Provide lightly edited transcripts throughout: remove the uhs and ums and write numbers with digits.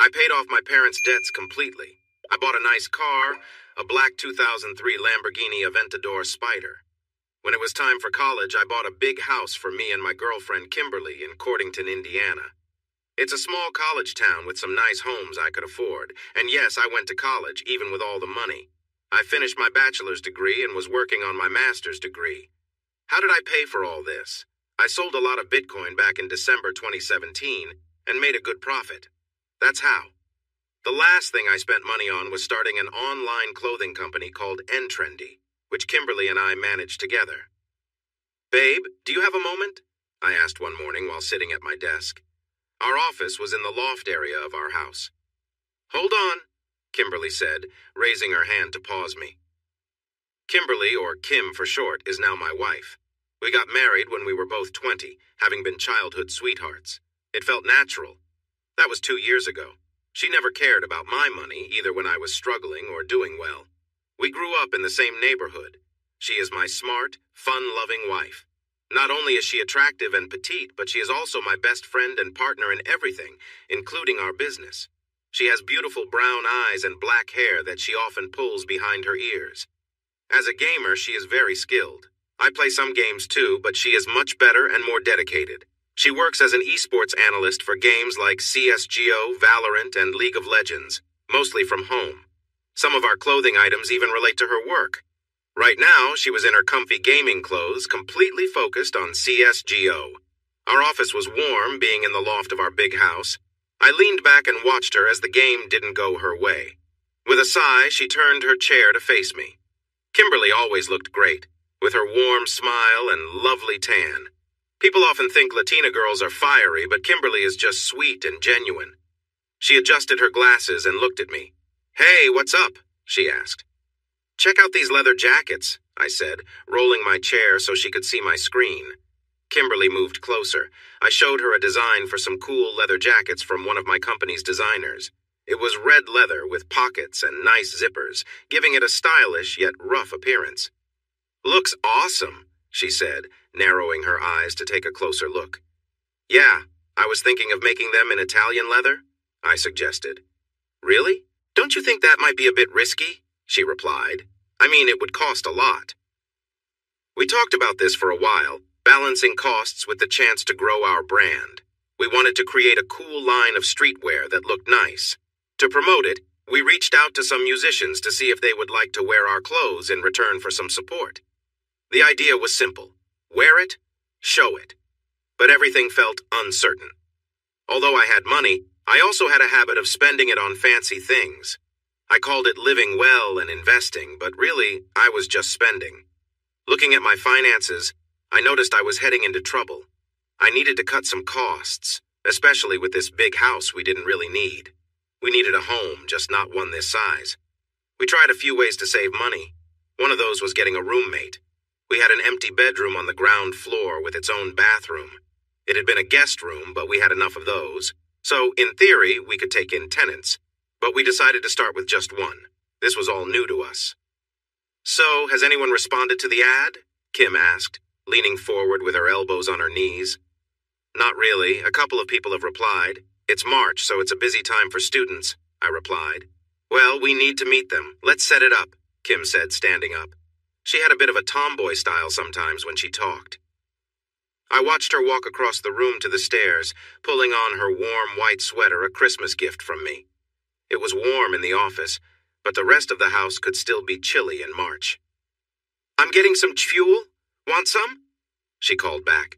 I paid off my parents' debts completely. I bought a nice car, a black 2003 Lamborghini Aventador Spider. When it was time for college, I bought a big house for me and my girlfriend Kimberly in Cordington, Indiana. It's a small college town with some nice homes I could afford, and yes, I went to college, even with all the money. I finished my bachelor's degree and was working on my master's degree. How did I pay for all this? I sold a lot of Bitcoin back in December 2017 and made a good profit. That's how. The last thing I spent money on was starting an online clothing company called N-Trendy, which Kimberly and I managed together. "Babe, do you have a moment?" I asked one morning while sitting at my desk. Our office was in the loft area of our house. "Hold on," Kimberly said, raising her hand to pause me. Kimberly, or Kim for short, is now my wife. We got married when we were both 20, having been childhood sweethearts. It felt natural. That was 2 years ago. She never cared about my money, either when I was struggling or doing well. We grew up in the same neighborhood. She is my smart, fun-loving wife. Not only is she attractive and petite, but she is also my best friend and partner in everything, including our business. She has beautiful brown eyes and black hair that she often pulls behind her ears. As a gamer, she is very skilled. I play some games too, but she is much better and more dedicated. She works as an esports analyst for games like CSGO, Valorant, and League of Legends, mostly from home. Some of our clothing items even relate to her work. Right now, she was in her comfy gaming clothes, completely focused on CSGO. Our office was warm, being in the loft of our big house. I leaned back and watched her as the game didn't go her way. With a sigh, she turned her chair to face me. Kimberly always looked great, with her warm smile and lovely tan. People often think Latina girls are fiery, but Kimberly is just sweet and genuine. She adjusted her glasses and looked at me. "Hey, what's up?" she asked. "Check out these leather jackets," I said, rolling my chair so she could see my screen. Kimberly moved closer. I showed her a design for some cool leather jackets from one of my company's designers. It was red leather with pockets and nice zippers, giving it a stylish yet rough appearance. "Looks awesome," she said, narrowing her eyes to take a closer look. "Yeah, I was thinking of making them in Italian leather," I suggested. "Really? Don't you think that might be a bit risky?" she replied. "I mean, it would cost a lot." We talked about this for a while, balancing costs with the chance to grow our brand. We wanted to create a cool line of streetwear that looked nice. To promote it, we reached out to some musicians to see if they would like to wear our clothes in return for some support. The idea was simple. Wear it, show it. But everything felt uncertain. Although I had money, I also had a habit of spending it on fancy things. I called it living well and investing, but really, I was just spending. Looking at my finances, I noticed I was heading into trouble. I needed to cut some costs, especially with this big house we didn't really need. We needed a home, just not one this size. We tried a few ways to save money. One of those was getting a roommate. We had an empty bedroom on the ground floor with its own bathroom. It had been a guest room, but we had enough of those. So, in theory, we could take in tenants. But we decided to start with just one. This was all new to us. "So, has anyone responded to the ad?" Kim asked, leaning forward with her elbows on her knees. "Not really. A couple of people have replied. It's March, so it's a busy time for students," I replied. "Well, we need to meet them. Let's set it up," Kim said, standing up. She had a bit of a tomboy style sometimes when she talked. I watched her walk across the room to the stairs, pulling on her warm white sweater, a Christmas gift from me. It was warm in the office, but the rest of the house could still be chilly in March. "I'm getting some fuel. Want some?" she called back.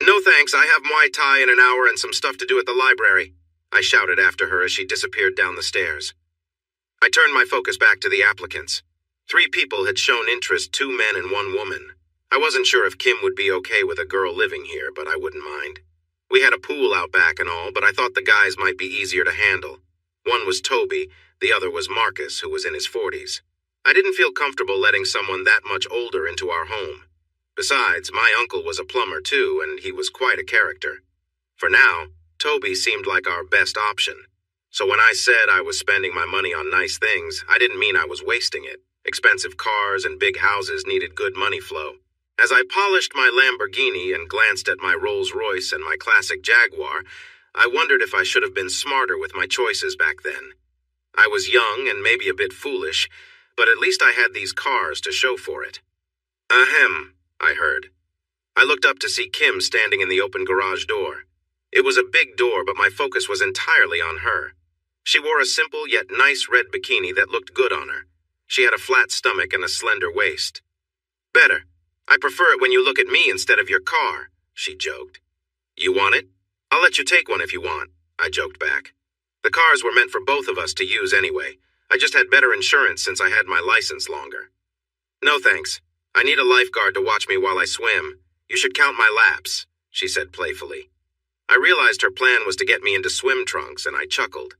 "No thanks, I have Muay Thai in an hour and some stuff to do at the library," I shouted after her as she disappeared down the stairs. I turned my focus back to the applicants. 3 people had shown interest, 2 men and 1 woman. I wasn't sure if Kim would be okay with a girl living here, but I wouldn't mind. We had a pool out back and all, but I thought the guys might be easier to handle. One was Toby, the other was Marcus, who was in his 40s. I didn't feel comfortable letting someone that much older into our home. Besides, my uncle was a plumber too, and he was quite a character. For now, Toby seemed like our best option. So when I said I was spending my money on nice things, I didn't mean I was wasting it. Expensive cars and big houses needed good money flow. As I polished my Lamborghini and glanced at my Rolls-Royce and my classic Jaguar, I wondered if I should have been smarter with my choices back then. I was young and maybe a bit foolish, but at least I had these cars to show for it. Ahem, I heard. I looked up to see Kim standing in the open garage door. It was a big door, but my focus was entirely on her. She wore a simple yet nice red bikini that looked good on her. She had a flat stomach and a slender waist. Better. I prefer it when you look at me instead of your car, she joked. You want it? I'll let you take one if you want, I joked back. The cars were meant for both of us to use anyway. I just had better insurance since I had my license longer. No thanks. I need a lifeguard to watch me while I swim. You should count my laps, she said playfully. I realized her plan was to get me into swim trunks, and I chuckled.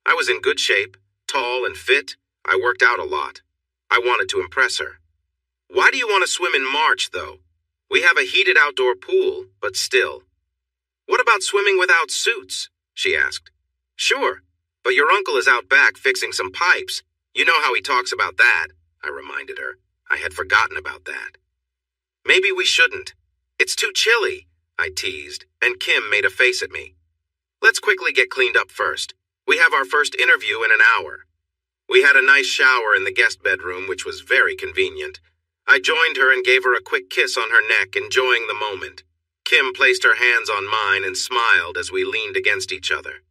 I was in good shape, tall and fit. I worked out a lot. I wanted to impress her. Why do you want to swim in March, though? We have a heated outdoor pool, but still. What about swimming without suits? She asked. Sure, but your uncle is out back fixing some pipes. You know how he talks about that, I reminded her. I had forgotten about that. Maybe we shouldn't. It's too chilly, I teased, and Kim made a face at me. Let's quickly get cleaned up first. We have our first interview in an hour. We had a nice shower in the guest bedroom, which was very convenient. I joined her and gave her a quick kiss on her neck, enjoying the moment. Kim placed her hands on mine and smiled as we leaned against each other.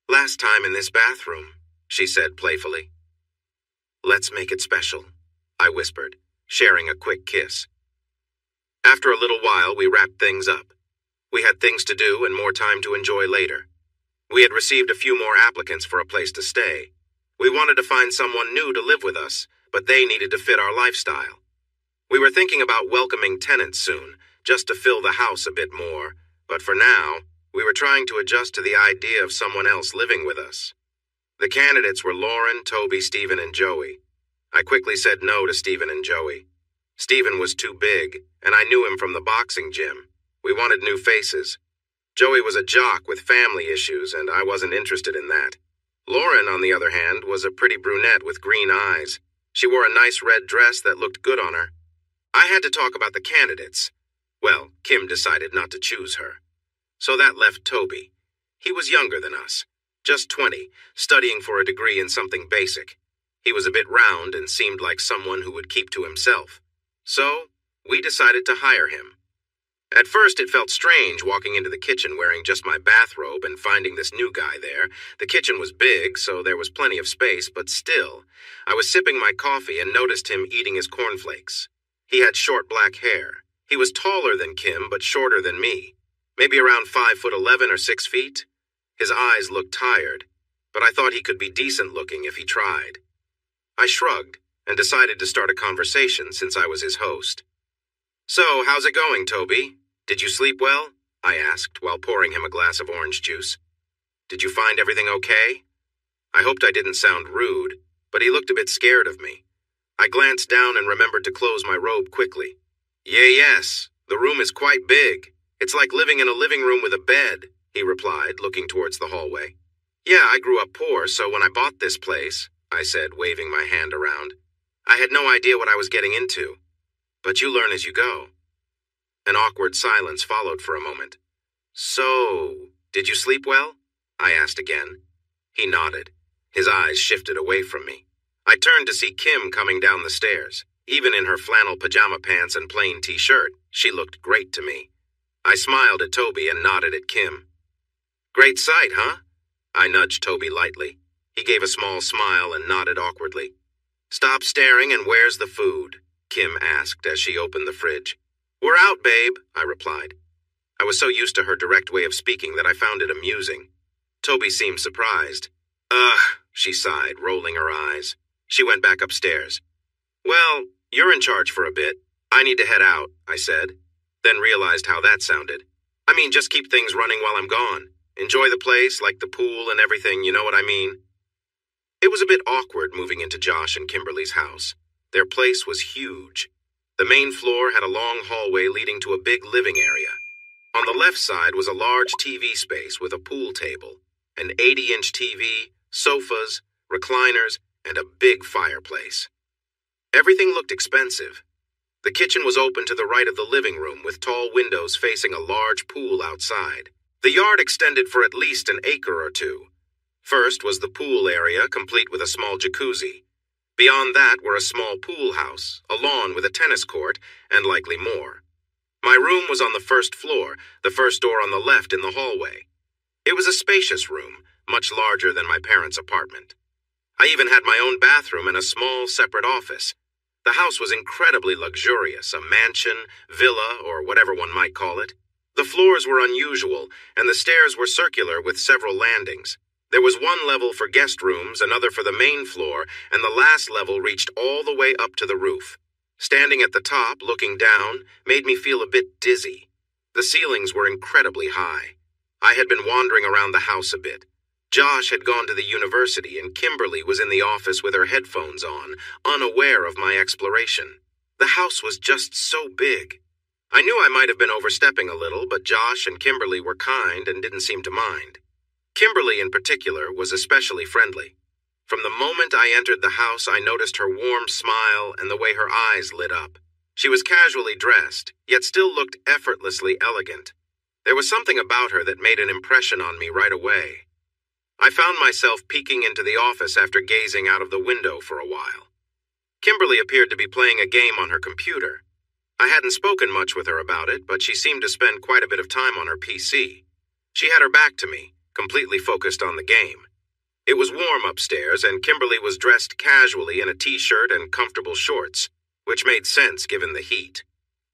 Last time in this bathroom, she said playfully. Let's make it special, I whispered, sharing a quick kiss. After a little while, we wrapped things up. We had things to do and more time to enjoy later. We had received a few more applicants for a place to stay. We wanted to find someone new to live with us, but they needed to fit our lifestyle. We were thinking about welcoming tenants soon, just to fill the house a bit more, but for now, we were trying to adjust to the idea of someone else living with us. The candidates were Lauren, Toby, Stephen, and Joey. I quickly said no to Stephen and Joey. Stephen was too big, and I knew him from the boxing gym. We wanted new faces. Joey was a jock with family issues, and I wasn't interested in that. Lauren, on the other hand, was a pretty brunette with green eyes. She wore a nice red dress that looked good on her. I had to talk about the candidates. Well, Kim decided not to choose her. So that left Toby. He was younger than us, just 20, studying for a degree in something basic. He was a bit round and seemed like someone who would keep to himself. So, we decided to hire him. At first, it felt strange walking into the kitchen wearing just my bathrobe and finding this new guy there. The kitchen was big, so there was plenty of space, but still, I was sipping my coffee and noticed him eating his cornflakes. He had short black hair. He was taller than Kim, but shorter than me. Maybe around 5'11" or 6 feet. His eyes looked tired, but I thought he could be decent looking if he tried. I shrugged and decided to start a conversation since I was his host. So, how's it going, Toby? Did you sleep well? I asked while pouring him a glass of orange juice. Did you find everything okay? I hoped I didn't sound rude, but he looked a bit scared of me. I glanced down and remembered to close my robe quickly. Yes, the room is quite big. It's like living in a living room with a bed, he replied, looking towards the hallway. Yeah, I grew up poor, so when I bought this place, I said, waving my hand around, I had no idea what I was getting into. But you learn as you go. An awkward silence followed for a moment. So, did you sleep well? I asked again. He nodded. His eyes shifted away from me. I turned to see Kim coming down the stairs. Even in her flannel pajama pants and plain t-shirt, she looked great to me. I smiled at Toby and nodded at Kim. Great sight, huh? I nudged Toby lightly. He gave a small smile and nodded awkwardly. Stop staring and where's the food? Kim asked as she opened the fridge. We're out, babe, I replied. I was so used to her direct way of speaking that I found it amusing. Toby seemed surprised. Ugh, she sighed, rolling her eyes. She went back upstairs. Well, you're in charge for a bit. I need to head out, I said, then realized how that sounded. I mean, just keep things running while I'm gone. Enjoy the place, like the pool and everything, you know what I mean? It was a bit awkward moving into Josh and Kimberly's house. Their place was huge. The main floor had a long hallway leading to a big living area. On the left side was a large TV space with a pool table, an 80-inch TV, sofas, recliners, and a big fireplace. Everything looked expensive. The kitchen was open to the right of the living room with tall windows facing a large pool outside. The yard extended for at least an acre or two. First was the pool area, complete with a small jacuzzi. Beyond that were a small pool house, a lawn with a tennis court, and likely more. My room was on the first floor, the first door on the left in the hallway. It was a spacious room, much larger than my parents' apartment. I even had my own bathroom and a small separate office. The house was incredibly luxurious, a mansion, villa, or whatever one might call it. The floors were unusual, and the stairs were circular with several landings. There was one level for guest rooms, another for the main floor, and the last level reached all the way up to the roof. Standing at the top, looking down, made me feel a bit dizzy. The ceilings were incredibly high. I had been wandering around the house a bit. Josh had gone to the university, and Kimberly was in the office with her headphones on, unaware of my exploration. The house was just so big. I knew I might have been overstepping a little, but Josh and Kimberly were kind and didn't seem to mind. Kimberly, in particular, was especially friendly. From the moment I entered the house, I noticed her warm smile and the way her eyes lit up. She was casually dressed, yet still looked effortlessly elegant. There was something about her that made an impression on me right away. I found myself peeking into the office after gazing out of the window for a while. Kimberly appeared to be playing a game on her computer. I hadn't spoken much with her about it, but she seemed to spend quite a bit of time on her PC. She had her back to me, completely focused on the game. It was warm upstairs, and Kimberly was dressed casually in a t-shirt and comfortable shorts, which made sense given the heat.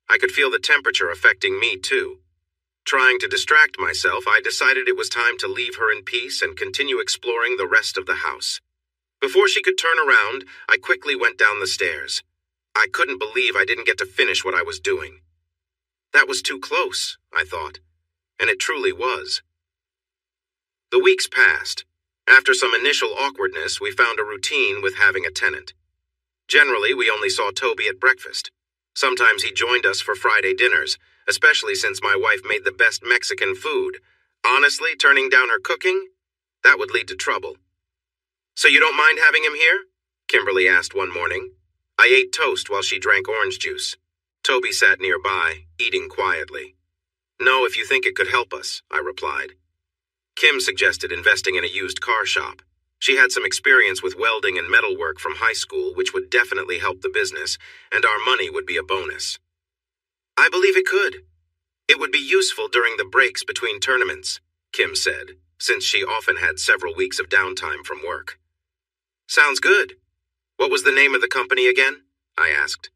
I could feel the temperature affecting me, too. Trying to distract myself, I decided it was time to leave her in peace and continue exploring the rest of the house. Before she could turn around, I quickly went down the stairs. I couldn't believe I didn't get to finish what I was doing. That was too close, I thought, and it truly was. The weeks passed. After some initial awkwardness, we found a routine with having a tenant. Generally, we only saw Toby at breakfast. Sometimes he joined us for Friday dinners, especially since my wife made the best Mexican food. Honestly, turning down her cooking? That would lead to trouble. "So you don't mind having him here?" Kimberly asked one morning. I ate toast while she drank orange juice. Toby sat nearby, eating quietly. "No, if you think it could help us," I replied. Kim suggested investing in a used car shop. She had some experience with welding and metalwork from high school, which would definitely help the business, and our money would be a bonus. "I believe it could. It would be useful during the breaks between tournaments," Kim said, since she often had several weeks of downtime from work. "Sounds good. What was the name of the company again?" I asked.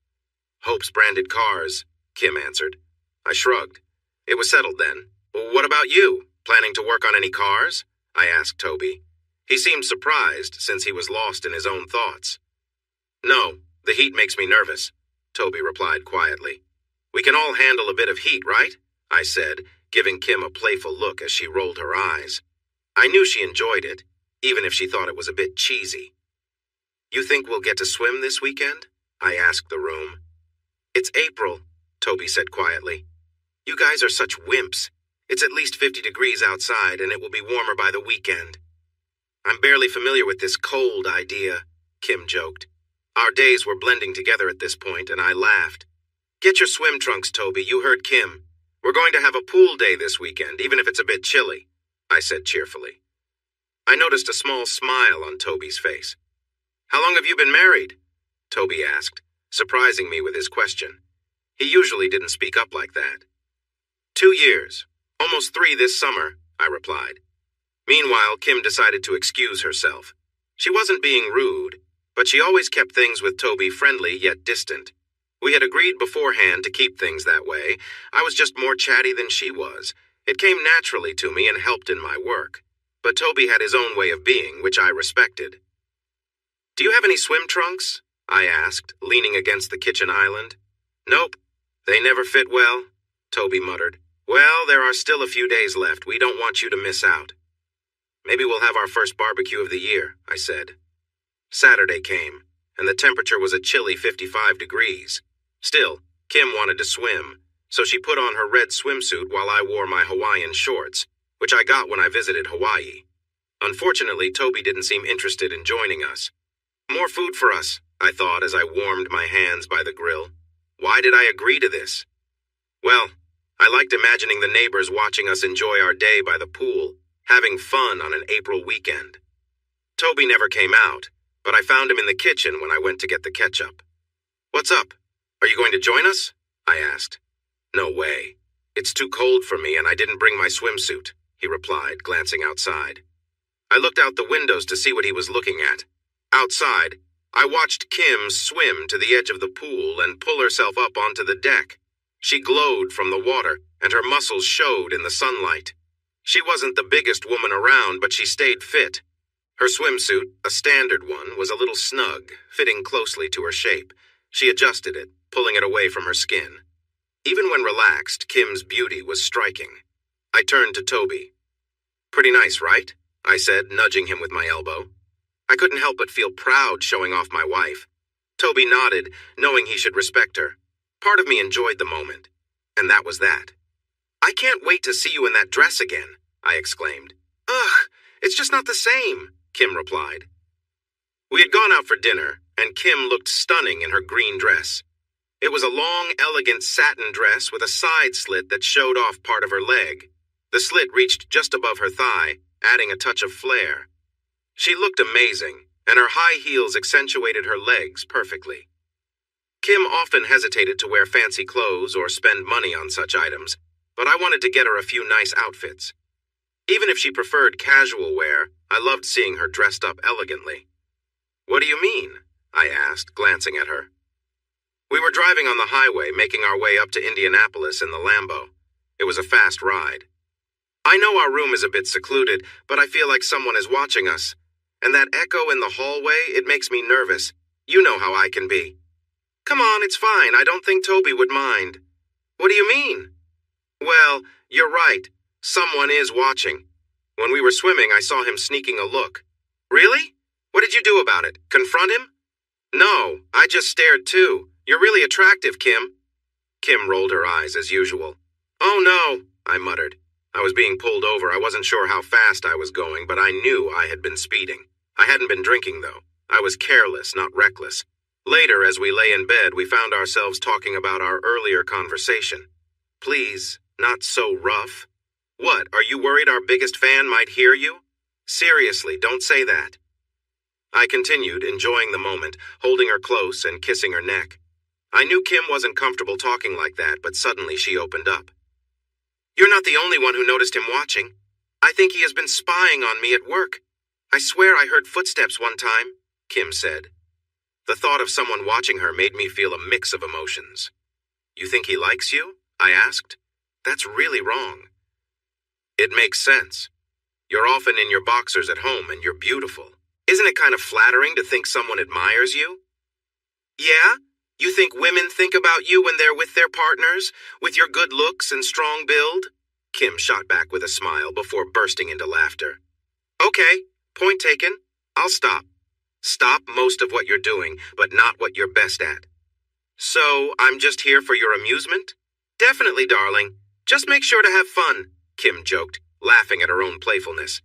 "Hope's Branded Cars," Kim answered. I shrugged. It was settled then. "Well, what about you? Planning to work on any cars?" I asked Toby. He seemed surprised, since he was lost in his own thoughts. "No, the heat makes me nervous," Toby replied quietly. "We can all handle a bit of heat, right?" I said, giving Kim a playful look as she rolled her eyes. I knew she enjoyed it, even if she thought it was a bit cheesy. "You think we'll get to swim this weekend?" I asked the room. "It's April," Toby said quietly. "You guys are such wimps. It's at least 50 degrees outside, and it will be warmer by the weekend." "I'm barely familiar with this cold idea," Kim joked. Our days were blending together at this point, and I laughed. "Get your swim trunks, Toby. You heard Kim. We're going to have a pool day this weekend, even if it's a bit chilly," I said cheerfully. I noticed a small smile on Toby's face. "How long have you been married?" Toby asked, surprising me with his question. He usually didn't speak up like that. 2 years. Almost 3 this summer," I replied. Meanwhile, Kim decided to excuse herself. She wasn't being rude, but she always kept things with Toby friendly yet distant. We had agreed beforehand to keep things that way. I was just more chatty than she was. It came naturally to me and helped in my work. But Toby had his own way of being, which I respected. "Do you have any swim trunks?" I asked, leaning against the kitchen island. "Nope. They never fit well," Toby muttered. "Well, there are still a few days left. We don't want you to miss out." "Maybe we'll have our first barbecue of the year," I said. Saturday came, and the temperature was a chilly 55 degrees. Still, Kim wanted to swim, so she put on her red swimsuit while I wore my Hawaiian shorts, which I got when I visited Hawaii. Unfortunately, Toby didn't seem interested in joining us. More food for us, I thought as I warmed my hands by the grill. Why did I agree to this? Well, I liked imagining the neighbors watching us enjoy our day by the pool, having fun on an April weekend. Toby never came out, but I found him in the kitchen when I went to get the ketchup. "What's up? Are you going to join us?" I asked. "No way. It's too cold for me and I didn't bring my swimsuit," he replied, glancing outside. I looked out the windows to see what he was looking at. Outside, I watched Kim swim to the edge of the pool and pull herself up onto the deck. She glowed from the water, and her muscles showed in the sunlight. She wasn't the biggest woman around, but she stayed fit. Her swimsuit, a standard one, was a little snug, fitting closely to her shape. She adjusted it, pulling it away from her skin. Even when relaxed, Kim's beauty was striking. I turned to Toby. "Pretty nice, right?" I said, nudging him with my elbow. I couldn't help but feel proud showing off my wife. Toby nodded, knowing he should respect her. Part of me enjoyed the moment, and that was that. "I can't wait to see you in that dress again," I exclaimed. "Ugh, it's just not the same," Kim replied. We had gone out for dinner, and Kim looked stunning in her green dress. It was a long, elegant satin dress with a side slit that showed off part of her leg. The slit reached just above her thigh, adding a touch of flair. She looked amazing, and her high heels accentuated her legs perfectly. Kim often hesitated to wear fancy clothes or spend money on such items, but I wanted to get her a few nice outfits. Even if she preferred casual wear, I loved seeing her dressed up elegantly. "What do you mean?" I asked, glancing at her. We were driving on the highway, making our way up to Indianapolis in the Lambo. It was a fast ride. "I know our room is a bit secluded, but I feel like someone is watching us. And that echo in the hallway, it makes me nervous. You know how I can be." "Come on, it's fine. I don't think Toby would mind." "What do you mean?" "Well, you're right. Someone is watching. When we were swimming, I saw him sneaking a look." "Really? What did you do about it? Confront him?" "No, I just stared too. You're really attractive, Kim." Kim rolled her eyes as usual. "Oh no," I muttered. I was being pulled over. I wasn't sure how fast I was going, but I knew I had been speeding. I hadn't been drinking, though. I was careless, not reckless. Later, as we lay in bed, we found ourselves talking about our earlier conversation. "Please, not so rough." "What, are you worried our biggest fan might hear you?" "Seriously, don't say that." I continued, enjoying the moment, holding her close and kissing her neck. I knew Kim wasn't comfortable talking like that, but suddenly she opened up. "You're not the only one who noticed him watching. I think he has been spying on me at work. I swear I heard footsteps one time," Kim said. The thought of someone watching her made me feel a mix of emotions. "You think he likes you?" I asked. "That's really wrong." "It makes sense. You're often in your boxers at home and you're beautiful. Isn't it kind of flattering to think someone admires you?" "Yeah? You think women think about you when they're with their partners, with your good looks and strong build?" Kim shot back with a smile before bursting into laughter. "Okay, point taken. I'll stop. Stop most of what you're doing, but not what you're best at." "So, I'm just here for your amusement?" "Definitely, darling. Just make sure to have fun," Kim joked, laughing at her own playfulness.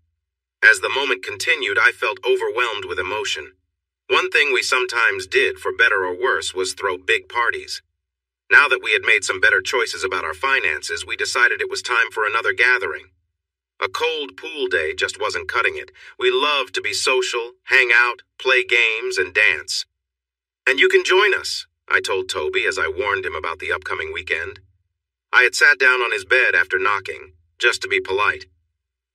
As the moment continued, I felt overwhelmed with emotion. One thing we sometimes did, for better or worse, was throw big parties. Now that we had made some better choices about our finances, we decided it was time for another gathering. A cold pool day just wasn't cutting it. We loved to be social, hang out, play games, and dance. "And you can join us," I told Toby as I warned him about the upcoming weekend. I had sat down on his bed after knocking, just to be polite.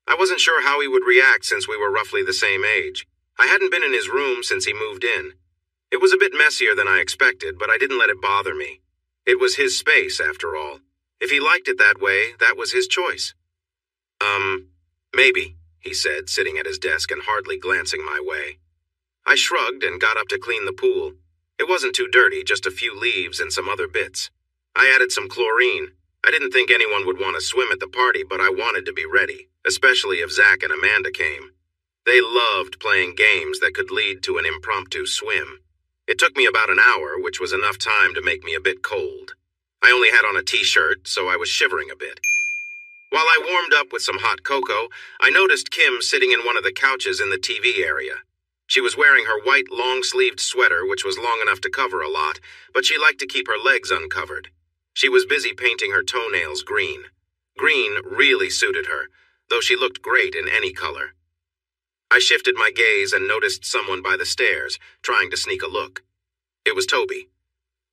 I wasn't sure how he would react since we were roughly the same age. I hadn't been in his room since he moved in. It was a bit messier than I expected, but I didn't let it bother me. It was his space, after all. If he liked it that way, that was his choice. Maybe," he said, sitting at his desk and hardly glancing my way. I shrugged and got up to clean the pool. It wasn't too dirty, just a few leaves and some other bits. I added some chlorine. I didn't think anyone would want to swim at the party, but I wanted to be ready, especially if Zach and Amanda came. They loved playing games that could lead to an impromptu swim. It took me about an hour, which was enough time to make me a bit cold. I only had on a t-shirt, so I was shivering a bit. While I warmed up with some hot cocoa, I noticed Kim sitting in one of the couches in the TV area. She was wearing her white long-sleeved sweater, which was long enough to cover a lot, but she liked to keep her legs uncovered. She was busy painting her toenails green. Green really suited her, though she looked great in any color. I shifted my gaze and noticed someone by the stairs, trying to sneak a look. It was Toby.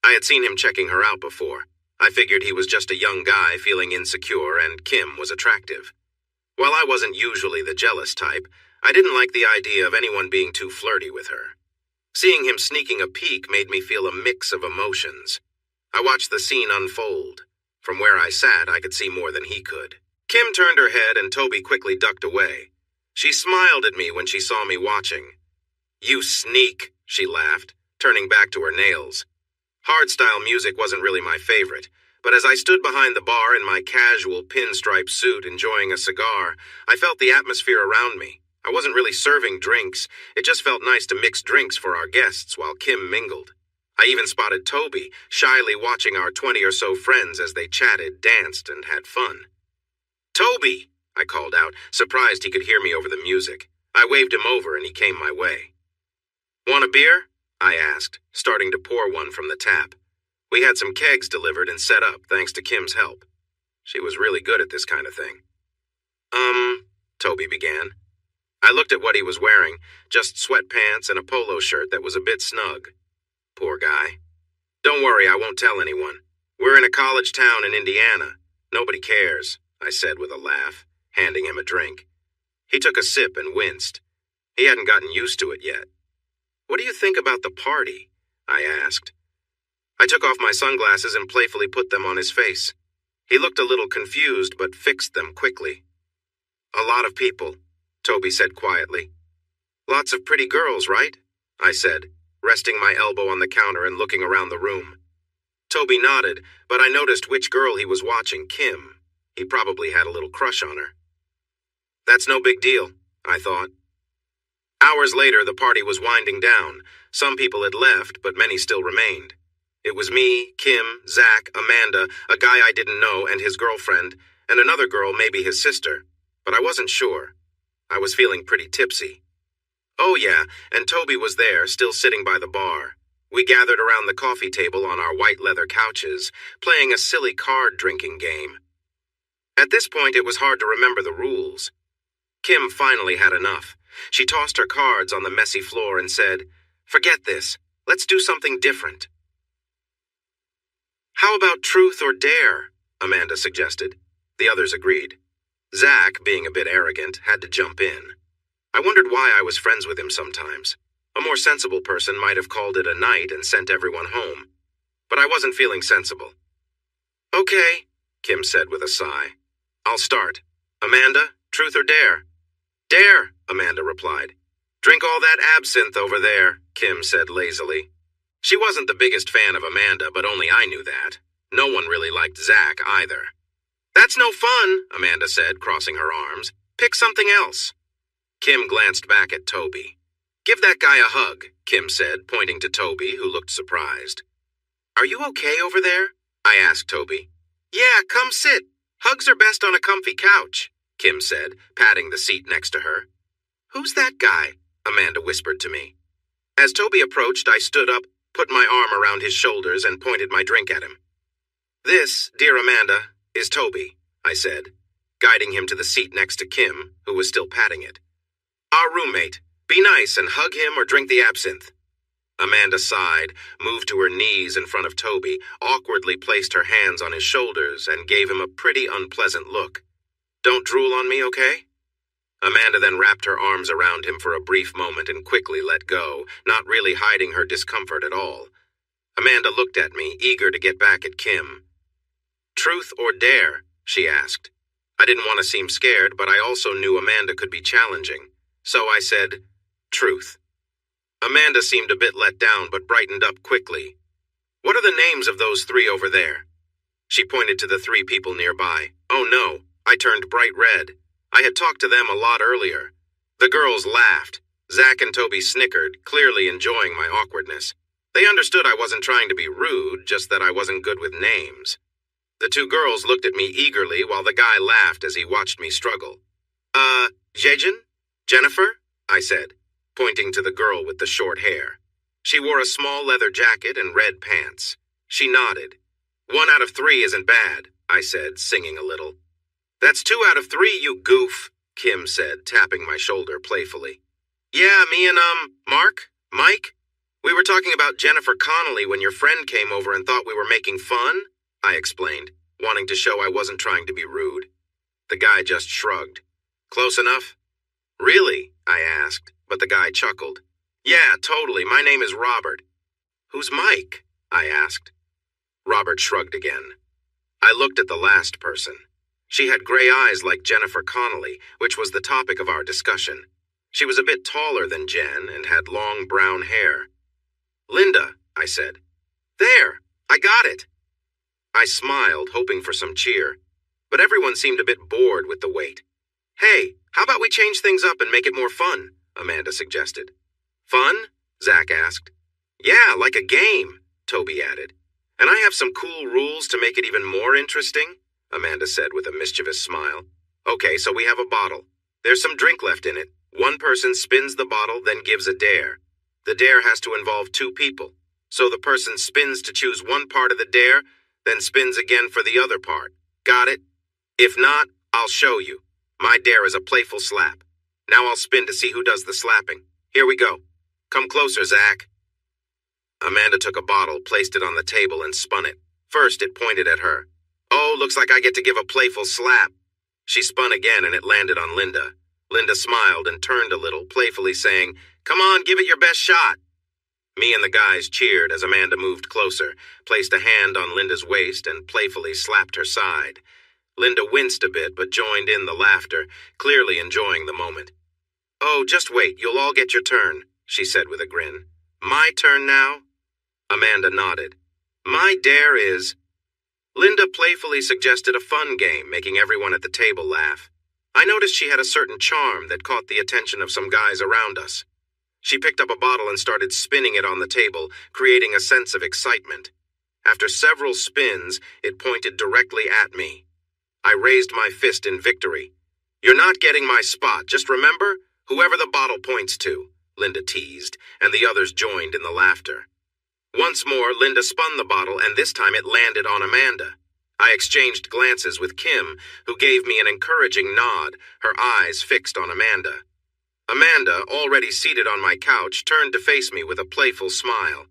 I had seen him checking her out before. I figured he was just a young guy feeling insecure and Kim was attractive. While I wasn't usually the jealous type, I didn't like the idea of anyone being too flirty with her. Seeing him sneaking a peek made me feel a mix of emotions. I watched the scene unfold. From where I sat, I could see more than he could. Kim turned her head and Toby quickly ducked away. She smiled at me when she saw me watching. "You sneak," she laughed, turning back to her nails. Hardstyle music wasn't really my favorite, but as I stood behind the bar in my casual pinstripe suit enjoying a cigar, I felt the atmosphere around me. I wasn't really serving drinks. It just felt nice to mix drinks for our guests while Kim mingled. I even spotted Toby, shyly watching our 20 or so friends as they chatted, danced, and had fun. "Toby!" I called out, surprised he could hear me over the music. I waved him over and he came my way. "Want a beer?" I asked, starting to pour one from the tap. We had some kegs delivered and set up thanks to Kim's help. She was really good at this kind of thing. Toby began. I looked at what he was wearing, just sweatpants and a polo shirt that was a bit snug. Poor guy. "Don't worry, I won't tell anyone. We're in a college town in Indiana. Nobody cares," I said with a laugh, handing him a drink. He took a sip and winced. He hadn't gotten used to it yet. "What do you think about the party?" I asked. I took off my sunglasses and playfully put them on his face. He looked a little confused but fixed them quickly. "A lot of people," Toby said quietly. "Lots of pretty girls, right?" I said, resting my elbow on the counter and looking around the room. Toby nodded, but I noticed which girl he was watching, Kim. He probably had a little crush on her. That's no big deal, I thought. Hours later, the party was winding down. Some people had left, but many still remained. It was me, Kim, Zach, Amanda, a guy I didn't know, and his girlfriend, and another girl, maybe his sister. But I wasn't sure. I was feeling pretty tipsy. Oh yeah, and Toby was there, still sitting by the bar. We gathered around the coffee table on our white leather couches, playing a silly card-drinking game. At this point, it was hard to remember the rules. Kim finally had enough. She tossed her cards on the messy floor and said, "Forget this. Let's do something different." "How about truth or dare?" Amanda suggested. The others agreed. Zach, being a bit arrogant, had to jump in. I wondered why I was friends with him sometimes. A more sensible person might have called it a night and sent everyone home. But I wasn't feeling sensible. "Okay," Kim said with a sigh. "I'll start. Amanda, truth or dare?" "Dare," Amanda replied. "Drink all that absinthe over there," Kim said lazily. She wasn't the biggest fan of Amanda, but only I knew that. No one really liked Zach either. "That's no fun," Amanda said, crossing her arms. "Pick something else." Kim glanced back at Toby. "Give that guy a hug," Kim said, pointing to Toby, who looked surprised. "Are you okay over there?" I asked Toby. "Yeah, come sit. Hugs are best on a comfy couch," Kim said, patting the seat next to her. "Who's that guy?" Amanda whispered to me. As Toby approached, I stood up, put my arm around his shoulders, and pointed my drink at him. "This, dear Amanda, is Toby," I said, guiding him to the seat next to Kim, who was still patting it. "Our roommate. Be nice and hug him or drink the absinthe." Amanda sighed, moved to her knees in front of Toby, awkwardly placed her hands on his shoulders, and gave him a pretty unpleasant look. "Don't drool on me, okay?" Amanda then wrapped her arms around him for a brief moment and quickly let go, not really hiding her discomfort at all. Amanda looked at me, eager to get back at Kim. "Truth or dare?" she asked. I didn't want to seem scared, but I also knew Amanda could be challenging. So I said, "Truth." Amanda seemed a bit let down, but brightened up quickly. "What are the names of those three over there?" She pointed to the three people nearby. Oh no, I turned bright red. I had talked to them a lot earlier. The girls laughed. Zach and Toby snickered, clearly enjoying my awkwardness. They understood I wasn't trying to be rude, just that I wasn't good with names. The two girls looked at me eagerly while the guy laughed as he watched me struggle. Jejin? Jennifer?" I said, pointing to the girl with the short hair. She wore a small leather jacket and red pants. She nodded. 1 out of 3 isn't bad, I said, singing a little. That's 2 out of 3, you goof, Kim said, tapping my shoulder playfully. Yeah, me and, Mike? We were talking about Jennifer Connelly when your friend came over and thought we were making fun, I explained, wanting to show I wasn't trying to be rude. The guy just shrugged. Close enough? Really? I asked, but the guy chuckled. Yeah, totally. My name is Robert. Who's Mike? I asked. Robert shrugged again. I looked at the last person. She had gray eyes like Jennifer Connelly, which was the topic of our discussion. She was a bit taller than Jen and had long brown hair. Linda, I said. There, I got it. I smiled, hoping for some cheer, but everyone seemed a bit bored with the wait. Hey, how about we change things up and make it more fun? Amanda suggested. Fun? Zach asked. Yeah, like a game, Toby added. And I have some cool rules to make it even more interesting, Amanda said with a mischievous smile. Okay, so we have a bottle. There's some drink left in it. One person spins the bottle, then gives a dare. The dare has to involve 2 people. So the person spins to choose one part of the dare, then spins again for the other part. Got it? If not, I'll show you. My dare is a playful slap. Now I'll spin to see who does the slapping. Here we go. Come closer, Zach. Amanda took a bottle, placed it on the table, and spun it. First, it pointed at her. Oh, looks like I get to give a playful slap. She spun again, and it landed on Linda. Linda smiled and turned a little, playfully saying, Come on, give it your best shot. Me and the guys cheered as Amanda moved closer, placed a hand on Linda's waist, and playfully slapped her side. Linda winced a bit, but joined in the laughter, clearly enjoying the moment. Oh, just wait, you'll all get your turn, she said with a grin. My turn now? Amanda nodded. My dare is... Linda playfully suggested a fun game, making everyone at the table laugh. I noticed she had a certain charm that caught the attention of some guys around us. She picked up a bottle and started spinning it on the table, creating a sense of excitement. After several spins, it pointed directly at me. I raised my fist in victory. You're not getting my spot, just remember, whoever the bottle points to, Linda teased, and the others joined in the laughter. Once more, Linda spun the bottle, and this time it landed on Amanda. I exchanged glances with Kim, who gave me an encouraging nod, her eyes fixed on Amanda. Amanda, already seated on my couch, turned to face me with a playful smile.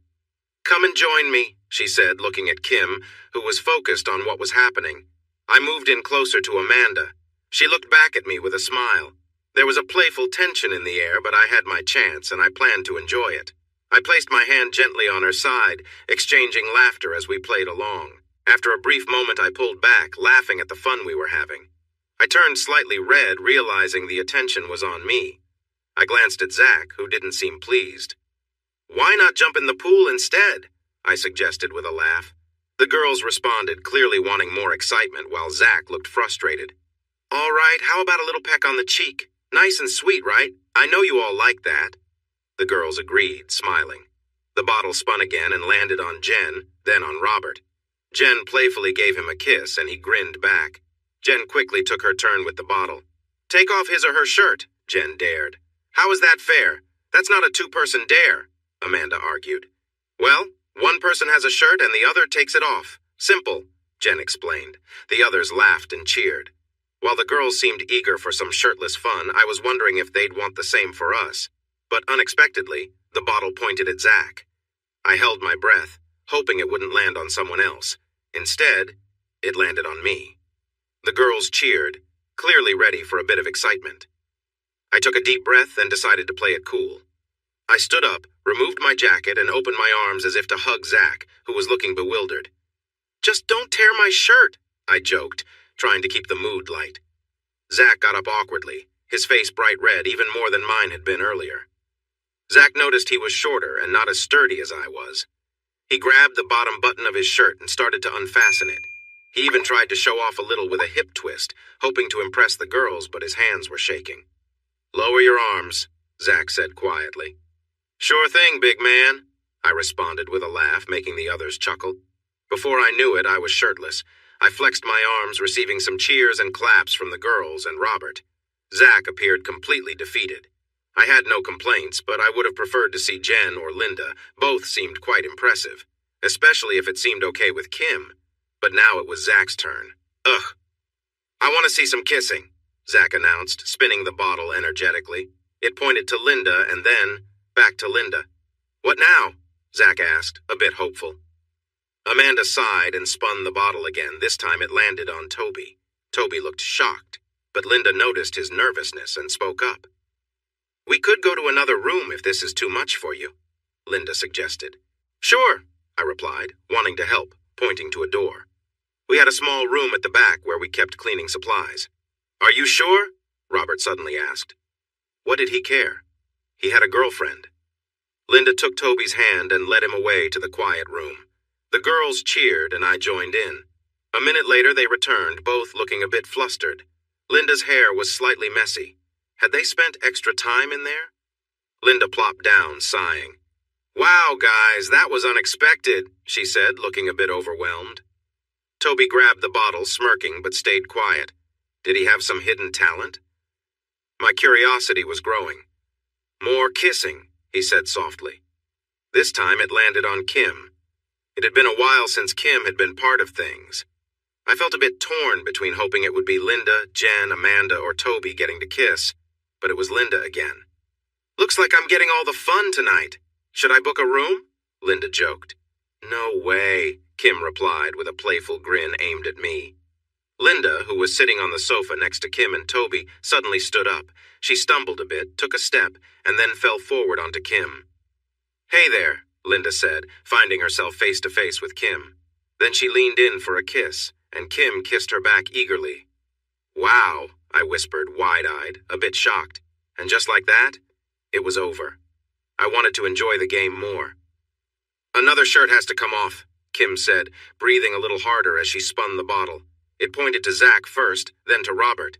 Come and join me, she said, looking at Kim, who was focused on what was happening. I moved in closer to Amanda. She looked back at me with a smile. There was a playful tension in the air, but I had my chance, and I planned to enjoy it. I placed my hand gently on her side, exchanging laughter as we played along. After a brief moment, I pulled back, laughing at the fun we were having. I turned slightly red, realizing the attention was on me. I glanced at Zach, who didn't seem pleased. Why not jump in the pool instead? I suggested with a laugh. The girls responded, clearly wanting more excitement, while Zach looked frustrated. All right, how about a little peck on the cheek? Nice and sweet, right? I know you all like that. The girls agreed, smiling. The bottle spun again and landed on Jen, then on Robert. Jen playfully gave him a kiss, and he grinned back. Jen quickly took her turn with the bottle. Take off his or her shirt, Jen dared. How is that fair? That's not a 2-person dare, Amanda argued. Well, one person has a shirt and the other takes it off. Simple, Jen explained. The others laughed and cheered. While the girls seemed eager for some shirtless fun, I was wondering if they'd want the same for us. But unexpectedly, the bottle pointed at Zach. I held my breath, hoping it wouldn't land on someone else. Instead, it landed on me. The girls cheered, clearly ready for a bit of excitement. I took a deep breath and decided to play it cool. I stood up, removed my jacket, and opened my arms as if to hug Zach, who was looking bewildered. Just don't tear my shirt, I joked, trying to keep the mood light. Zach got up awkwardly, his face bright red, even more than mine had been earlier. Zach noticed he was shorter and not as sturdy as I was. He grabbed the bottom button of his shirt and started to unfasten it. He even tried to show off a little with a hip twist, hoping to impress the girls, but his hands were shaking. Lower your arms, Zach said quietly. Sure thing, big man, I responded with a laugh, making the others chuckle. Before I knew it, I was shirtless. I flexed my arms, receiving some cheers and claps from the girls and Robert. Zach appeared completely defeated. I had no complaints, but I would have preferred to see Jen or Linda. Both seemed quite impressive, especially if it seemed okay with Kim. But now it was Zach's turn. Ugh. I want to see some kissing, Zach announced, spinning the bottle energetically. It pointed to Linda and then back to Linda. What now? Zach asked, a bit hopeful. Amanda sighed and spun the bottle again. This time it landed on Toby. Toby looked shocked, but Linda noticed his nervousness and spoke up. We could go to another room if this is too much for you, Linda suggested. Sure, I replied, wanting to help, pointing to a door. We had a small room at the back where we kept cleaning supplies. Are you sure? Robert suddenly asked. What did he care? He had a girlfriend. Linda took Toby's hand and led him away to the quiet room. The girls cheered and I joined in. A minute later they returned, both looking a bit flustered. Linda's hair was slightly messy. Had they spent extra time in there? Linda plopped down, sighing. Wow, guys, that was unexpected, she said, looking a bit overwhelmed. Toby grabbed the bottle, smirking, but stayed quiet. Did he have some hidden talent? My curiosity was growing. More kissing, he said softly. This time it landed on Kim. It had been a while since Kim had been part of things. I felt a bit torn between hoping it would be Linda, Jen, Amanda, or Toby getting to kiss, but it was Linda again. Looks like I'm getting all the fun tonight. Should I book a room? Linda joked. No way, Kim replied with a playful grin aimed at me. Linda, who was sitting on the sofa next to Kim and Toby, suddenly stood up. She stumbled a bit, took a step, and then fell forward onto Kim. Hey there, Linda said, finding herself face to face with Kim. Then she leaned in for a kiss, and Kim kissed her back eagerly. Wow, I whispered, wide-eyed, a bit shocked. And just like that, it was over. I wanted to enjoy the game more. Another shirt has to come off, Kim said, breathing a little harder as she spun the bottle. It pointed to Zach first, then to Robert.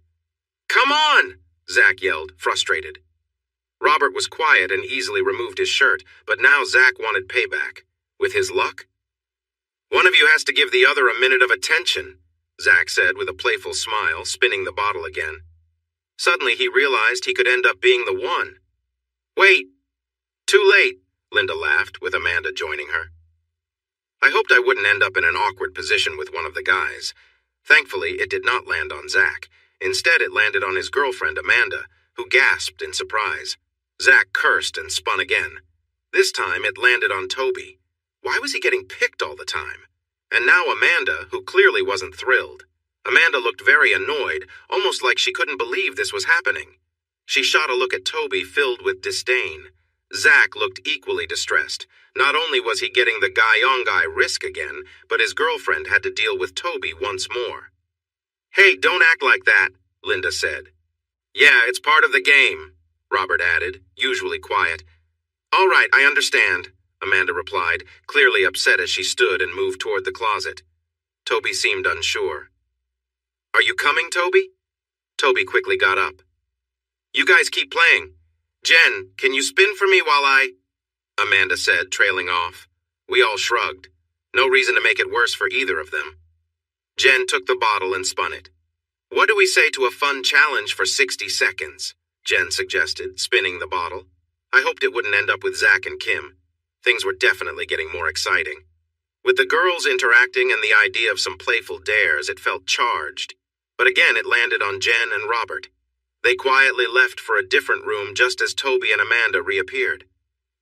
Come on, Zach yelled, frustrated. Robert was quiet and easily removed his shirt, but now Zach wanted payback. With his luck? One of you has to give the other a minute of attention, Zach said with a playful smile, spinning the bottle again. Suddenly he realized he could end up being the one. Wait! Too late, Linda laughed, with Amanda joining her. I hoped I wouldn't end up in an awkward position with one of the guys. Thankfully, it did not land on Zach. Instead, it landed on his girlfriend, Amanda, who gasped in surprise. Zach cursed and spun again. This time, it landed on Toby. Why was he getting picked all the time? And now Amanda, who clearly wasn't thrilled. Amanda looked very annoyed, almost like she couldn't believe this was happening. She shot a look at Toby filled with disdain. Zach looked equally distressed. Not only was he getting the guy-on-guy risk again, but his girlfriend had to deal with Toby once more. Hey, don't act like that, Linda said. Yeah, it's part of the game, Robert added, usually quiet. All right, I understand, Amanda replied, clearly upset as she stood and moved toward the closet. Toby seemed unsure. Are you coming, Toby? Toby quickly got up. You guys keep playing. Jen, can you spin for me while Amanda said, trailing off. We all shrugged. No reason to make it worse for either of them. Jen took the bottle and spun it. What do we say to a fun challenge for 60 seconds? Jen suggested, spinning the bottle. I hoped it wouldn't end up with Zach and Kim. Things were definitely getting more exciting. With the girls interacting and the idea of some playful dares, it felt charged. But again, it landed on Jen and Robert. They quietly left for a different room just as Toby and Amanda reappeared.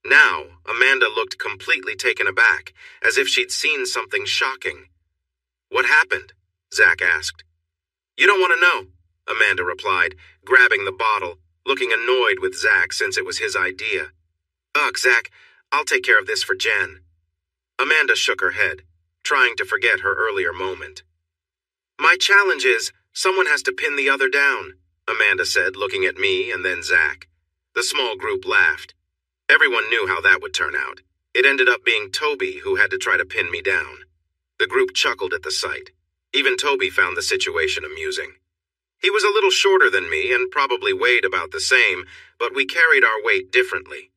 Now, Amanda looked completely taken aback, as if she'd seen something shocking. What happened? Zach asked. You don't want to know, Amanda replied, grabbing the bottle, looking annoyed with Zach since it was his idea. Ugh, Zach, I'll take care of this for Jen. Amanda shook her head, trying to forget her earlier moment. My challenge is, someone has to pin the other down, Amanda said, looking at me and then Zach. The small group laughed. Everyone knew how that would turn out. It ended up being Toby who had to try to pin me down. The group chuckled at the sight. Even Toby found the situation amusing. He was a little shorter than me and probably weighed about the same, but we carried our weight differently.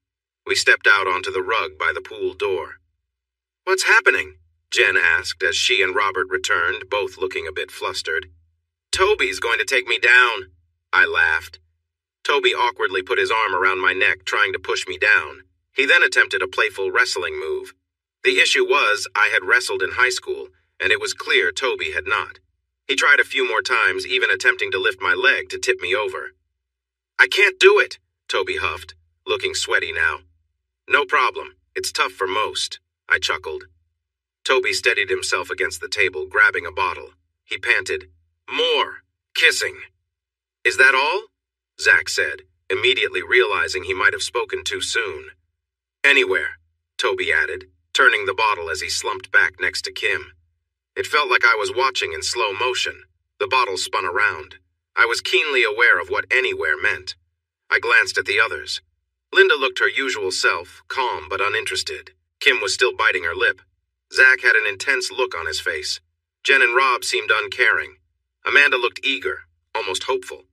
We stepped out onto the rug by the pool door. What's happening? Jen asked as she and Robert returned, both looking a bit flustered. Toby's going to take me down, I laughed. Toby awkwardly put his arm around my neck, trying to push me down. He then attempted a playful wrestling move. The issue was, I had wrestled in high school, and it was clear Toby had not. He tried a few more times, even attempting to lift my leg to tip me over. "I can't do it," Toby huffed, looking sweaty now. "No problem. It's tough for most," I chuckled. Toby steadied himself against the table, grabbing a bottle. He panted, "More! Kissing!" "Is that all?" Zach said, immediately realizing he might have spoken too soon. "Anywhere," Toby added, turning the bottle as he slumped back next to Kim. It felt like I was watching in slow motion. The bottle spun around. I was keenly aware of what anywhere meant. I glanced at the others. Linda looked her usual self, calm but uninterested. Kim was still biting her lip. Zach had an intense look on his face. Jen and Rob seemed uncaring. Amanda looked eager, almost hopeful.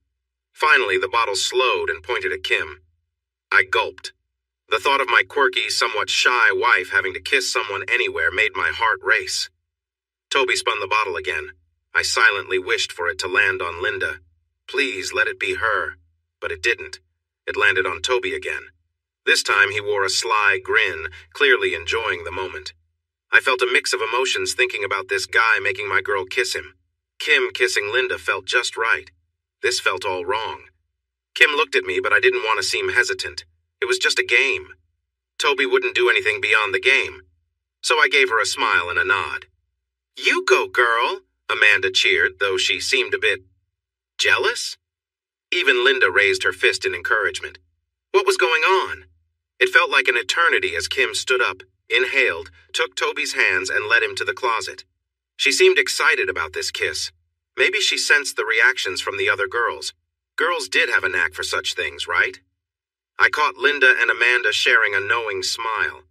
Finally, the bottle slowed and pointed at Kim. I gulped. The thought of my quirky, somewhat shy wife having to kiss someone anywhere made my heart race. Toby spun the bottle again. I silently wished for it to land on Linda. Please let it be her. But it didn't. It landed on Toby again. This time he wore a sly grin, clearly enjoying the moment. I felt a mix of emotions thinking about this guy making my girl kiss him. Kim kissing Linda felt just right. This felt all wrong. Kim looked at me, but I didn't want to seem hesitant. It was just a game. Toby wouldn't do anything beyond the game. So I gave her a smile and a nod. "You go, girl," Amanda cheered, though she seemed a bit jealous. Even Linda raised her fist in encouragement. What was going on? It felt like an eternity as Kim stood up, inhaled, took Toby's hands, and led him to the closet. She seemed excited about this kiss. Maybe she sensed the reactions from the other girls. Girls did have a knack for such things, right? I caught Linda and Amanda sharing a knowing smile.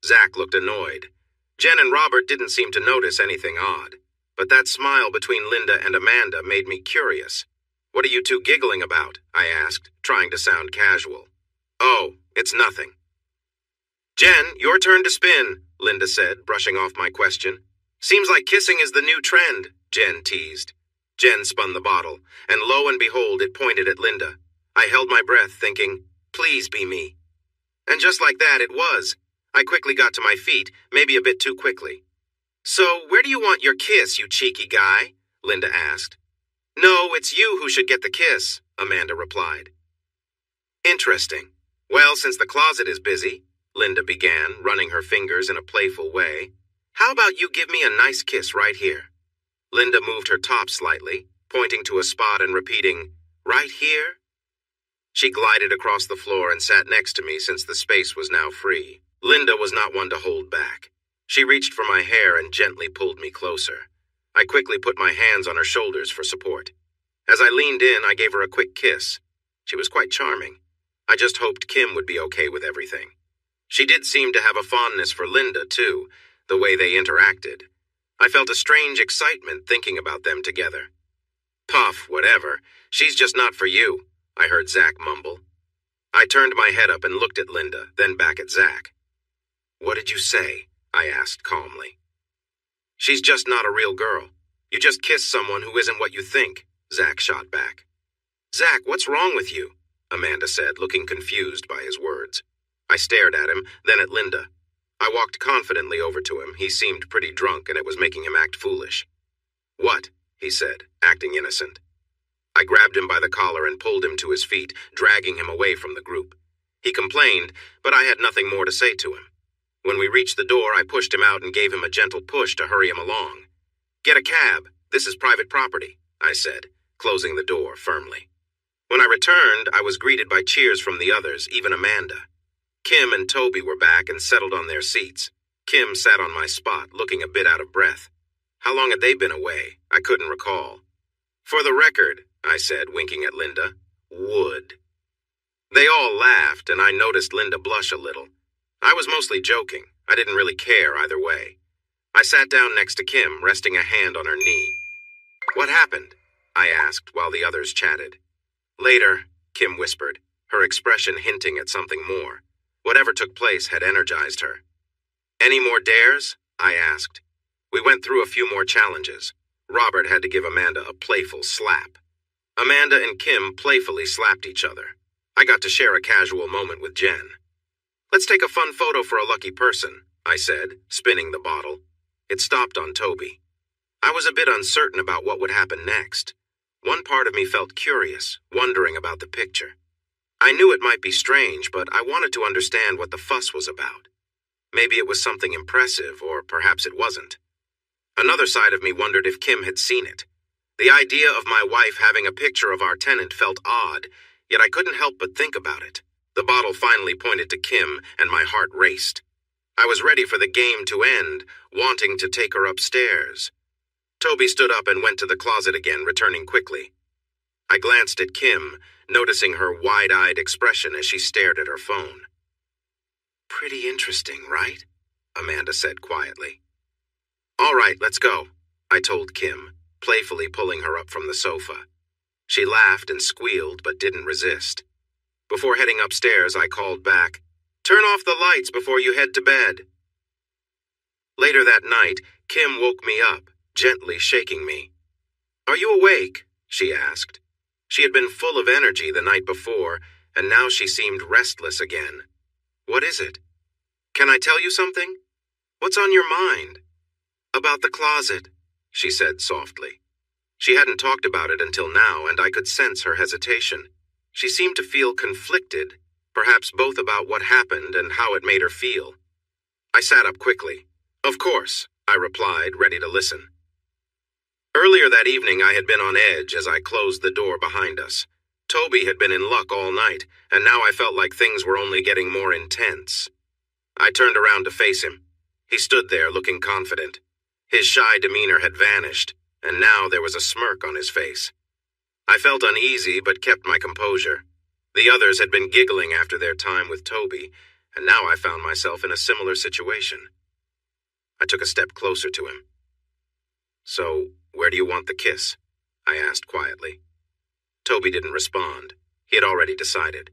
Zach looked annoyed. Jen and Robert didn't seem to notice anything odd. But that smile between Linda and Amanda made me curious. "What are you two giggling about?" I asked, trying to sound casual. "Oh, it's nothing." "Jen, your turn to spin," Linda said, brushing off my question. "Seems like kissing is the new trend," Jen teased. Jen spun the bottle, and lo and behold, it pointed at Linda. I held my breath, thinking, please be me. And just like that, it was. I quickly got to my feet, maybe a bit too quickly. "So, where do you want your kiss, you cheeky guy?" Linda asked. "No, it's you who should get the kiss," Amanda replied. "Interesting. Well, since the closet is busy," Linda began, running her fingers in a playful way, "how about you give me a nice kiss right here?" Linda moved her top slightly, pointing to a spot and repeating, "Right here?" She glided across the floor and sat next to me since the space was now free. Linda was not one to hold back. She reached for my hair and gently pulled me closer. I quickly put my hands on her shoulders for support. As I leaned in, I gave her a quick kiss. She was quite charming. I just hoped Kim would be okay with everything. She did seem to have a fondness for Linda, too, the way they interacted. I felt a strange excitement thinking about them together. "Puff, whatever. She's just not for you," I heard Zach mumble. I turned my head up and looked at Linda, then back at Zach. "What did you say?" I asked calmly. "She's just not a real girl. You just kiss someone who isn't what you think," Zach shot back. "Zach, what's wrong with you?" Amanda said, looking confused by his words. I stared at him, then at Linda. I walked confidently over to him. He seemed pretty drunk, and it was making him act foolish. "What?" he said, acting innocent. I grabbed him by the collar and pulled him to his feet, dragging him away from the group. He complained, but I had nothing more to say to him. When we reached the door, I pushed him out and gave him a gentle push to hurry him along. "Get a cab. This is private property," I said, closing the door firmly. When I returned, I was greeted by cheers from the others, even Amanda. Kim and Toby were back and settled on their seats. Kim sat on my spot, looking a bit out of breath. How long had they been away? I couldn't recall. "For the record," I said, winking at Linda, "would." They all laughed, and I noticed Linda blush a little. I was mostly joking. I didn't really care either way. I sat down next to Kim, resting a hand on her knee. "What happened?" I asked while the others chatted. "Later," Kim whispered, her expression hinting at something more. Whatever took place had energized her. "Any more dares?" I asked. We went through a few more challenges. Robert had to give Amanda a playful slap. Amanda and Kim playfully slapped each other. I got to share a casual moment with Jen. "Let's take a fun photo for a lucky person," I said, spinning the bottle. It stopped on Toby. I was a bit uncertain about what would happen next. One part of me felt curious, wondering about the picture. I knew it might be strange, but I wanted to understand what the fuss was about. Maybe it was something impressive, or perhaps it wasn't. Another side of me wondered if Kim had seen it. The idea of my wife having a picture of our tenant felt odd, yet I couldn't help but think about it. The bottle finally pointed to Kim, and my heart raced. I was ready for the game to end, wanting to take her upstairs. Toby stood up and went to the closet again, returning quickly. I glanced at Kim, noticing her wide-eyed expression as she stared at her phone. "Pretty interesting, right?" Amanda said quietly. "All right, let's go," I told Kim, playfully pulling her up from the sofa. She laughed and squealed, but didn't resist. Before heading upstairs, I called back, "Turn off the lights before you head to bed." Later that night, Kim woke me up, gently shaking me. "Are you awake?" she asked. She had been full of energy the night before, and now she seemed restless again. "What is it?" "Can I tell you something?" "What's on your mind?" "About the closet," she said softly. She hadn't talked about it until now, and I could sense her hesitation. She seemed to feel conflicted, perhaps both about what happened and how it made her feel. I sat up quickly. "Of course," I replied, ready to listen. Earlier that evening, I had been on edge as I closed the door behind us. Toby had been in luck all night, and now I felt like things were only getting more intense. I turned around to face him. He stood there looking confident. His shy demeanor had vanished, and now there was a smirk on his face. I felt uneasy but kept my composure. The others had been giggling after their time with Toby, and now I found myself in a similar situation. I took a step closer to him. "So, where do you want the kiss?" I asked quietly. Toby didn't respond. He had already decided.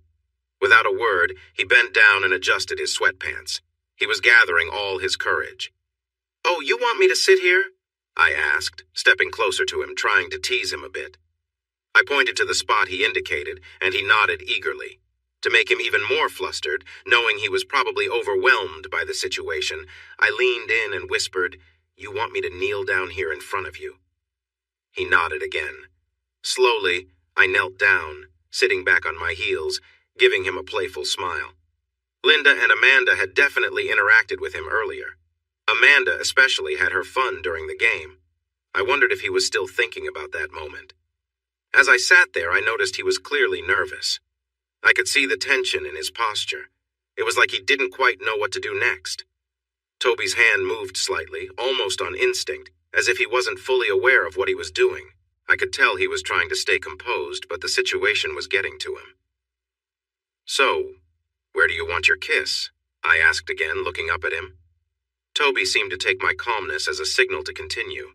Without a word, he bent down and adjusted his sweatpants. He was gathering all his courage. "Oh, you want me to sit here?" I asked, stepping closer to him, trying to tease him a bit. I pointed to the spot he indicated, and he nodded eagerly. To make him even more flustered, knowing he was probably overwhelmed by the situation, I leaned in and whispered, "You want me to kneel down here in front of you?" He nodded again. Slowly, I knelt down, sitting back on my heels, giving him a playful smile. Linda and Amanda had definitely interacted with him earlier. Amanda especially had her fun during the game. I wondered if he was still thinking about that moment. As I sat there, I noticed he was clearly nervous. I could see the tension in his posture. It was like he didn't quite know what to do next. Toby's hand moved slightly, almost on instinct, as if he wasn't fully aware of what he was doing. I could tell he was trying to stay composed, but the situation was getting to him. "So, where do you want your kiss?" I asked again, looking up at him. Toby seemed to take my calmness as a signal to continue.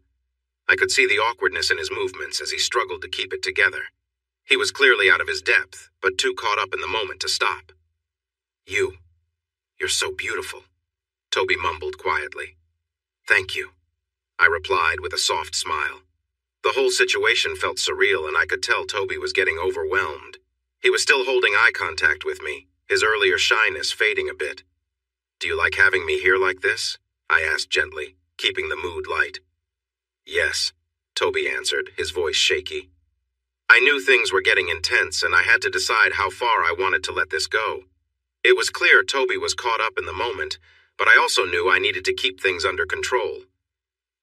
I could see the awkwardness in his movements as he struggled to keep it together. He was clearly out of his depth, but too caught up in the moment to stop. You're so beautiful," Toby mumbled quietly. "Thank you," I replied with a soft smile. The whole situation felt surreal, and I could tell Toby was getting overwhelmed. He was still holding eye contact with me, his earlier shyness fading a bit. "Do you like having me here like this?" I asked gently, keeping the mood light. "Yes," Toby answered, his voice shaky. I knew things were getting intense, and I had to decide how far I wanted to let this go. It was clear Toby was caught up in the moment, but I also knew I needed to keep things under control.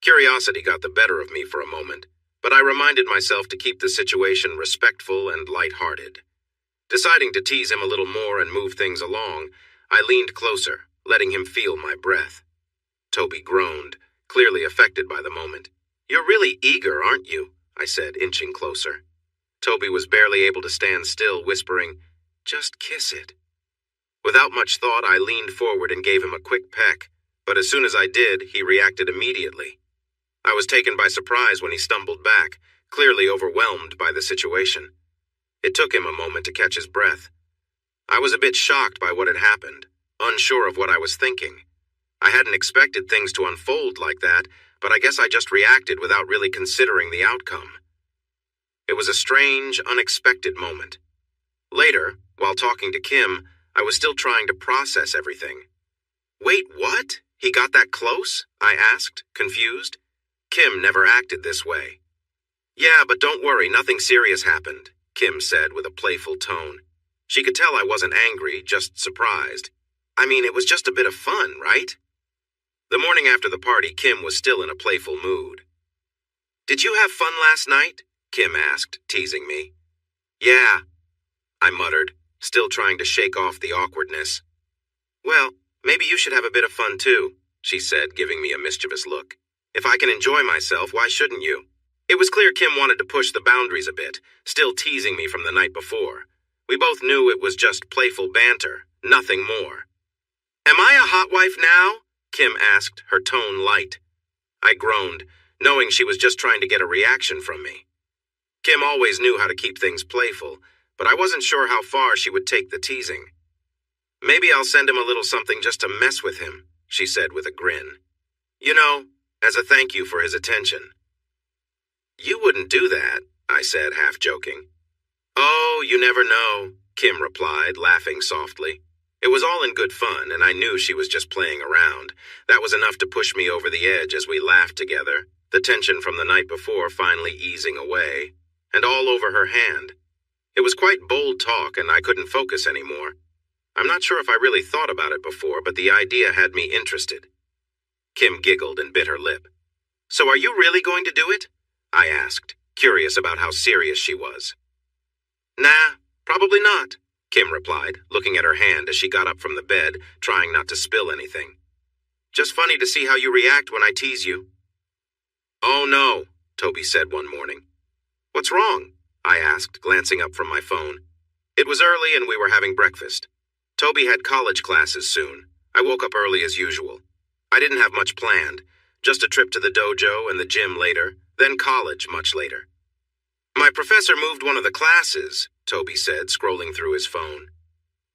Curiosity got the better of me for a moment, but I reminded myself to keep the situation respectful and light-hearted. Deciding to tease him a little more and move things along, I leaned closer, letting him feel my breath. Toby groaned, clearly affected by the moment. "You're really eager, aren't you?" I said, inching closer. Toby was barely able to stand still, whispering, "Just kiss it." Without much thought, I leaned forward and gave him a quick peck, but as soon as I did, he reacted immediately. I was taken by surprise when he stumbled back, clearly overwhelmed by the situation. It took him a moment to catch his breath. I was a bit shocked by what had happened, unsure of what I was thinking. I hadn't expected things to unfold like that, but I guess I just reacted without really considering the outcome. It was a strange, unexpected moment. Later, while talking to Kim, I was still trying to process everything. "Wait, what? He got that close?" I asked, confused. Kim never acted this way. Yeah, but don't worry, nothing serious happened, Kim said with a playful tone. She could tell I wasn't angry, just surprised. I mean, it was just a bit of fun, right? The morning after the party, Kim was still in a playful mood. Did you have fun last night? Kim asked, teasing me. Yeah, I muttered, still trying to shake off the awkwardness. Well, maybe you should have a bit of fun too, she said, giving me a mischievous look. If I can enjoy myself, why shouldn't you? It was clear Kim wanted to push the boundaries a bit, still teasing me from the night before. We both knew it was just playful banter, nothing more. Am I a hot wife now? Kim asked, her tone light. I groaned, knowing she was just trying to get a reaction from me. Kim always knew how to keep things playful, but I wasn't sure how far she would take the teasing. Maybe I'll send him a little something just to mess with him, she said with a grin. You know, as a thank you for his attention. You wouldn't do that, I said, half joking. Oh, you never know, Kim replied, laughing softly. It was all in good fun, and I knew she was just playing around. That was enough to push me over the edge as we laughed together, the tension from the night before finally easing away, and all over her hand. It was quite bold talk, and I couldn't focus anymore. I'm not sure if I really thought about it before, but the idea had me interested. Kim giggled and bit her lip. So are you really going to do it? I asked, curious about how serious she was. Nah, probably not, Kim replied, looking at her hand as she got up from the bed, trying not to spill anything. Just funny to see how you react when I tease you. Oh no, Toby said one morning. What's wrong? I asked, glancing up from my phone. It was early and we were having breakfast. Toby had college classes soon. I woke up early as usual. I didn't have much planned, just a trip to the dojo and the gym later, then college much later. My professor moved one of the classes, Toby said, scrolling through his phone.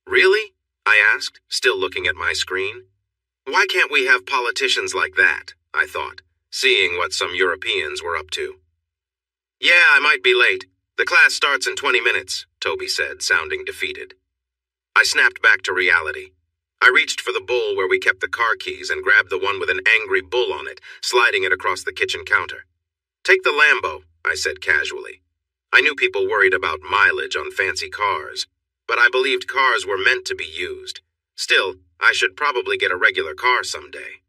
Really? I asked, still looking at my screen. Why can't we have politicians like that? I thought, seeing what some Europeans were up to. Yeah, I might be late. The class starts in 20 minutes, Toby said, sounding defeated. I snapped back to reality. I reached for the bowl where we kept the car keys and grabbed the one with an angry bull on it, sliding it across the kitchen counter. Take the Lambo, I said casually. I knew people worried about mileage on fancy cars, but I believed cars were meant to be used. Still, I should probably get a regular car someday.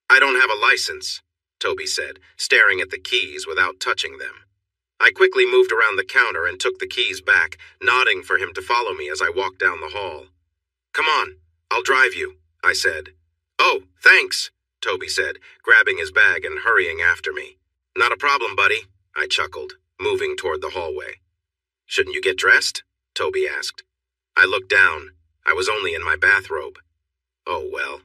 I don't have a license, Toby said, staring at the keys without touching them. I quickly moved around the counter and took the keys back, nodding for him to follow me as I walked down the hall. Come on, I'll drive you, I said. Oh, thanks, Toby said, grabbing his bag and hurrying after me. Not a problem, buddy, I chuckled, moving toward the hallway. Shouldn't you get dressed? Toby asked. I looked down. I was only in my bathrobe. Oh, well.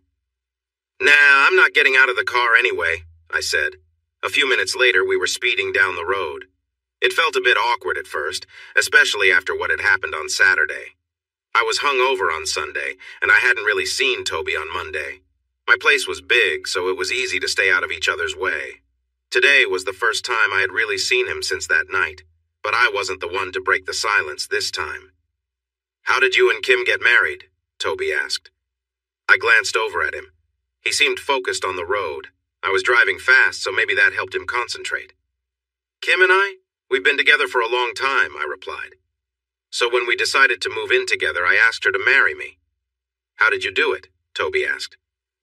Nah, I'm not getting out of the car anyway, I said. A few minutes later, we were speeding down the road. It felt a bit awkward at first, especially after what had happened on Saturday. I was hungover on Sunday, and I hadn't really seen Toby on Monday. My place was big, so it was easy to stay out of each other's way. Today was the first time I had really seen him since that night, but I wasn't the one to break the silence this time. How did you and Kim get married? Toby asked. I glanced over at him. He seemed focused on the road. I was driving fast, so maybe that helped him concentrate. Kim and I? We've been together for a long time, I replied. So when we decided to move in together, I asked her to marry me. How did you do it? Toby asked.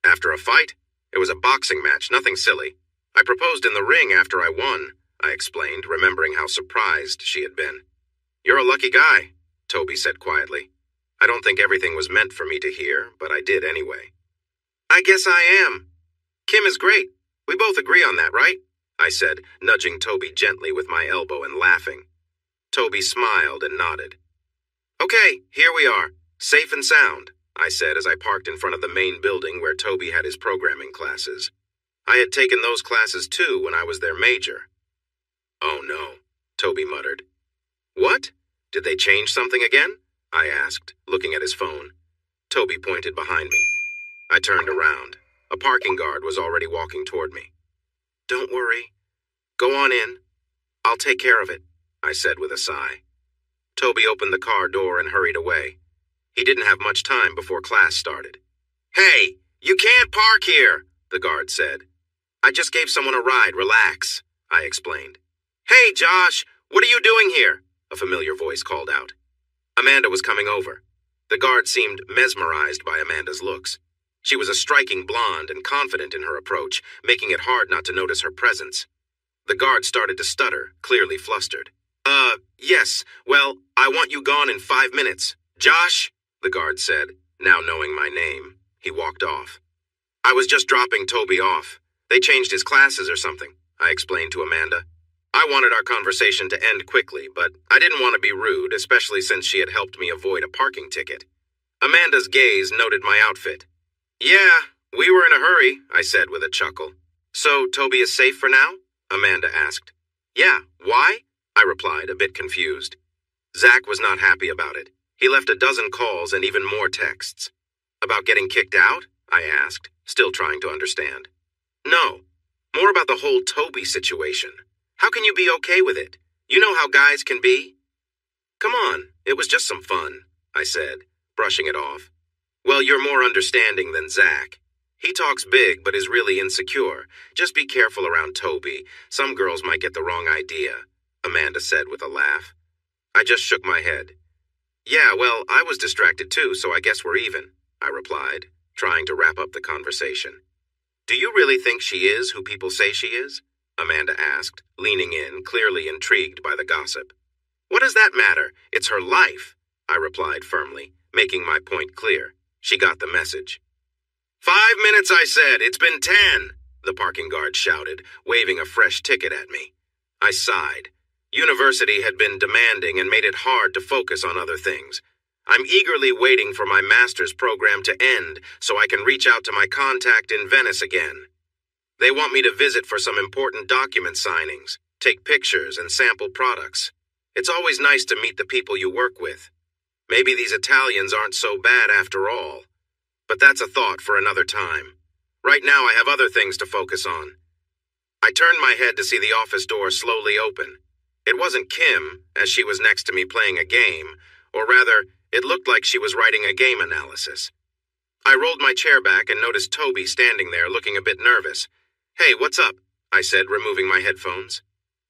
After a fight? It was a boxing match, nothing silly. I proposed in the ring after I won, I explained, remembering how surprised she had been. You're a lucky guy, Toby said quietly. I don't think everything was meant for me to hear, but I did anyway. I guess I am. Kim is great. We both agree on that, right? I said, nudging Toby gently with my elbow and laughing. Toby smiled and nodded. Okay, here we are, safe and sound, I said as I parked in front of the main building where Toby had his programming classes. I had taken those classes too when I was their major. Oh no, Toby muttered. What? Did they change something again? I asked, looking at his phone. Toby pointed behind me. I turned around. A parking guard was already walking toward me. Don't worry. Go on in. I'll take care of it, I said with a sigh. Toby opened the car door and hurried away. He didn't have much time before class started. Hey, you can't park here, the guard said. I just gave someone a ride, relax, I explained. Hey, Josh, what are you doing here? A familiar voice called out. Amanda was coming over. The guard seemed mesmerized by Amanda's looks. She was a striking blonde and confident in her approach, making it hard not to notice her presence. The guard started to stutter, clearly flustered. Yes, well, I want you gone in 5 minutes. Josh, the guard said, now knowing my name. He walked off. I was just dropping Toby off. They changed his classes or something, I explained to Amanda. I wanted our conversation to end quickly, but I didn't want to be rude, especially since she had helped me avoid a parking ticket. Amanda's gaze noted my outfit. Yeah, we were in a hurry, I said with a chuckle. So Toby is safe for now? Amanda asked. Yeah, why? I replied, a bit confused. Zach was not happy about it. He left a dozen calls and even more texts. About getting kicked out? I asked, still trying to understand. No, more about the whole Toby situation. How can you be okay with it? You know how guys can be? Come on, it was just some fun, I said, brushing it off. Well, you're more understanding than Zach. He talks big but is really insecure. Just be careful around Toby. Some girls might get the wrong idea, Amanda said with a laugh. I just shook my head. Yeah, well, I was distracted too, so I guess we're even, I replied, trying to wrap up the conversation. Do you really think she is who people say she is? Amanda asked, leaning in, clearly intrigued by the gossip. What does that matter? It's her life, I replied firmly, making my point clear. She got the message. 5 minutes, I said. It's been 10, the parking guard shouted, waving a fresh ticket at me. I sighed. University had been demanding and made it hard to focus on other things. I'm eagerly waiting for my master's program to end so I can reach out to my contact in Venice again. They want me to visit for some important document signings, take pictures, and sample products. It's always nice to meet the people you work with. Maybe these Italians aren't so bad after all. But that's a thought for another time. Right now I have other things to focus on. I turned my head to see the office door slowly open. It wasn't Kim, as she was next to me playing a game, or rather, it looked like she was writing a game analysis. I rolled my chair back and noticed Toby standing there looking a bit nervous. Hey, what's up? I said, removing my headphones.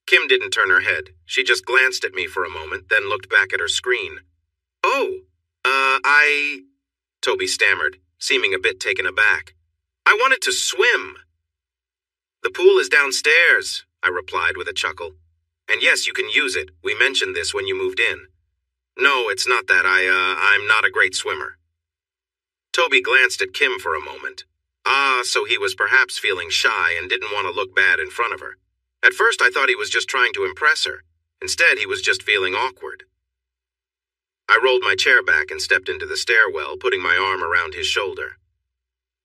Kim didn't turn her head. She just glanced at me for a moment, then looked back at her screen. Oh, Toby stammered, seeming a bit taken aback. I wanted to swim. The pool is downstairs, I replied with a chuckle. And yes, you can use it. We mentioned this when you moved in. No, it's not that. I'm not a great swimmer. Toby glanced at Kim for a moment. So he was perhaps feeling shy and didn't want to look bad in front of her. At first I thought he was just trying to impress her. Instead, he was just feeling awkward. I rolled my chair back and stepped into the stairwell, putting my arm around his shoulder.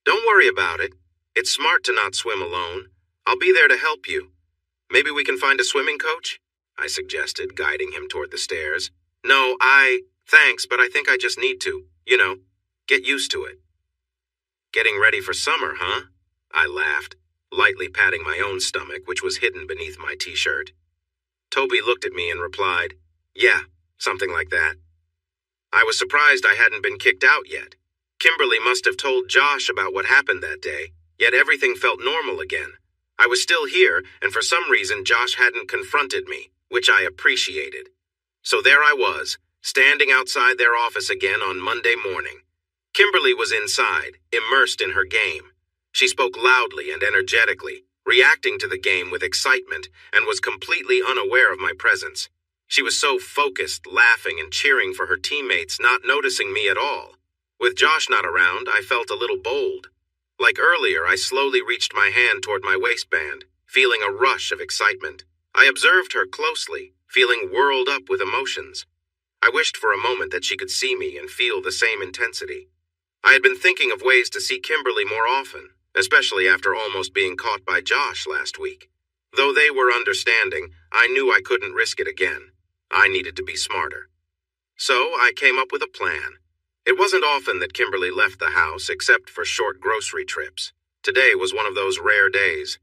Don't worry about it. It's smart to not swim alone. I'll be there to help you. Maybe we can find a swimming coach? I suggested, guiding him toward the stairs. No, thanks, but I think I just need to, get used to it. Getting ready for summer, huh? I laughed, lightly patting my own stomach, which was hidden beneath my t-shirt. Toby looked at me and replied, yeah, something like that. I was surprised I hadn't been kicked out yet. Kimberly must have told Josh about what happened that day, yet everything felt normal again. I was still here, and for some reason Josh hadn't confronted me, which I appreciated. So there I was, standing outside their office again on Monday morning. Kimberly was inside, immersed in her game. She spoke loudly and energetically, reacting to the game with excitement, and was completely unaware of my presence. She was so focused, laughing and cheering for her teammates, not noticing me at all. With Josh not around, I felt a little bold. Like earlier, I slowly reached my hand toward my waistband, feeling a rush of excitement. I observed her closely, feeling whirled up with emotions. I wished for a moment that she could see me and feel the same intensity. I had been thinking of ways to see Kimberly more often, especially after almost being caught by Josh last week. Though they were understanding, I knew I couldn't risk it again. I needed to be smarter. So I came up with a plan. It wasn't often that Kimberly left the house except for short grocery trips. Today was one of those rare days.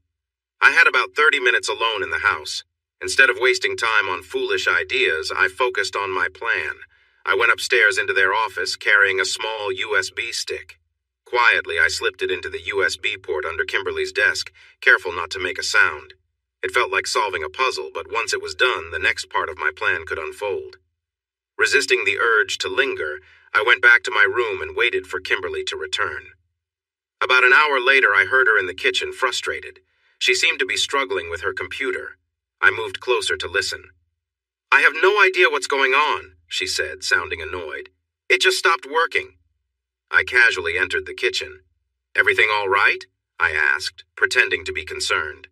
I had about 30 minutes alone in the house. Instead of wasting time on foolish ideas, I focused on my plan. I went upstairs into their office carrying a small USB stick. Quietly, I slipped it into the USB port under Kimberly's desk, careful not to make a sound. It felt like solving a puzzle, but once it was done, the next part of my plan could unfold. Resisting the urge to linger, I went back to my room and waited for Kimberly to return. About an hour later, I heard her in the kitchen, frustrated. She seemed to be struggling with her computer. I moved closer to listen. "I have no idea what's going on," she said, sounding annoyed. "It just stopped working." I casually entered the kitchen. "Everything all right?" I asked, pretending to be concerned.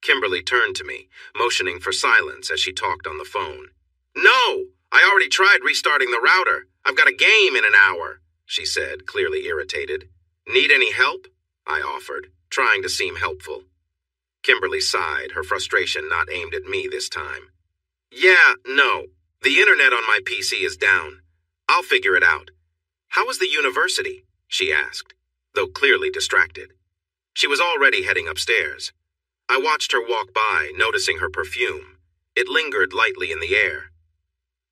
Kimberly turned to me, motioning for silence as she talked on the phone. "No! I already tried restarting the router. I've got a game in an hour," she said, clearly irritated. "Need any help?" I offered, trying to seem helpful. Kimberly sighed, her frustration not aimed at me this time. "Yeah, no. The internet on my PC is down. I'll figure it out. How was the university?" she asked, though clearly distracted. She was already heading upstairs. I watched her walk by, noticing her perfume. It lingered lightly in the air.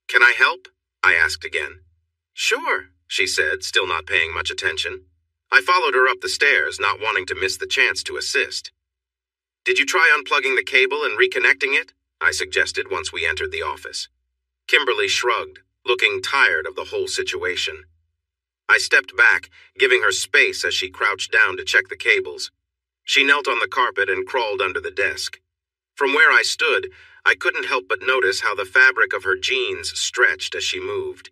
"Can I help?" I asked again. "Sure," she said, still not paying much attention. I followed her up the stairs, not wanting to miss the chance to assist. "Did you try unplugging the cable and reconnecting it?" I suggested once we entered the office. Kimberly shrugged, looking tired of the whole situation. I stepped back, giving her space as she crouched down to check the cables. She knelt on the carpet and crawled under the desk. From where I stood, I couldn't help but notice how the fabric of her jeans stretched as she moved.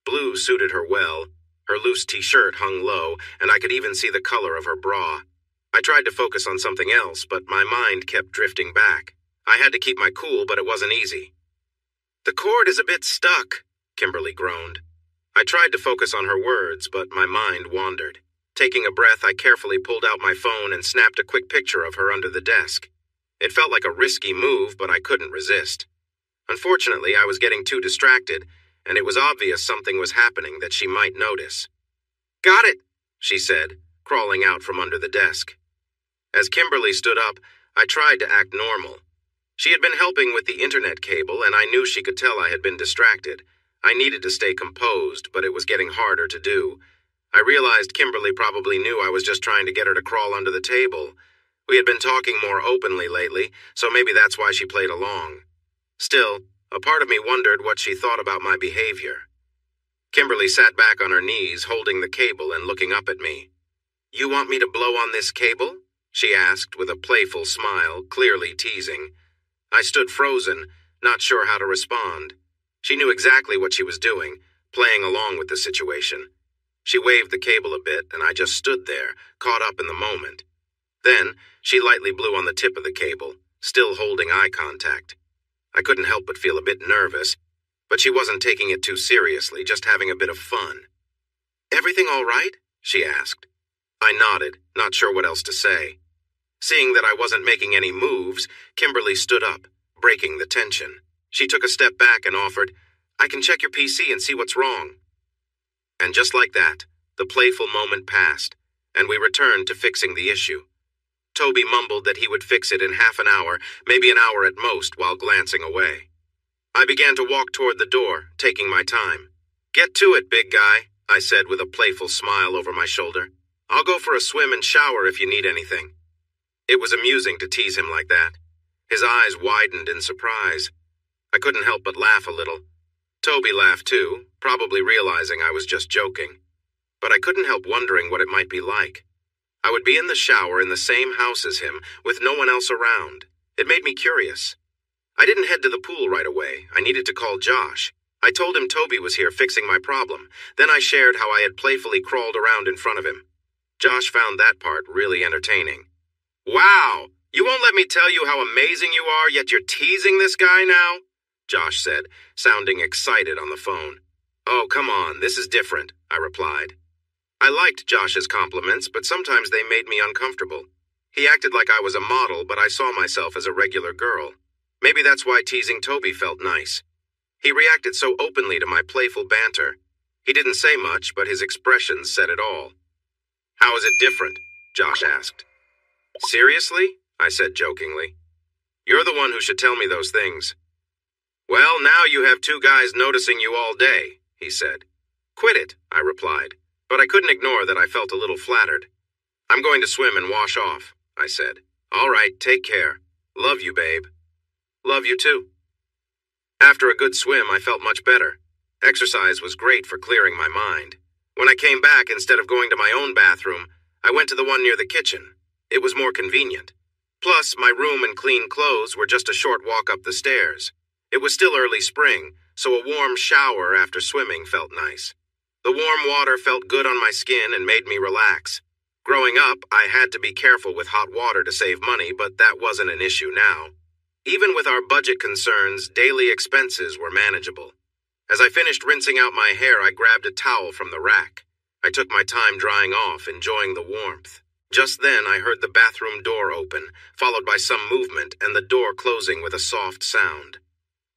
Blue suited her well. Her loose t-shirt hung low, and I could even see the color of her bra. I tried to focus on something else, but my mind kept drifting back. I had to keep my cool, but it wasn't easy. "The cord is a bit stuck," Kimberly groaned. I tried to focus on her words, but my mind wandered. Taking a breath, I carefully pulled out my phone and snapped a quick picture of her under the desk. It felt like a risky move, but I couldn't resist. Unfortunately, I was getting too distracted, and it was obvious something was happening that she might notice. "Got it," she said, crawling out from under the desk. As Kimberly stood up, I tried to act normal. She had been helping with the internet cable, and I knew she could tell I had been distracted. I needed to stay composed, but it was getting harder to do. I realized Kimberly probably knew I was just trying to get her to crawl under the table. We had been talking more openly lately, so maybe that's why she played along. Still, a part of me wondered what she thought about my behavior. Kimberly sat back on her knees, holding the cable and looking up at me. "You want me to blow on this cable?" she asked with a playful smile, clearly teasing. I stood frozen, not sure how to respond. She knew exactly what she was doing, playing along with the situation. She waved the cable a bit, and I just stood there, caught up in the moment. Then, she lightly blew on the tip of the cable, still holding eye contact. I couldn't help but feel a bit nervous, but she wasn't taking it too seriously, just having a bit of fun. "Everything all right?" she asked. I nodded, not sure what else to say. Seeing that I wasn't making any moves, Kimberly stood up, breaking the tension. She took a step back and offered, "I can check your PC and see what's wrong." And just like that, the playful moment passed, and we returned to fixing the issue. Toby mumbled that he would fix it in half an hour, maybe an hour at most, while glancing away. I began to walk toward the door, taking my time. "Get to it, big guy," I said with a playful smile over my shoulder. "I'll go for a swim and shower if you need anything." It was amusing to tease him like that. His eyes widened in surprise. I couldn't help but laugh a little. Toby laughed too, probably realizing I was just joking. But I couldn't help wondering what it might be like. I would be in the shower in the same house as him, with no one else around. It made me curious. I didn't head to the pool right away. I needed to call Josh. I told him Toby was here fixing my problem. Then I shared how I had playfully crawled around in front of him. Josh found that part really entertaining. "Wow! You won't let me tell you how amazing you are, yet you're teasing this guy now?" Josh said, sounding excited on the phone. "Oh, come on, this is different," I replied. I liked Josh's compliments, but sometimes they made me uncomfortable. He acted like I was a model, but I saw myself as a regular girl. Maybe that's why teasing Toby felt nice. He reacted so openly to my playful banter. He didn't say much, but his expressions said it all. "How is it different?" Josh asked. "Seriously?" I said jokingly. "You're the one who should tell me those things." "Well, now you have two guys noticing you all day," he said. "Quit it," I replied. But I couldn't ignore that I felt a little flattered. "I'm going to swim and wash off," I said. "All right, take care. Love you, babe." "Love you too." After a good swim, I felt much better. Exercise was great for clearing my mind. When I came back, instead of going to my own bathroom, I went to the one near the kitchen. It was more convenient. Plus, my room and clean clothes were just a short walk up the stairs. It was still early spring, so a warm shower after swimming felt nice. The warm water felt good on my skin and made me relax. Growing up, I had to be careful with hot water to save money, but that wasn't an issue now. Even with our budget concerns, daily expenses were manageable. As I finished rinsing out my hair, I grabbed a towel from the rack. I took my time drying off, enjoying the warmth. Just then, I heard the bathroom door open, followed by some movement and the door closing with a soft sound.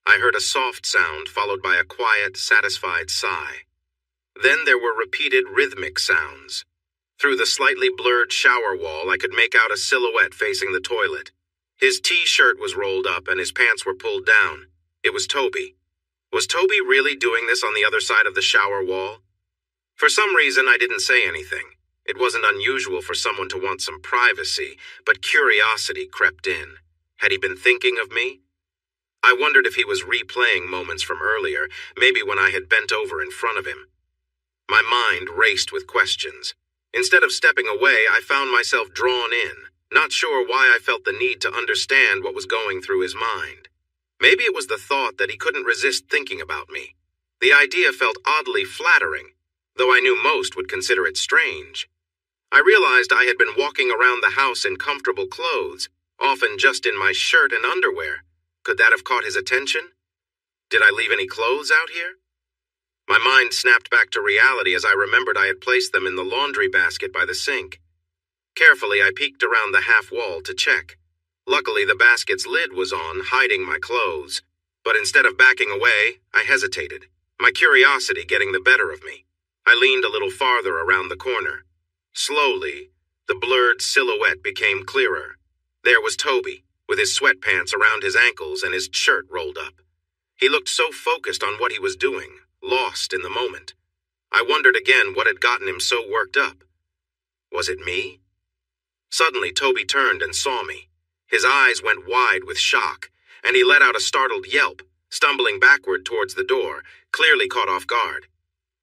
I heard a soft sound followed by a quiet, satisfied sigh. Then there were repeated rhythmic sounds. Through the slightly blurred shower wall, I could make out a silhouette facing the toilet. His t-shirt was rolled up and his pants were pulled down. It was Toby. Was Toby really doing this on the other side of the shower wall? For some reason, I didn't say anything. It wasn't unusual for someone to want some privacy, but curiosity crept in. Had he been thinking of me? I wondered if he was replaying moments from earlier, maybe when I had bent over in front of him. My mind raced with questions. Instead of stepping away, I found myself drawn in, not sure why I felt the need to understand what was going through his mind. Maybe it was the thought that he couldn't resist thinking about me. The idea felt oddly flattering, though I knew most would consider it strange. I realized I had been walking around the house in comfortable clothes, often just in my shirt and underwear. Could that have caught his attention? Did I leave any clothes out here? My mind snapped back to reality as I remembered I had placed them in the laundry basket by the sink. Carefully, I peeked around the half wall to check. Luckily, the basket's lid was on, hiding my clothes. But instead of backing away, I hesitated, my curiosity getting the better of me. I leaned a little farther around the corner. Slowly, the blurred silhouette became clearer. There was Toby, with his sweatpants around his ankles and his shirt rolled up. He looked so focused on what he was doing, lost in the moment. I wondered again what had gotten him so worked up. Was it me? Suddenly, Toby turned and saw me. His eyes went wide with shock, and he let out a startled yelp, stumbling backward towards the door, clearly caught off guard.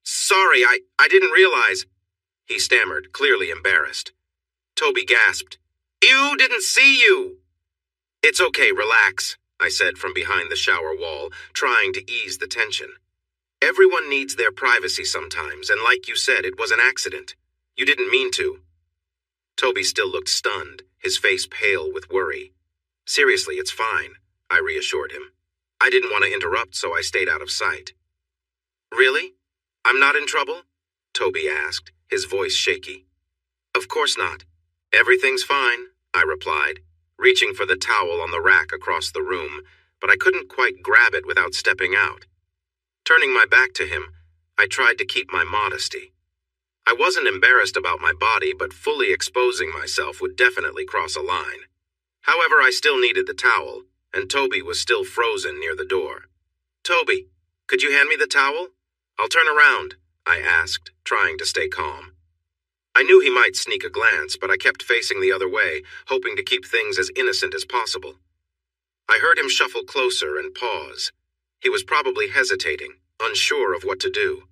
"Sorry, I didn't realize," he stammered, clearly embarrassed. Toby gasped, "Ew, didn't see you!" "It's okay, relax," I said from behind the shower wall, trying to ease the tension. "Everyone needs their privacy sometimes, and like you said, it was an accident. You didn't mean to." Toby still looked stunned, his face pale with worry. "Seriously, it's fine," I reassured him. I didn't want to interrupt, so I stayed out of sight. "Really? I'm not in trouble?" Toby asked, his voice shaky. "Of course not. Everything's fine," I replied, reaching for the towel on the rack across the room, but I couldn't quite grab it without stepping out. Turning my back to him, I tried to keep my modesty. I wasn't embarrassed about my body, but fully exposing myself would definitely cross a line. However, I still needed the towel, and Toby was still frozen near the door. "Toby, could you hand me the towel? I'll turn around," I asked, trying to stay calm. I knew he might sneak a glance, but I kept facing the other way, hoping to keep things as innocent as possible. I heard him shuffle closer and pause. He was probably hesitating, unsure of what to do.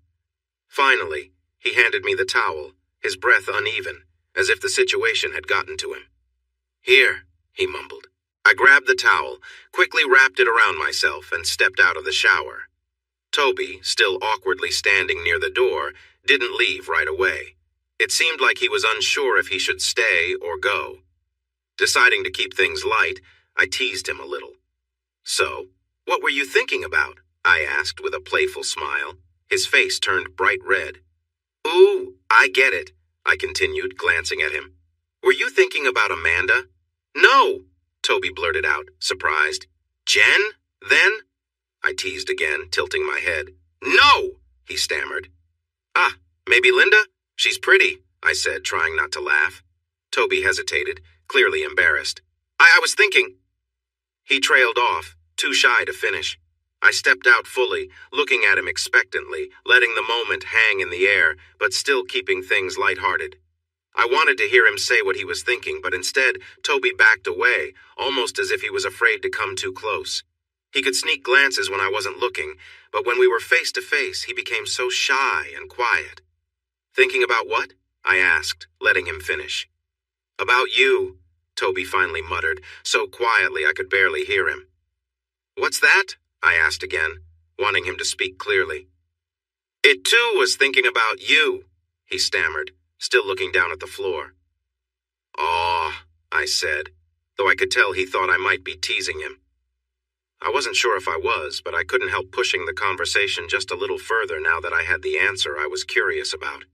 Finally, he handed me the towel, his breath uneven, as if the situation had gotten to him. "Here," he mumbled. I grabbed the towel, quickly wrapped it around myself, and stepped out of the shower. Toby, still awkwardly standing near the door, didn't leave right away. It seemed like he was unsure if he should stay or go. Deciding to keep things light, I teased him a little. "So, what were you thinking about?" I asked with a playful smile. His face turned bright red. "Ooh, I get it," I continued, glancing at him. "Were you thinking about Amanda?" "No," Toby blurted out, surprised. "Jen, then?" I teased again, tilting my head. "No," he stammered. "Ah, maybe Linda? She's pretty," I said, trying not to laugh. Toby hesitated, clearly embarrassed. I was thinking." He trailed off, too shy to finish. I stepped out fully, looking at him expectantly, letting the moment hang in the air, but still keeping things lighthearted. I wanted to hear him say what he was thinking, but instead, Toby backed away, almost as if he was afraid to come too close. He could sneak glances when I wasn't looking, but when we were face to face, he became so shy and quiet. "Thinking about what?" I asked, letting him finish. "About you," Toby finally muttered, so quietly I could barely hear him. "What's that?" I asked again, wanting him to speak clearly. "It too was thinking about you," he stammered, still looking down at the floor. "Aw," I said, though I could tell he thought I might be teasing him. I wasn't sure if I was, but I couldn't help pushing the conversation just a little further now that I had the answer I was curious about.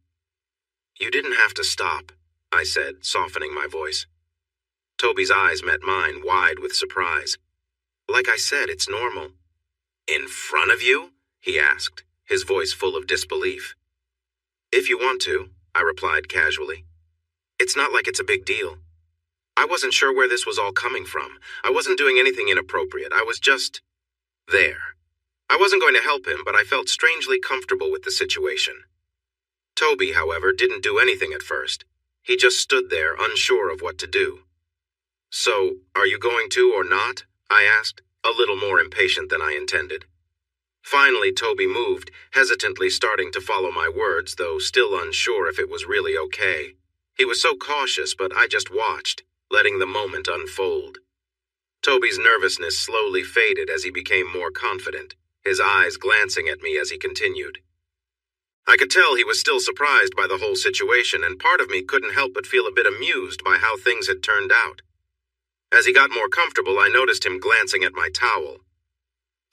"You didn't have to stop," I said, softening my voice. Toby's eyes met mine, wide with surprise. "Like I said, it's normal." "In front of you?" he asked, his voice full of disbelief. "If you want to," I replied casually. "It's not like it's a big deal." I wasn't sure where this was all coming from. I wasn't doing anything inappropriate. I was just there. I wasn't going to help him, but I felt strangely comfortable with the situation. Toby, however, didn't do anything at first. He just stood there, unsure of what to do. "So, are you going to or not?" I asked, a little more impatient than I intended. Finally, Toby moved, hesitantly starting to follow my words, though still unsure if it was really okay. He was so cautious, but I just watched, letting the moment unfold. Toby's nervousness slowly faded as he became more confident, his eyes glancing at me as he continued. I could tell he was still surprised by the whole situation, and part of me couldn't help but feel a bit amused by how things had turned out. As he got more comfortable, I noticed him glancing at my towel.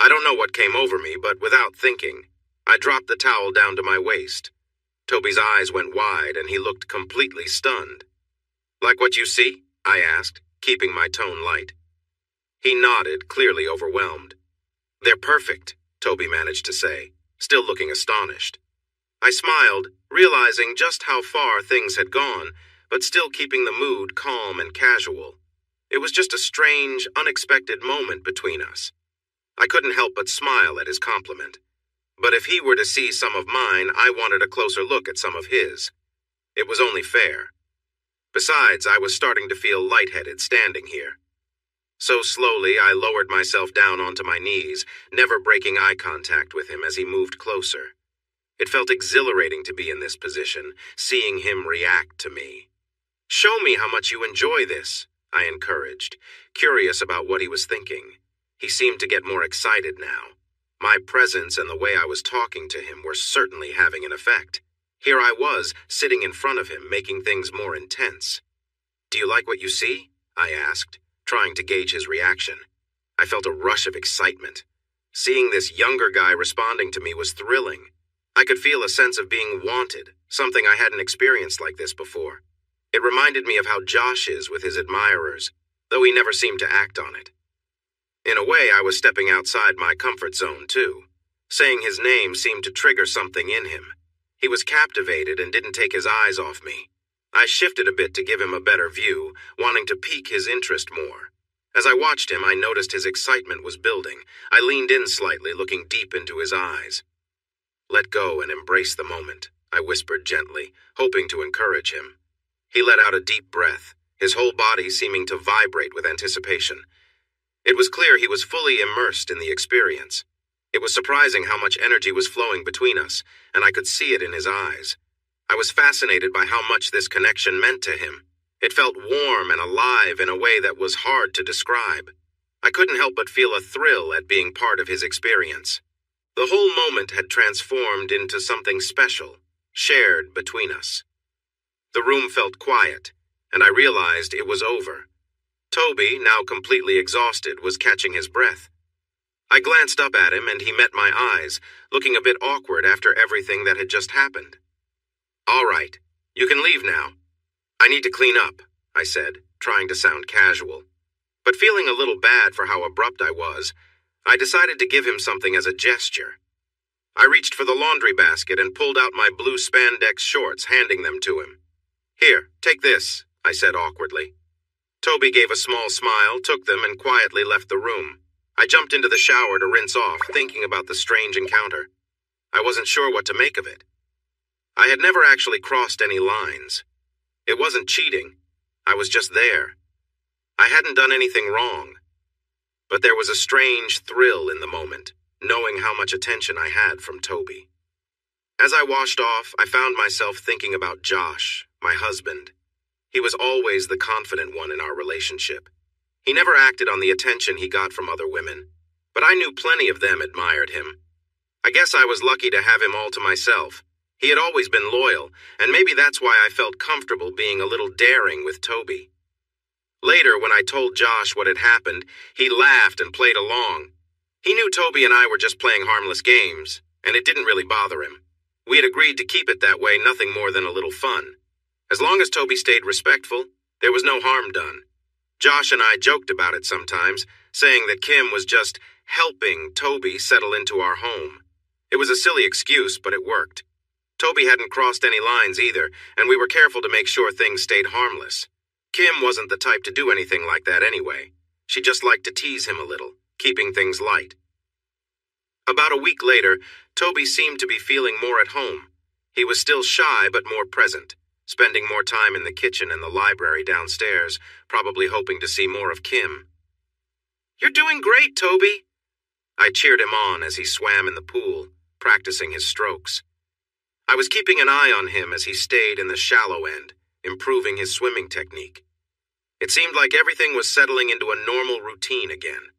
I don't know what came over me, but without thinking, I dropped the towel down to my waist. Toby's eyes went wide, and he looked completely stunned. "Like what you see?" I asked, keeping my tone light. He nodded, clearly overwhelmed. "They're perfect," Toby managed to say, still looking astonished. I smiled, realizing just how far things had gone, but still keeping the mood calm and casual. It was just a strange, unexpected moment between us. I couldn't help but smile at his compliment. But if he were to see some of mine, I wanted a closer look at some of his. It was only fair. Besides, I was starting to feel lightheaded standing here. So slowly, I lowered myself down onto my knees, never breaking eye contact with him as he moved closer. It felt exhilarating to be in this position, seeing him react to me. "Show me how much you enjoy this," I encouraged, curious about what he was thinking. He seemed to get more excited now. My presence and the way I was talking to him were certainly having an effect. Here I was, sitting in front of him, making things more intense. "Do you like what you see?" I asked, trying to gauge his reaction. I felt a rush of excitement. Seeing this younger guy responding to me was thrilling. I could feel a sense of being wanted, something I hadn't experienced like this before. It reminded me of how Josh is with his admirers, though he never seemed to act on it. In a way, I was stepping outside my comfort zone, too. Saying his name seemed to trigger something in him. He was captivated and didn't take his eyes off me. I shifted a bit to give him a better view, wanting to pique his interest more. As I watched him, I noticed his excitement was building. I leaned in slightly, looking deep into his eyes. "Let go and embrace the moment," I whispered gently, hoping to encourage him. He let out a deep breath, his whole body seeming to vibrate with anticipation. It was clear he was fully immersed in the experience. It was surprising how much energy was flowing between us, and I could see it in his eyes. I was fascinated by how much this connection meant to him. It felt warm and alive in a way that was hard to describe. I couldn't help but feel a thrill at being part of his experience. The whole moment had transformed into something special, shared between us. The room felt quiet, and I realized it was over. Toby, now completely exhausted, was catching his breath. I glanced up at him, and he met my eyes, looking a bit awkward after everything that had just happened. "All right, you can leave now. I need to clean up," I said, trying to sound casual. But feeling a little bad for how abrupt I was, I decided to give him something as a gesture. I reached for the laundry basket and pulled out my blue spandex shorts, handing them to him. "Here, take this," I said awkwardly. Toby gave a small smile, took them, and quietly left the room. I jumped into the shower to rinse off, thinking about the strange encounter. I wasn't sure what to make of it. I had never actually crossed any lines. It wasn't cheating. I was just there. I hadn't done anything wrong. But there was a strange thrill in the moment, knowing how much attention I had from Toby. As I washed off, I found myself thinking about Josh, my husband. He was always the confident one in our relationship. He never acted on the attention he got from other women, but I knew plenty of them admired him. I guess I was lucky to have him all to myself. He had always been loyal, and maybe that's why I felt comfortable being a little daring with Toby. Later, when I told Josh what had happened, he laughed and played along. He knew Toby and I were just playing harmless games, and it didn't really bother him. We had agreed to keep it that way, nothing more than a little fun. As long as Toby stayed respectful, there was no harm done. Josh and I joked about it sometimes, saying that Kim was just helping Toby settle into our home. It was a silly excuse, but it worked. Toby hadn't crossed any lines either, and we were careful to make sure things stayed harmless. Kim wasn't the type to do anything like that anyway. She just liked to tease him a little, keeping things light. About a week later, Toby seemed to be feeling more at home. He was still shy but more present, spending more time in the kitchen and the library downstairs, probably hoping to see more of Kim. "You're doing great, Toby." I cheered him on as he swam in the pool, practicing his strokes. I was keeping an eye on him as he stayed in the shallow end, improving his swimming technique. It seemed like everything was settling into a normal routine again.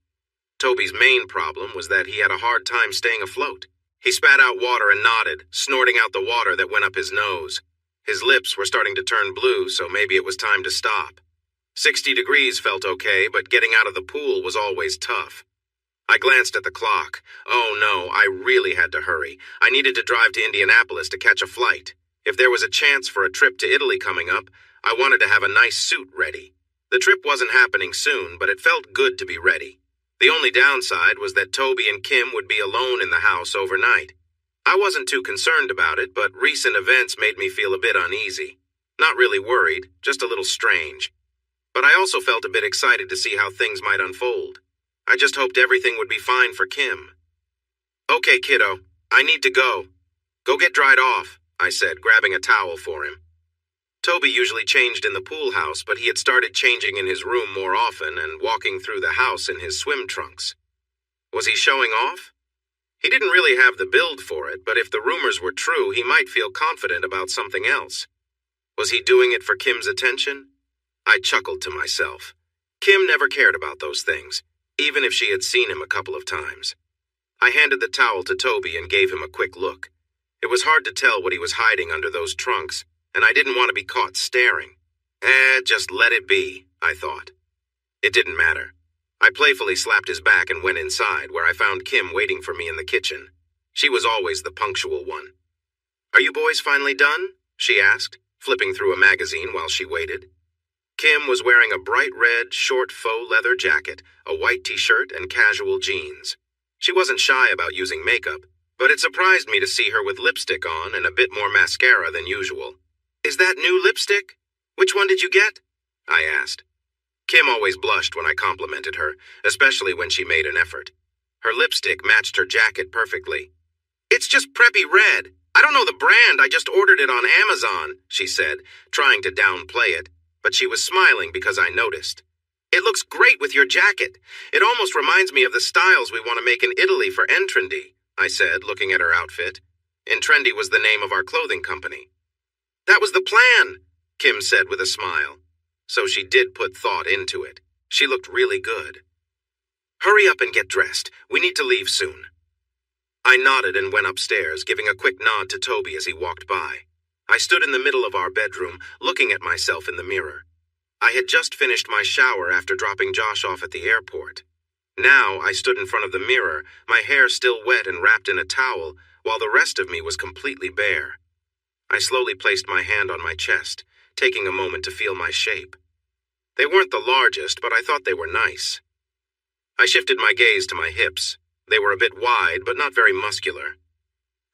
Toby's main problem was that he had a hard time staying afloat. He spat out water and nodded, snorting out the water that went up his nose. His lips were starting to turn blue, so maybe it was time to stop. 60 degrees felt okay, but getting out of the pool was always tough. I glanced at the clock. Oh no, I really had to hurry. I needed to drive to Indianapolis to catch a flight. If there was a chance for a trip to Italy coming up, I wanted to have a nice suit ready. The trip wasn't happening soon, but it felt good to be ready. The only downside was that Toby and Kim would be alone in the house overnight. I wasn't too concerned about it, but recent events made me feel a bit uneasy. Not really worried, just a little strange. But I also felt a bit excited to see how things might unfold. I just hoped everything would be fine for Kim. "Okay, kiddo, I need to go." "Go get dried off," I said, grabbing a towel for him. Toby usually changed in the pool house, but he had started changing in his room more often and walking through the house in his swim trunks. Was he showing off? He didn't really have the build for it, but if the rumors were true, he might feel confident about something else. Was he doing it for Kim's attention? I chuckled to myself. Kim never cared about those things, even if she had seen him a couple of times. I handed the towel to Toby and gave him a quick look. It was hard to tell what he was hiding under those trunks, and I didn't want to be caught staring. Just let it be, I thought. It didn't matter. I playfully slapped his back and went inside, where I found Kim waiting for me in the kitchen. She was always the punctual one. "Are you boys finally done?" she asked, flipping through a magazine while she waited. Kim was wearing a bright red, short faux leather jacket, a white t-shirt, and casual jeans. She wasn't shy about using makeup, but it surprised me to see her with lipstick on and a bit more mascara than usual. "Is that new lipstick? Which one did you get?" I asked. Kim always blushed when I complimented her, especially when she made an effort. Her lipstick matched her jacket perfectly. "It's just preppy red. I don't know the brand, I just ordered it on Amazon," she said, trying to downplay it, but she was smiling because I noticed. "It looks great with your jacket. It almost reminds me of the styles we want to make in Italy for Entrendy," I said, looking at her outfit. Entrendy was the name of our clothing company. "That was the plan," Kim said with a smile. So she did put thought into it. She looked really good. "Hurry up and get dressed. We need to leave soon." I nodded and went upstairs, giving a quick nod to Toby as he walked by. I stood in the middle of our bedroom, looking at myself in the mirror. I had just finished my shower after dropping Josh off at the airport. Now I stood in front of the mirror, my hair still wet and wrapped in a towel, while the rest of me was completely bare. I slowly placed my hand on my chest, taking a moment to feel my shape. They weren't the largest, but I thought they were nice. I shifted my gaze to my hips. They were a bit wide, but not very muscular.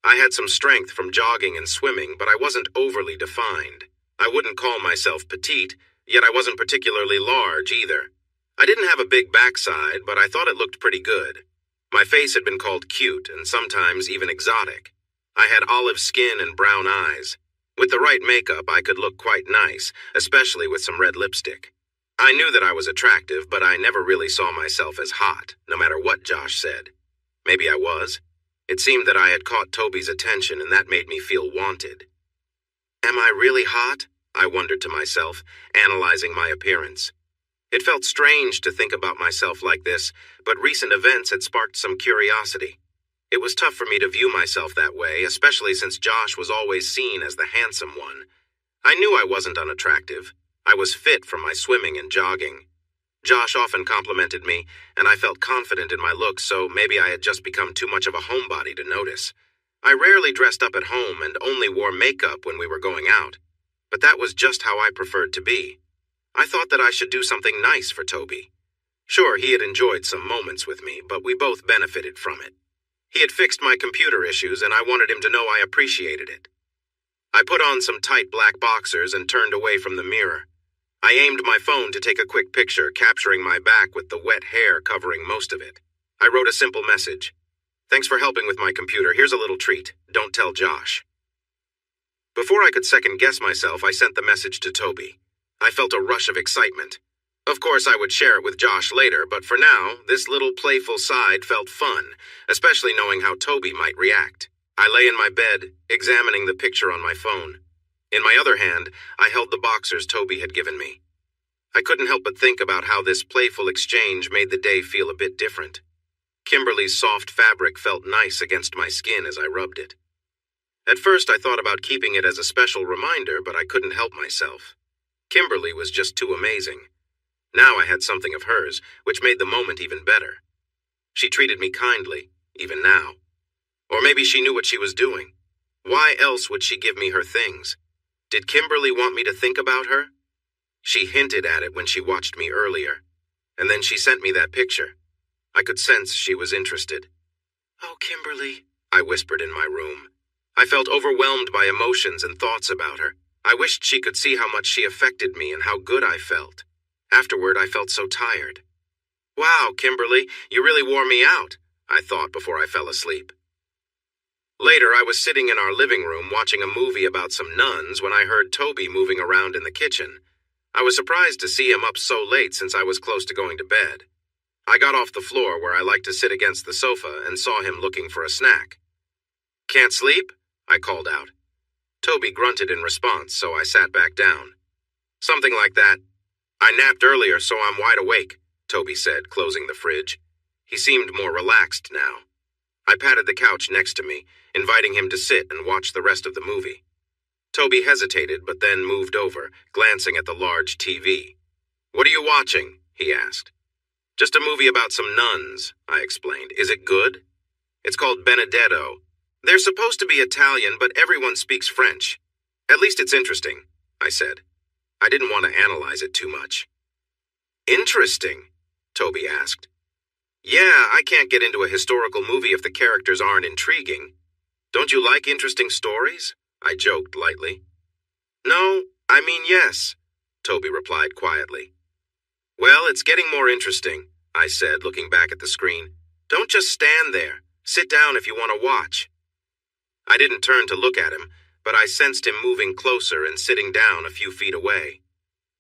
I had some strength from jogging and swimming, but I wasn't overly defined. I wouldn't call myself petite, yet I wasn't particularly large either. I didn't have a big backside, but I thought it looked pretty good. My face had been called cute and sometimes even exotic. I had olive skin and brown eyes. With the right makeup, I could look quite nice, especially with some red lipstick. I knew that I was attractive, but I never really saw myself as hot, no matter what Josh said. Maybe I was. It seemed that I had caught Toby's attention, and that made me feel wanted. Am I really hot? I wondered to myself, analyzing my appearance. It felt strange to think about myself like this, but recent events had sparked some curiosity. It was tough for me to view myself that way, especially since Josh was always seen as the handsome one. I knew I wasn't unattractive. I was fit from my swimming and jogging. Josh often complimented me, and I felt confident in my looks, so maybe I had just become too much of a homebody to notice. I rarely dressed up at home and only wore makeup when we were going out, but that was just how I preferred to be. I thought that I should do something nice for Toby. Sure, he had enjoyed some moments with me, but we both benefited from it. He had fixed my computer issues, and I wanted him to know I appreciated it. I put on some tight black boxers and turned away from the mirror. I aimed my phone to take a quick picture, capturing my back with the wet hair covering most of it. I wrote a simple message. Thanks for helping with my computer. Here's a little treat. Don't tell Josh. Before I could second-guess myself, I sent the message to Toby. I felt a rush of excitement. Of course, I would share it with Josh later, but for now, this little playful side felt fun, especially knowing how Toby might react. I lay in my bed, examining the picture on my phone. In my other hand, I held the boxers Toby had given me. I couldn't help but think about how this playful exchange made the day feel a bit different. Kimberly's soft fabric felt nice against my skin as I rubbed it. At first, I thought about keeping it as a special reminder, but I couldn't help myself. Kimberly was just too amazing. Now I had something of hers, which made the moment even better. She treated me kindly, even now. Or maybe she knew what she was doing. Why else would she give me her things? Did Kimberly want me to think about her? She hinted at it when she watched me earlier, and then she sent me that picture. I could sense she was interested. "Oh, Kimberly," I whispered in my room. I felt overwhelmed by emotions and thoughts about her. I wished she could see how much she affected me and how good I felt. Afterward, I felt so tired. Wow, Kimberly, you really wore me out, I thought before I fell asleep. Later, I was sitting in our living room watching a movie about some nuns when I heard Toby moving around in the kitchen. I was surprised to see him up so late since I was close to going to bed. I got off the floor where I like to sit against the sofa and saw him looking for a snack. "Can't sleep?" I called out. Toby grunted in response, so I sat back down. "Something like that. I napped earlier, so I'm wide awake," Toby said, closing the fridge. He seemed more relaxed now. I patted the couch next to me, inviting him to sit and watch the rest of the movie. Toby hesitated, but then moved over, glancing at the large TV. "What are you watching?" he asked. "Just a movie about some nuns," I explained. "Is it good?" "It's called Benedetto. They're supposed to be Italian, but everyone speaks French. At least it's interesting," I said. I didn't want to analyze it too much. "Interesting?" Toby asked. "Yeah, I can't get into a historical movie if the characters aren't intriguing. Don't you like interesting stories?" I joked lightly. "No, I mean yes," Toby replied quietly. "Well, it's getting more interesting," I said, looking back at the screen. "Don't just stand there. Sit down if you want to watch." I didn't turn to look at him, but I sensed him moving closer and sitting down a few feet away.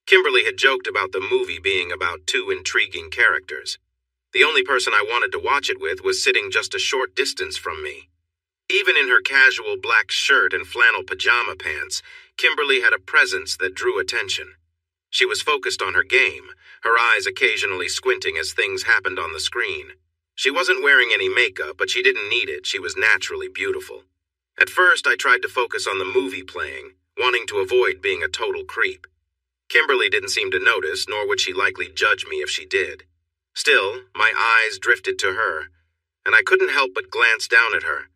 Kimberly had joked about the movie being about two intriguing characters. The only person I wanted to watch it with was sitting just a short distance from me. Even in her casual black shirt and flannel pajama pants, Kimberly had a presence that drew attention. She was focused on her game, her eyes occasionally squinting as things happened on the screen. She wasn't wearing any makeup, but she didn't need it. She was naturally beautiful. At first, I tried to focus on the movie playing, wanting to avoid being a total creep. Kimberly didn't seem to notice, nor would she likely judge me if she did. Still, my eyes drifted to her, and I couldn't help but glance down at her.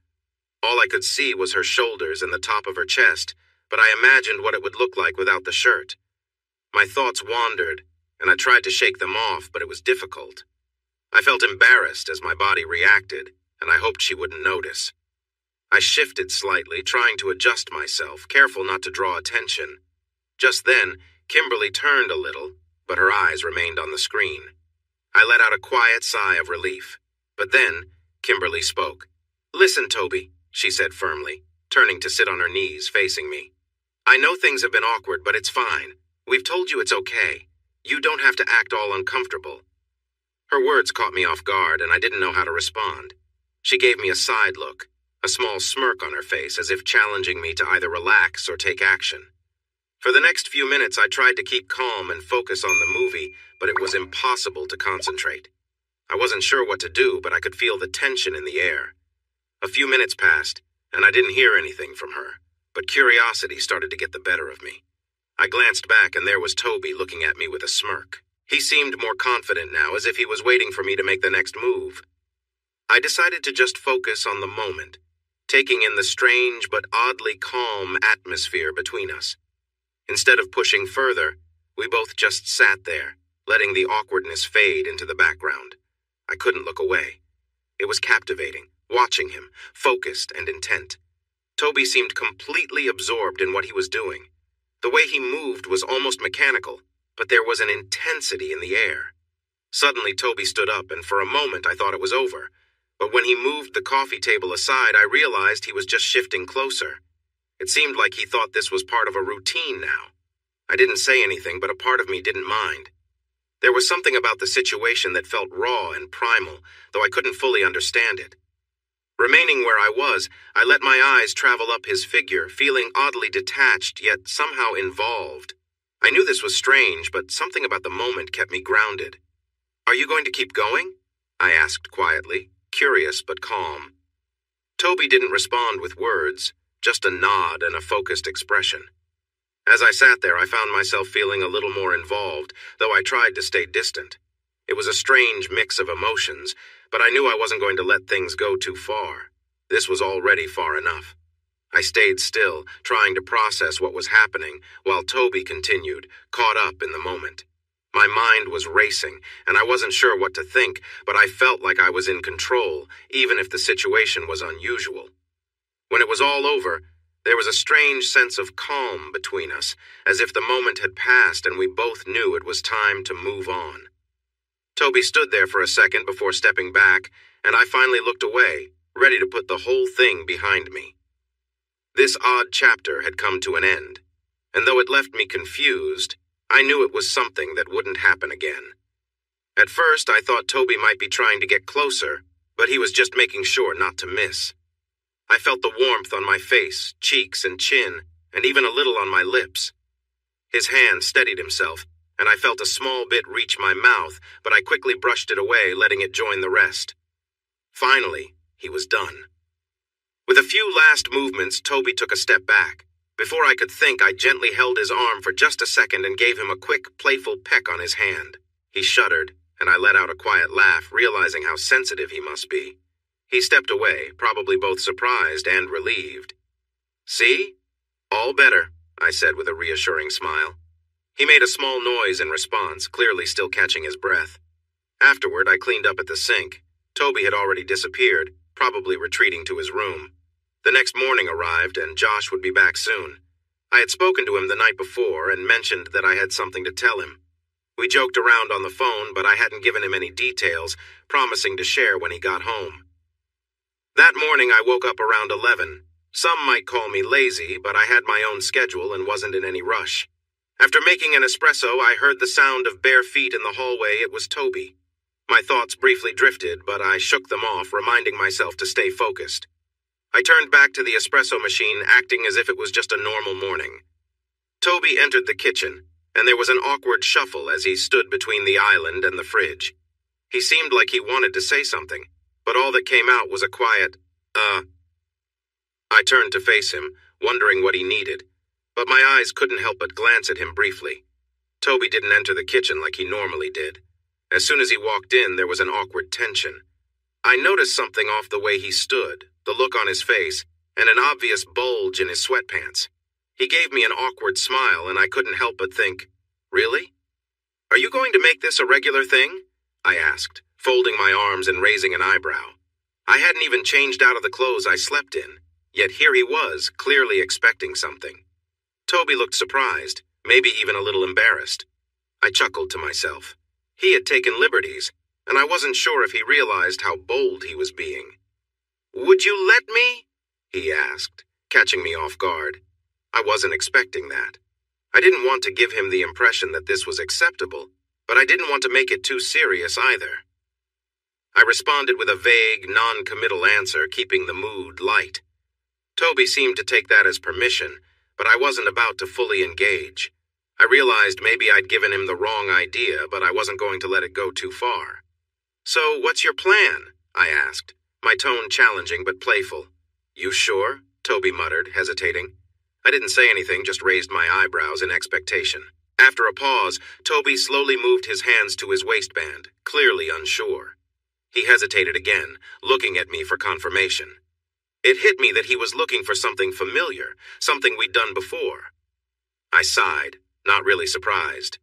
All I could see was her shoulders and the top of her chest, but I imagined what it would look like without the shirt. My thoughts wandered, and I tried to shake them off, but it was difficult. I felt embarrassed as my body reacted, and I hoped she wouldn't notice. I shifted slightly, trying to adjust myself, careful not to draw attention. Just then, Kimberly turned a little, but her eyes remained on the screen. I let out a quiet sigh of relief. But then, Kimberly spoke. "Listen, Toby," she said firmly, turning to sit on her knees facing me. "I know things have been awkward, but it's fine. We've told you it's okay. You don't have to act all uncomfortable." Her words caught me off guard, and I didn't know how to respond. She gave me a side look, a small smirk on her face, as if challenging me to either relax or take action. For the next few minutes, I tried to keep calm and focus on the movie, but it was impossible to concentrate. I wasn't sure what to do, but I could feel the tension in the air. A few minutes passed, and I didn't hear anything from her, but curiosity started to get the better of me. I glanced back, and there was Toby looking at me with a smirk. He seemed more confident now, as if he was waiting for me to make the next move. I decided to just focus on the moment, taking in the strange but oddly calm atmosphere between us. Instead of pushing further, we both just sat there, letting the awkwardness fade into the background. I couldn't look away. It was captivating, watching him, focused and intent. Toby seemed completely absorbed in what he was doing. The way he moved was almost mechanical, but there was an intensity in the air. Suddenly, Toby stood up, and for a moment I thought it was over. But when he moved the coffee table aside, I realized he was just shifting closer. It seemed like he thought this was part of a routine now. I didn't say anything, but a part of me didn't mind. There was something about the situation that felt raw and primal, though I couldn't fully understand it. Remaining where I was, I let my eyes travel up his figure, feeling oddly detached, yet somehow involved. I knew this was strange, but something about the moment kept me grounded. "Are you going to keep going?" I asked quietly, curious but calm. Toby didn't respond with words, just a nod and a focused expression. As I sat there, I found myself feeling a little more involved, though I tried to stay distant. It was a strange mix of emotions, but I knew I wasn't going to let things go too far. This was already far enough. I stayed still, trying to process what was happening, while Toby continued, caught up in the moment. My mind was racing, and I wasn't sure what to think, but I felt like I was in control, even if the situation was unusual. When it was all over, there was a strange sense of calm between us, as if the moment had passed and we both knew it was time to move on. Toby stood there for a second before stepping back, and I finally looked away, ready to put the whole thing behind me. This odd chapter had come to an end, and though it left me confused, I knew it was something that wouldn't happen again. At first, I thought Toby might be trying to get closer, but he was just making sure not to miss. I felt the warmth on my face, cheeks, and chin, and even a little on my lips. His hand steadied himself, and I felt a small bit reach my mouth, but I quickly brushed it away, letting it join the rest. Finally, he was done. With a few last movements, Toby took a step back. Before I could think, I gently held his arm for just a second and gave him a quick, playful peck on his hand. He shuddered, and I let out a quiet laugh, realizing how sensitive he must be. He stepped away, probably both surprised and relieved. "See? All better," I said with a reassuring smile. He made a small noise in response, clearly still catching his breath. Afterward, I cleaned up at the sink. Toby had already disappeared, probably retreating to his room. The next morning arrived, and Josh would be back soon. I had spoken to him the night before and mentioned that I had something to tell him. We joked around on the phone, but I hadn't given him any details, promising to share when he got home. That morning, I woke up around 11. Some might call me lazy, but I had my own schedule and wasn't in any rush. After making an espresso, I heard the sound of bare feet in the hallway. It was Toby. My thoughts briefly drifted, but I shook them off, reminding myself to stay focused. I turned back to the espresso machine, acting as if it was just a normal morning. Toby entered the kitchen, and there was an awkward shuffle as he stood between the island and the fridge. He seemed like he wanted to say something, but all that came out was a quiet, I turned to face him, wondering what he needed, but my eyes couldn't help but glance at him briefly. Toby didn't enter the kitchen like he normally did. As soon as he walked in, there was an awkward tension. I noticed something off the way he stood, the look on his face, and an obvious bulge in his sweatpants. He gave me an awkward smile, and I couldn't help but think, "Really? Are you going to make this a regular thing?" I asked, folding my arms and raising an eyebrow. I hadn't even changed out of the clothes I slept in, yet here he was, clearly expecting something. Toby looked surprised, maybe even a little embarrassed. I chuckled to myself. He had taken liberties, and I wasn't sure if he realized how bold he was being. "Would you let me?" he asked, catching me off guard. I wasn't expecting that. I didn't want to give him the impression that this was acceptable, but I didn't want to make it too serious either. I responded with a vague, non-committal answer, keeping the mood light. Toby seemed to take that as permission, but I wasn't about to fully engage. I realized maybe I'd given him the wrong idea, but I wasn't going to let it go too far. "So, what's your plan?" I asked, my tone challenging but playful. "You sure?" Toby muttered, hesitating. I didn't say anything, just raised my eyebrows in expectation. After a pause, Toby slowly moved his hands to his waistband, clearly unsure. He hesitated again, looking at me for confirmation. It hit me that he was looking for something familiar, something we'd done before. I sighed, not really surprised.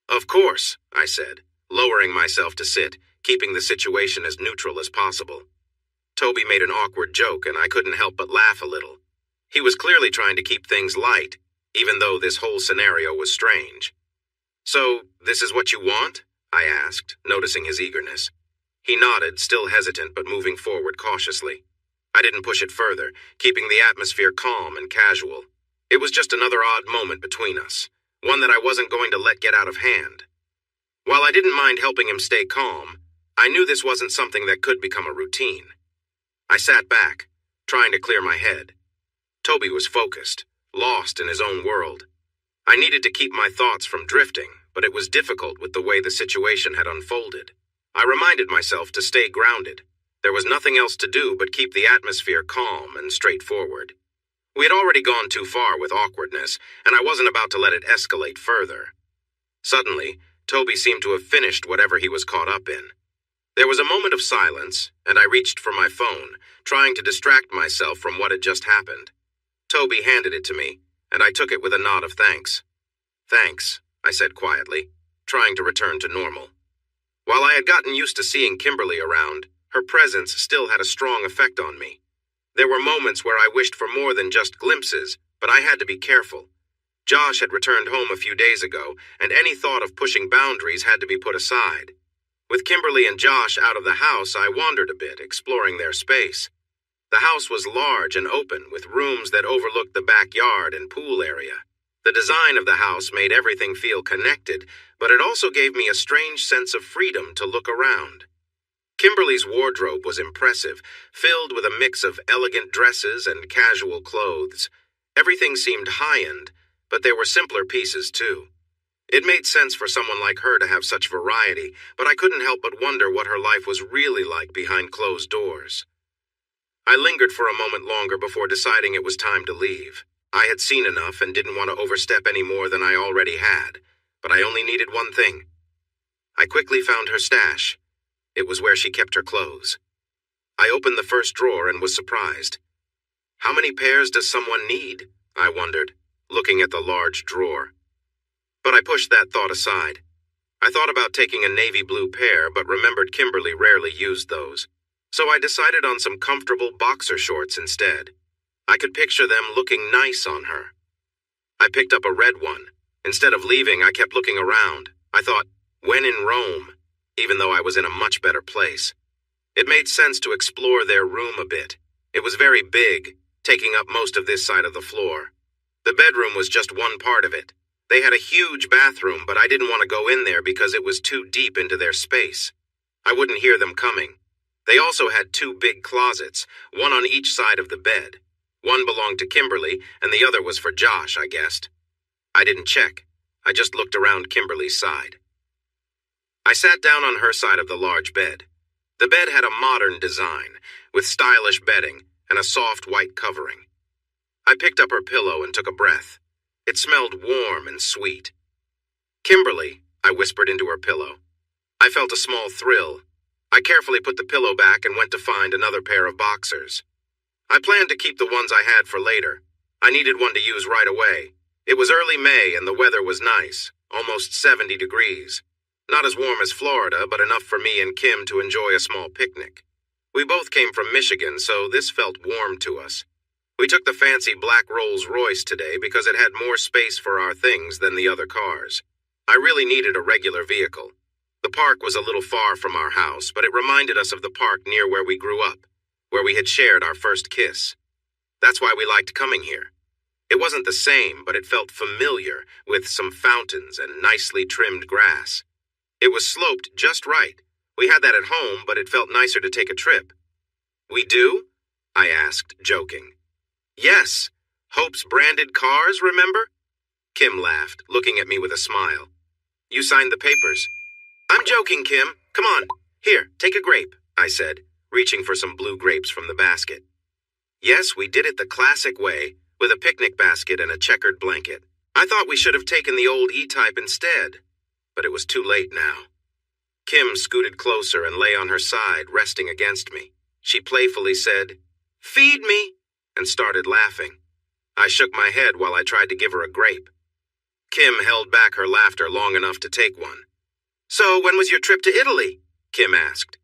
"Of course," I said, lowering myself to sit, keeping the situation as neutral as possible. Toby made an awkward joke, and I couldn't help but laugh a little. He was clearly trying to keep things light, even though this whole scenario was strange. "So, this is what you want?" I asked, noticing his eagerness. He nodded, still hesitant but moving forward cautiously. I didn't push it further, keeping the atmosphere calm and casual. It was just another odd moment between us, one that I wasn't going to let get out of hand. While I didn't mind helping him stay calm, I knew this wasn't something that could become a routine. I sat back, trying to clear my head. Toby was focused, lost in his own world. I needed to keep my thoughts from drifting, but it was difficult with the way the situation had unfolded. I reminded myself to stay grounded. There was nothing else to do but keep the atmosphere calm and straightforward. We had already gone too far with awkwardness, and I wasn't about to let it escalate further. Suddenly, Toby seemed to have finished whatever he was caught up in. There was a moment of silence, and I reached for my phone, trying to distract myself from what had just happened. Toby handed it to me, and I took it with a nod of thanks. "Thanks," I said quietly, trying to return to normal. While I had gotten used to seeing Kimberly around, her presence still had a strong effect on me. There were moments where I wished for more than just glimpses, but I had to be careful. Josh had returned home a few days ago, and any thought of pushing boundaries had to be put aside. With Kimberly and Josh out of the house, I wandered a bit, exploring their space. The house was large and open, with rooms that overlooked the backyard and pool area. The design of the house made everything feel connected, but it also gave me a strange sense of freedom to look around. Kimberly's wardrobe was impressive, filled with a mix of elegant dresses and casual clothes. Everything seemed high-end, but there were simpler pieces too. It made sense for someone like her to have such variety, but I couldn't help but wonder what her life was really like behind closed doors. I lingered for a moment longer before deciding it was time to leave. I had seen enough and didn't want to overstep any more than I already had, but I only needed one thing. I quickly found her stash. It was where she kept her clothes. I opened the first drawer and was surprised. How many pairs does someone need? I wondered, looking at the large drawer. But I pushed that thought aside. I thought about taking a navy blue pair, but remembered Kimberly rarely used those. So I decided on some comfortable boxer shorts instead. I could picture them looking nice on her. I picked up a red one. Instead of leaving, I kept looking around. I thought, when in Rome, even though I was in a much better place. It made sense to explore their room a bit. It was very big, taking up most of this side of the floor. The bedroom was just one part of it. They had a huge bathroom, but I didn't want to go in there because it was too deep into their space. I wouldn't hear them coming. They also had two big closets, one on each side of the bed. One belonged to Kimberly, and the other was for Josh, I guessed. I didn't check. I just looked around Kimberly's side. I sat down on her side of the large bed. The bed had a modern design, with stylish bedding and a soft white covering. I picked up her pillow and took a breath. It smelled warm and sweet. "Kimberly," I whispered into her pillow. I felt a small thrill. I carefully put the pillow back and went to find another pair of boxers. I planned to keep the ones I had for later. I needed one to use right away. It was early May and the weather was nice, almost 70 degrees. Not as warm as Florida, but enough for me and Kim to enjoy a small picnic. We both came from Michigan, so this felt warm to us. We took the fancy black Rolls-Royce today because it had more space for our things than the other cars. I really needed a regular vehicle. The park was a little far from our house, but it reminded us of the park near where we grew up, where we had shared our first kiss. That's why we liked coming here. It wasn't the same, but it felt familiar, with some fountains and nicely trimmed grass. It was sloped just right. We had that at home, but it felt nicer to take a trip. We do? I asked, joking. Yes. Hope's branded cars, remember? Kim laughed, looking at me with a smile. You signed the papers. I'm joking, Kim. Come on. Here, take a grape, I said, reaching for some blue grapes from the basket. Yes, we did it the classic way, with a picnic basket and a checkered blanket. I thought we should have taken the old E-Type instead, but it was too late now. Kim scooted closer and lay on her side, resting against me. She playfully said, "Feed me," and started laughing. I shook my head while I tried to give her a grape. Kim held back her laughter long enough to take one. So, when was your trip to Italy? Kim asked.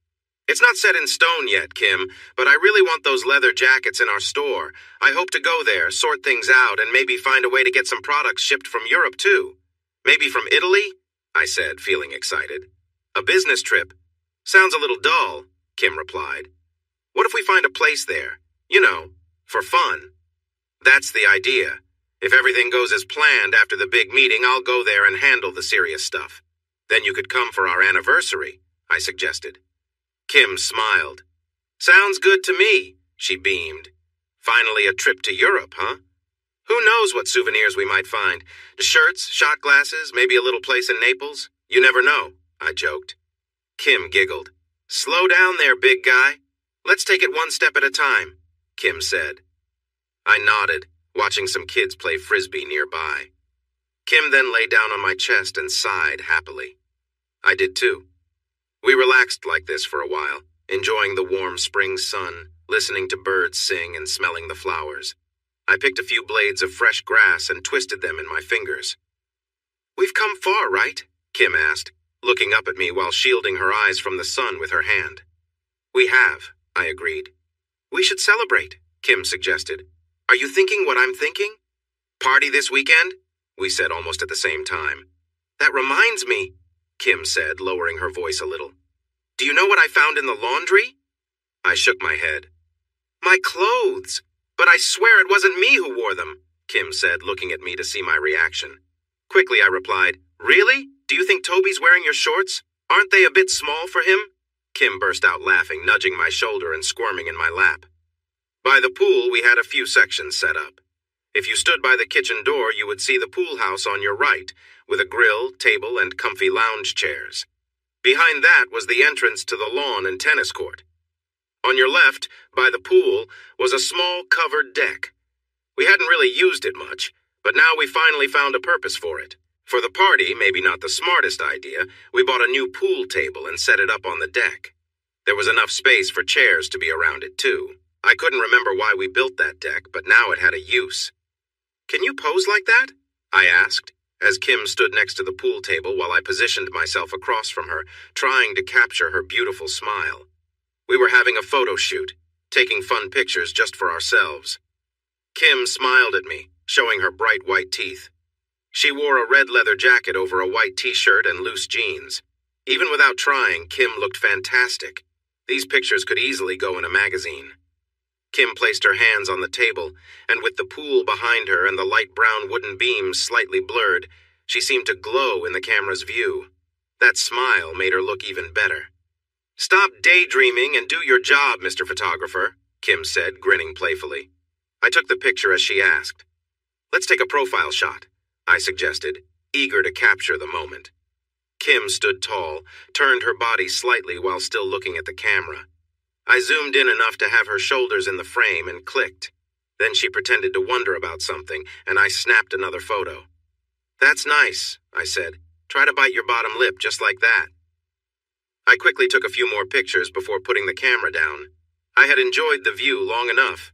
It's not set in stone yet, Kim, but I really want those leather jackets in our store. I hope to go there, sort things out, and maybe find a way to get some products shipped from Europe, too. Maybe from Italy? I said, feeling excited. A business trip? Sounds a little dull, Kim replied. What if we find a place there? You know, for fun. That's the idea. If everything goes as planned after the big meeting, I'll go there and handle the serious stuff. Then you could come for our anniversary, I suggested. Kim smiled. Sounds good to me, she beamed. Finally a trip to Europe, huh? Who knows what souvenirs we might find? Shirts, shot glasses, maybe a little place in Naples? You never know, I joked. Kim giggled. Slow down there, big guy. Let's take it one step at a time, Kim said. I nodded, watching some kids play frisbee nearby. Kim then lay down on my chest and sighed happily. I did too. We relaxed like this for a while, enjoying the warm spring sun, listening to birds sing and smelling the flowers. I picked a few blades of fresh grass and twisted them in my fingers. We've come far, right? Kim asked, looking up at me while shielding her eyes from the sun with her hand. We have, I agreed. We should celebrate, Kim suggested. Are you thinking what I'm thinking? Party this weekend? We said almost at the same time. That reminds me, Kim said, lowering her voice a little. Do you know what I found in the laundry? I shook my head. My clothes. But I swear it wasn't me who wore them, Kim said, looking at me to see my reaction. Quickly, I replied, Really? Do you think Toby's wearing your shorts? Aren't they a bit small for him? Kim burst out laughing, nudging my shoulder and squirming in my lap. By the pool, we had a few sections set up. If you stood by the kitchen door, you would see the pool house on your right, with a grill, table, and comfy lounge chairs. Behind that was the entrance to the lawn and tennis court. On your left, by the pool, was a small covered deck. We hadn't really used it much, but now we finally found a purpose for it. For the party, maybe not the smartest idea, we bought a new pool table and set it up on the deck. There was enough space for chairs to be around it, too. I couldn't remember why we built that deck, but now it had a use. Can you pose like that? I asked, as Kim stood next to the pool table while I positioned myself across from her, trying to capture her beautiful smile. We were having a photo shoot, taking fun pictures just for ourselves. Kim smiled at me, showing her bright white teeth. She wore a red leather jacket over a white t-shirt and loose jeans. Even without trying, Kim looked fantastic. These pictures could easily go in a magazine. Kim placed her hands on the table, and with the pool behind her and the light brown wooden beams slightly blurred, she seemed to glow in the camera's view. That smile made her look even better. Stop daydreaming and do your job, Mr. Photographer, Kim said, grinning playfully. I took the picture as she asked. Let's take a profile shot, I suggested, eager to capture the moment. Kim stood tall, turned her body slightly while still looking at the camera. I zoomed in enough to have her shoulders in the frame and clicked. Then she pretended to wonder about something, and I snapped another photo. That's nice, I said. Try to bite your bottom lip just like that. I quickly took a few more pictures before putting the camera down. I had enjoyed the view long enough.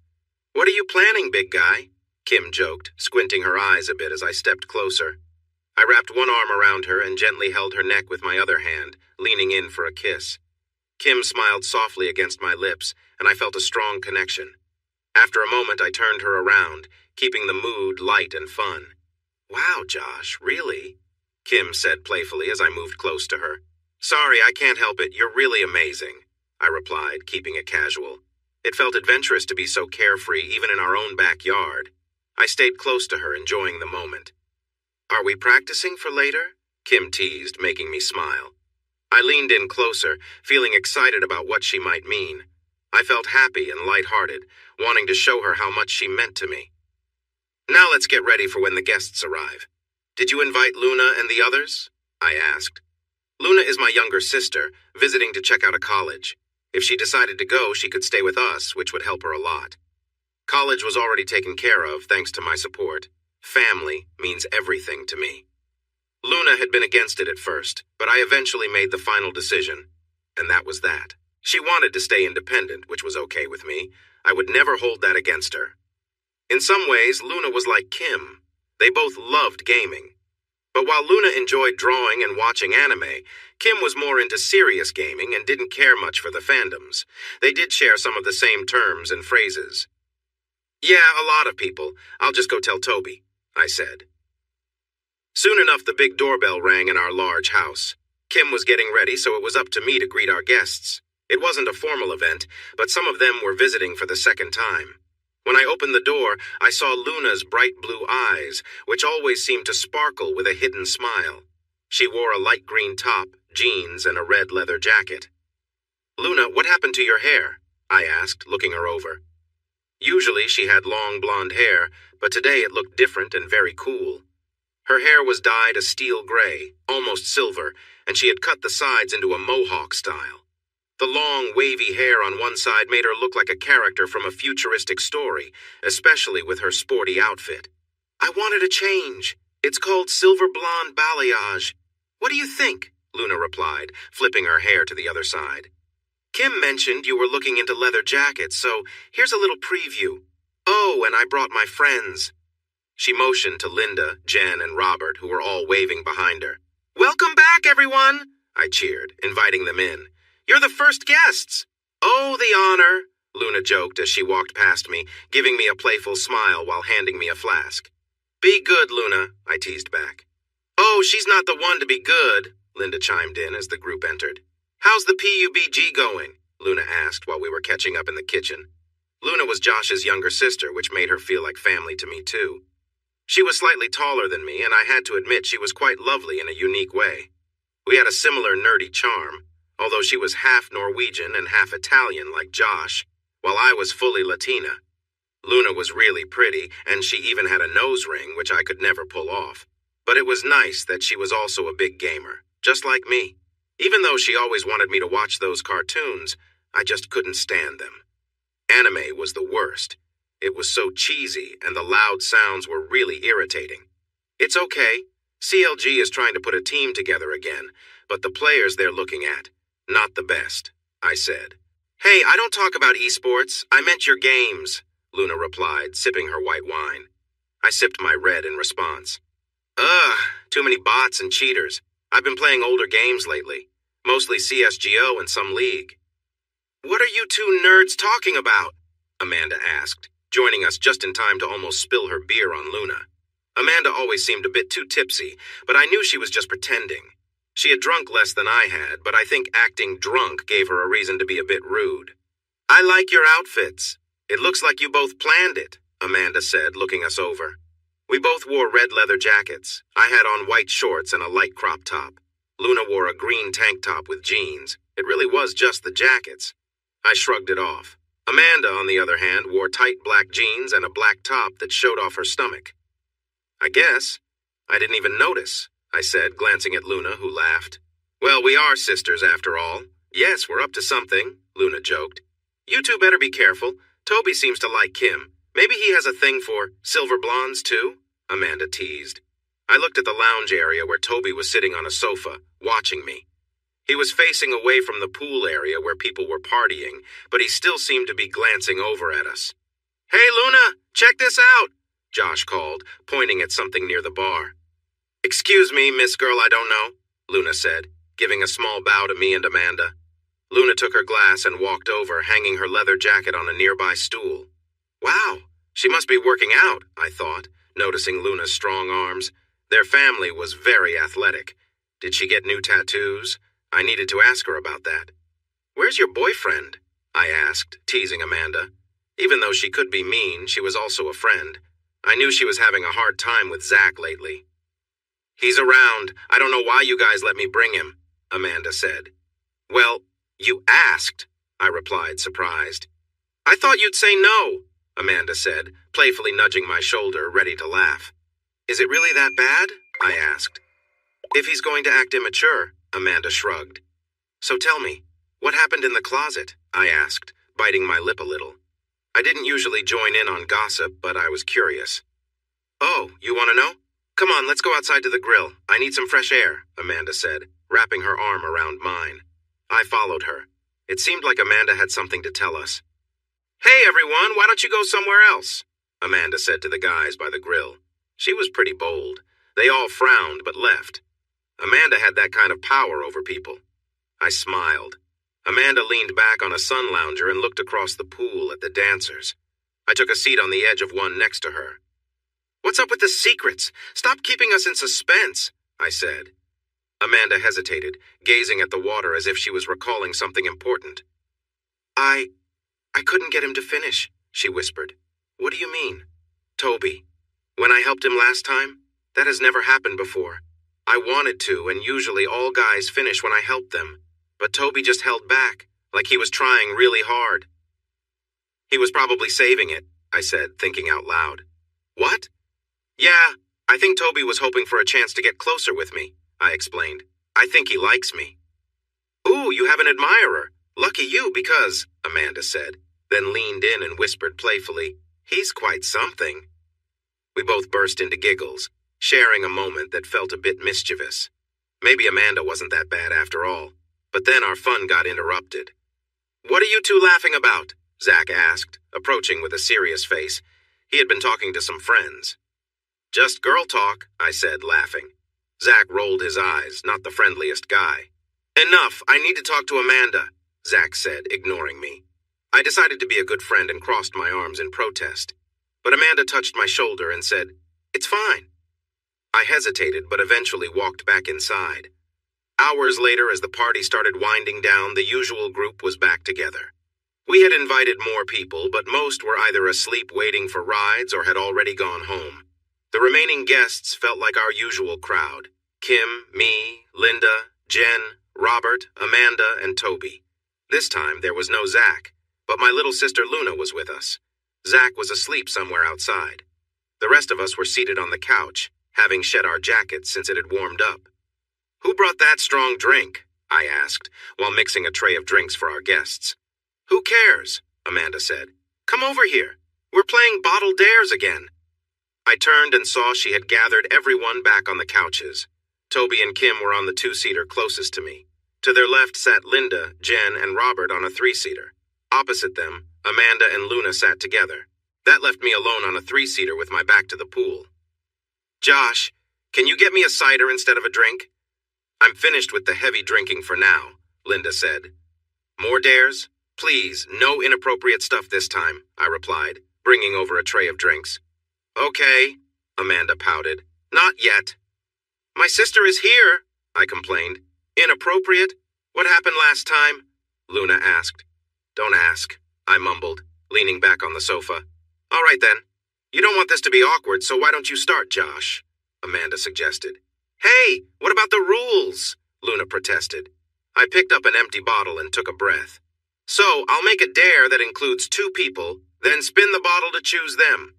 What are you planning, big guy? Kim joked, squinting her eyes a bit as I stepped closer. I wrapped one arm around her and gently held her neck with my other hand, leaning in for a kiss. Kim smiled softly against my lips, and I felt a strong connection. After a moment, I turned her around, keeping the mood light and fun. Wow, Josh, really? Kim said playfully as I moved close to her. Sorry, I can't help it. You're really amazing, I replied, keeping it casual. It felt adventurous to be so carefree, even in our own backyard. I stayed close to her, enjoying the moment. Are we practicing for later? Kim teased, making me smile. I leaned in closer, feeling excited about what she might mean. I felt happy and lighthearted, wanting to show her how much she meant to me. Now let's get ready for when the guests arrive. Did you invite Luna and the others? I asked. Luna is my younger sister, visiting to check out a college. If she decided to go, she could stay with us, which would help her a lot. College was already taken care of, thanks to my support. Family means everything to me. Luna had been against it at first, but I eventually made the final decision, and that was that. She wanted to stay independent, which was okay with me. I would never hold that against her. In some ways, Luna was like Kim. They both loved gaming. But while Luna enjoyed drawing and watching anime, Kim was more into serious gaming and didn't care much for the fandoms. They did share some of the same terms and phrases. Yeah, a lot of people. I'll just go tell Toby, I said. Soon enough, the big doorbell rang in our large house. Kim was getting ready, so it was up to me to greet our guests. It wasn't a formal event, but some of them were visiting for the second time. When I opened the door, I saw Luna's bright blue eyes, which always seemed to sparkle with a hidden smile. She wore a light green top, jeans, and a red leather jacket. Luna, what happened to your hair? I asked, looking her over. Usually she had long blonde hair, but today it looked different and very cool. Her hair was dyed a steel gray, almost silver, and she had cut the sides into a mohawk style. The long, wavy hair on one side made her look like a character from a futuristic story, especially with her sporty outfit. I wanted a change. It's called silver blonde balayage. What do you think? Luna replied, flipping her hair to the other side. Kim mentioned you were looking into leather jackets, so here's a little preview. Oh, and I brought my friends. She motioned to Linda, Jen, and Robert, who were all waving behind her. Welcome back, everyone! I cheered, inviting them in. You're the first guests. Oh, the honor, Luna joked as she walked past me, giving me a playful smile while handing me a flask. Be good, Luna, I teased back. Oh, she's not the one to be good, Linda chimed in as the group entered. How's the PUBG going? Luna asked while we were catching up in the kitchen. Luna was Josh's younger sister, which made her feel like family to me, too. She was slightly taller than me, and I had to admit she was quite lovely in a unique way. We had a similar nerdy charm, although she was half Norwegian and half Italian like Josh, while I was fully Latina. Luna was really pretty, and she even had a nose ring, which I could never pull off. But it was nice that she was also a big gamer, just like me. Even though she always wanted me to watch those cartoons, I just couldn't stand them. Anime was the worst. It was so cheesy, and the loud sounds were really irritating. It's okay. CLG is trying to put a team together again, but the players they're looking at, not the best, I said. Hey, I don't talk about esports. I meant your games, Luna replied, sipping her white wine. I sipped my red in response. Ugh, too many bots and cheaters. I've been playing older games lately, mostly CSGO and some League. What are you two nerds talking about? Amanda asked, joining us just in time to almost spill her beer on Luna. Amanda always seemed a bit too tipsy, but I knew she was just pretending. She had drunk less than I had, but I think acting drunk gave her a reason to be a bit rude. I like your outfits. It looks like you both planned it, Amanda said, looking us over. We both wore red leather jackets. I had on white shorts and a light crop top. Luna wore a green tank top with jeans. It really was just the jackets. I shrugged it off. Amanda, on the other hand, wore tight black jeans and a black top that showed off her stomach. I guess. I didn't even notice, I said, glancing at Luna, who laughed. Well, we are sisters after all. Yes, we're up to something, Luna joked. You two better be careful. Toby seems to like Kim. Maybe he has a thing for silver blondes, too, Amanda teased. I looked at the lounge area where Toby was sitting on a sofa, watching me. He was facing away from the pool area where people were partying, but he still seemed to be glancing over at us. Hey, Luna, check this out, Josh called, pointing at something near the bar. Excuse me, Miss Girl I don't know, Luna said, giving a small bow to me and Amanda. Luna took her glass and walked over, hanging her leather jacket on a nearby stool. Wow, she must be working out, I thought, noticing Luna's strong arms. Their family was very athletic. Did she get new tattoos? I needed to ask her about that. "Where's your boyfriend?" I asked, teasing Amanda. Even though she could be mean, she was also a friend. I knew she was having a hard time with Zach lately. "He's around. I don't know why you guys let me bring him," Amanda said. "Well, you asked," I replied, surprised. "I thought you'd say no," Amanda said, playfully nudging my shoulder, ready to laugh. "Is it really that bad?" I asked. "If he's going to act immature," Amanda shrugged. "So tell me, what happened in the closet?" I asked, biting my lip a little. I didn't usually join in on gossip, but I was curious. "Oh, you want to know? Come on, let's go outside to the grill. I need some fresh air," Amanda said, wrapping her arm around mine. I followed her. It seemed like Amanda had something to tell us. "Hey, everyone, why don't you go somewhere else?" Amanda said to the guys by the grill. She was pretty bold. They all frowned but left. Amanda had that kind of power over people. I smiled. Amanda leaned back on a sun lounger and looked across the pool at the dancers. I took a seat on the edge of one next to her. "What's up with the secrets? Stop keeping us in suspense," I said. Amanda hesitated, gazing at the water as if she was recalling something important. I couldn't get him to finish," she whispered. "What do you mean?" "Toby. When I helped him last time, that has never happened before. I wanted to, and usually all guys finish when I help them. But Toby just held back, like he was trying really hard." "He was probably saving it," I said, thinking out loud. "What?" "Yeah, I think Toby was hoping for a chance to get closer with me," I explained. "I think he likes me." "Ooh, you have an admirer. Lucky you because," Amanda said, then leaned in and whispered playfully, "He's quite something." We both burst into giggles, sharing a moment that felt a bit mischievous. Maybe Amanda wasn't that bad after all. But then our fun got interrupted. "What are you two laughing about?" Zach asked, approaching with a serious face. He had been talking to some friends. "Just girl talk," I said, laughing. Zach rolled his eyes, not the friendliest guy. "Enough, I need to talk to Amanda," Zach said, ignoring me. I decided to be a good friend and crossed my arms in protest. But Amanda touched my shoulder and said, "It's fine." I hesitated, but eventually walked back inside. Hours later, as the party started winding down, the usual group was back together. We had invited more people, but most were either asleep waiting for rides or had already gone home. The remaining guests felt like our usual crowd: Kim, me, Linda, Jen, Robert, Amanda, and Toby. This time, there was no Zach, but my little sister Luna was with us. Zach was asleep somewhere outside. The rest of us were seated on the couch, having shed our jackets since it had warmed up. "Who brought that strong drink?" I asked, while mixing a tray of drinks for our guests. "Who cares?" Amanda said. "Come over here. We're playing Bottle Dares again." I turned and saw she had gathered everyone back on the couches. Toby and Kim were on the two-seater closest to me. To their left sat Linda, Jen, and Robert on a three-seater. Opposite them, Amanda and Luna sat together. That left me alone on a three-seater with my back to the pool. "Josh, can you get me a cider instead of a drink?" "I'm finished with the heavy drinking for now," Linda said. "More dares? Please, no inappropriate stuff this time," I replied, bringing over a tray of drinks. "Okay," Amanda pouted. "Not yet." "My sister is here," I complained. "Inappropriate? What happened last time?" Luna asked. "Don't ask," I mumbled, leaning back on the sofa. "All right then. You don't want this to be awkward, so why don't you start, Josh?" Amanda suggested. "Hey, what about the rules?" Luna protested. I picked up an empty bottle and took a breath. "So, I'll make a dare that includes 2 people, then spin the bottle to choose them.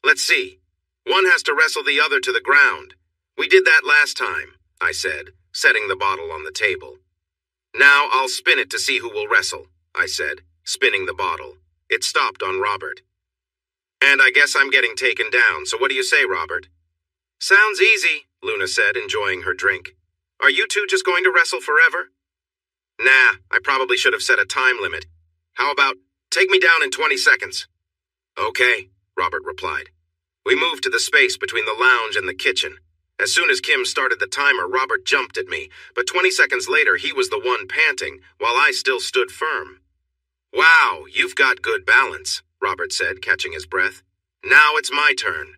Let's see. One has to wrestle the other to the ground. We did that last time," I said, setting the bottle on the table. "Now I'll spin it to see who will wrestle," I said, spinning the bottle. It stopped on Robert. "And I guess I'm getting taken down, so what do you say, Robert?" "Sounds easy," Luna said, enjoying her drink. "Are you two just going to wrestle forever?" "Nah, I probably should have set a time limit. How about, take me down in 20 seconds? "Okay," Robert replied. We moved to the space between the lounge and the kitchen. As soon as Kim started the timer, Robert jumped at me, but 20 seconds later he was the one panting, while I still stood firm. "Wow, you've got good balance," Robert said, catching his breath. "Now it's my turn."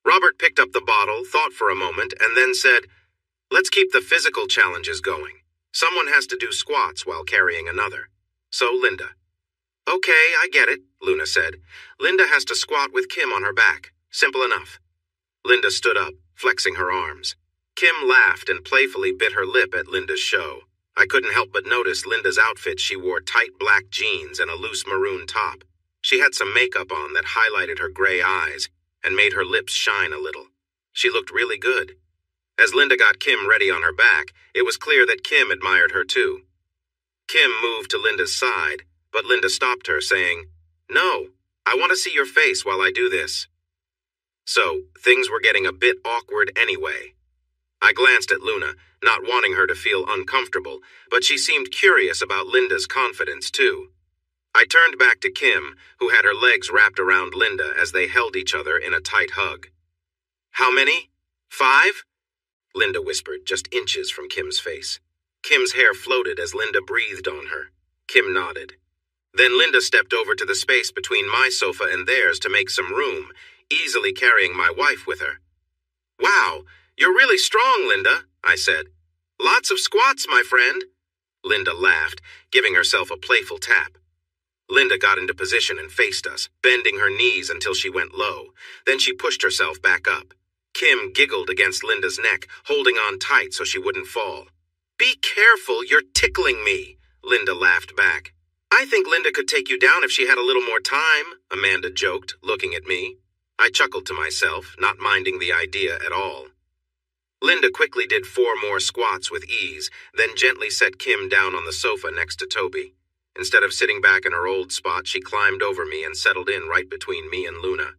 Robert picked up the bottle, thought for a moment, and then said, "Let's keep the physical challenges going. Someone has to do squats while carrying another. So Linda. Okay, I get it, Luna said. Linda has to squat with Kim on her back. Simple enough. Linda stood up, flexing her arms. Kim laughed and playfully bit her lip at Linda's show. I couldn't help but notice Linda's outfit. She wore tight black jeans and a loose maroon top. She had some makeup on that highlighted her gray eyes and made her lips shine a little. She looked really good. As Linda got Kim ready on her back, it was clear that Kim admired her too. Kim moved to Linda's side, but Linda stopped her, saying, "No, I want to see your face while I do this." So, things were getting a bit awkward anyway. I glanced at Luna, not wanting her to feel uncomfortable, but she seemed curious about Linda's confidence too. I turned back to Kim, who had her legs wrapped around Linda as they held each other in a tight hug. "How many? 5?" Linda whispered, just inches from Kim's face. Kim's hair floated as Linda breathed on her. Kim nodded. Then Linda stepped over to the space between my sofa and theirs to make some room, easily carrying my wife with her. "Wow, you're really strong, Linda," I said. "Lots of squats, my friend." Linda laughed, giving herself a playful tap. Linda got into position and faced us, bending her knees until she went low. Then she pushed herself back up. Kim giggled against Linda's neck, holding on tight so she wouldn't fall. "Be careful, you're tickling me," Linda laughed back. "I think Linda could take you down if she had a little more time," Amanda joked, looking at me. I chuckled to myself, not minding the idea at all. Linda quickly did 4 more squats with ease, then gently set Kim down on the sofa next to Toby. Instead of sitting back in her old spot, she climbed over me and settled in right between me and Luna.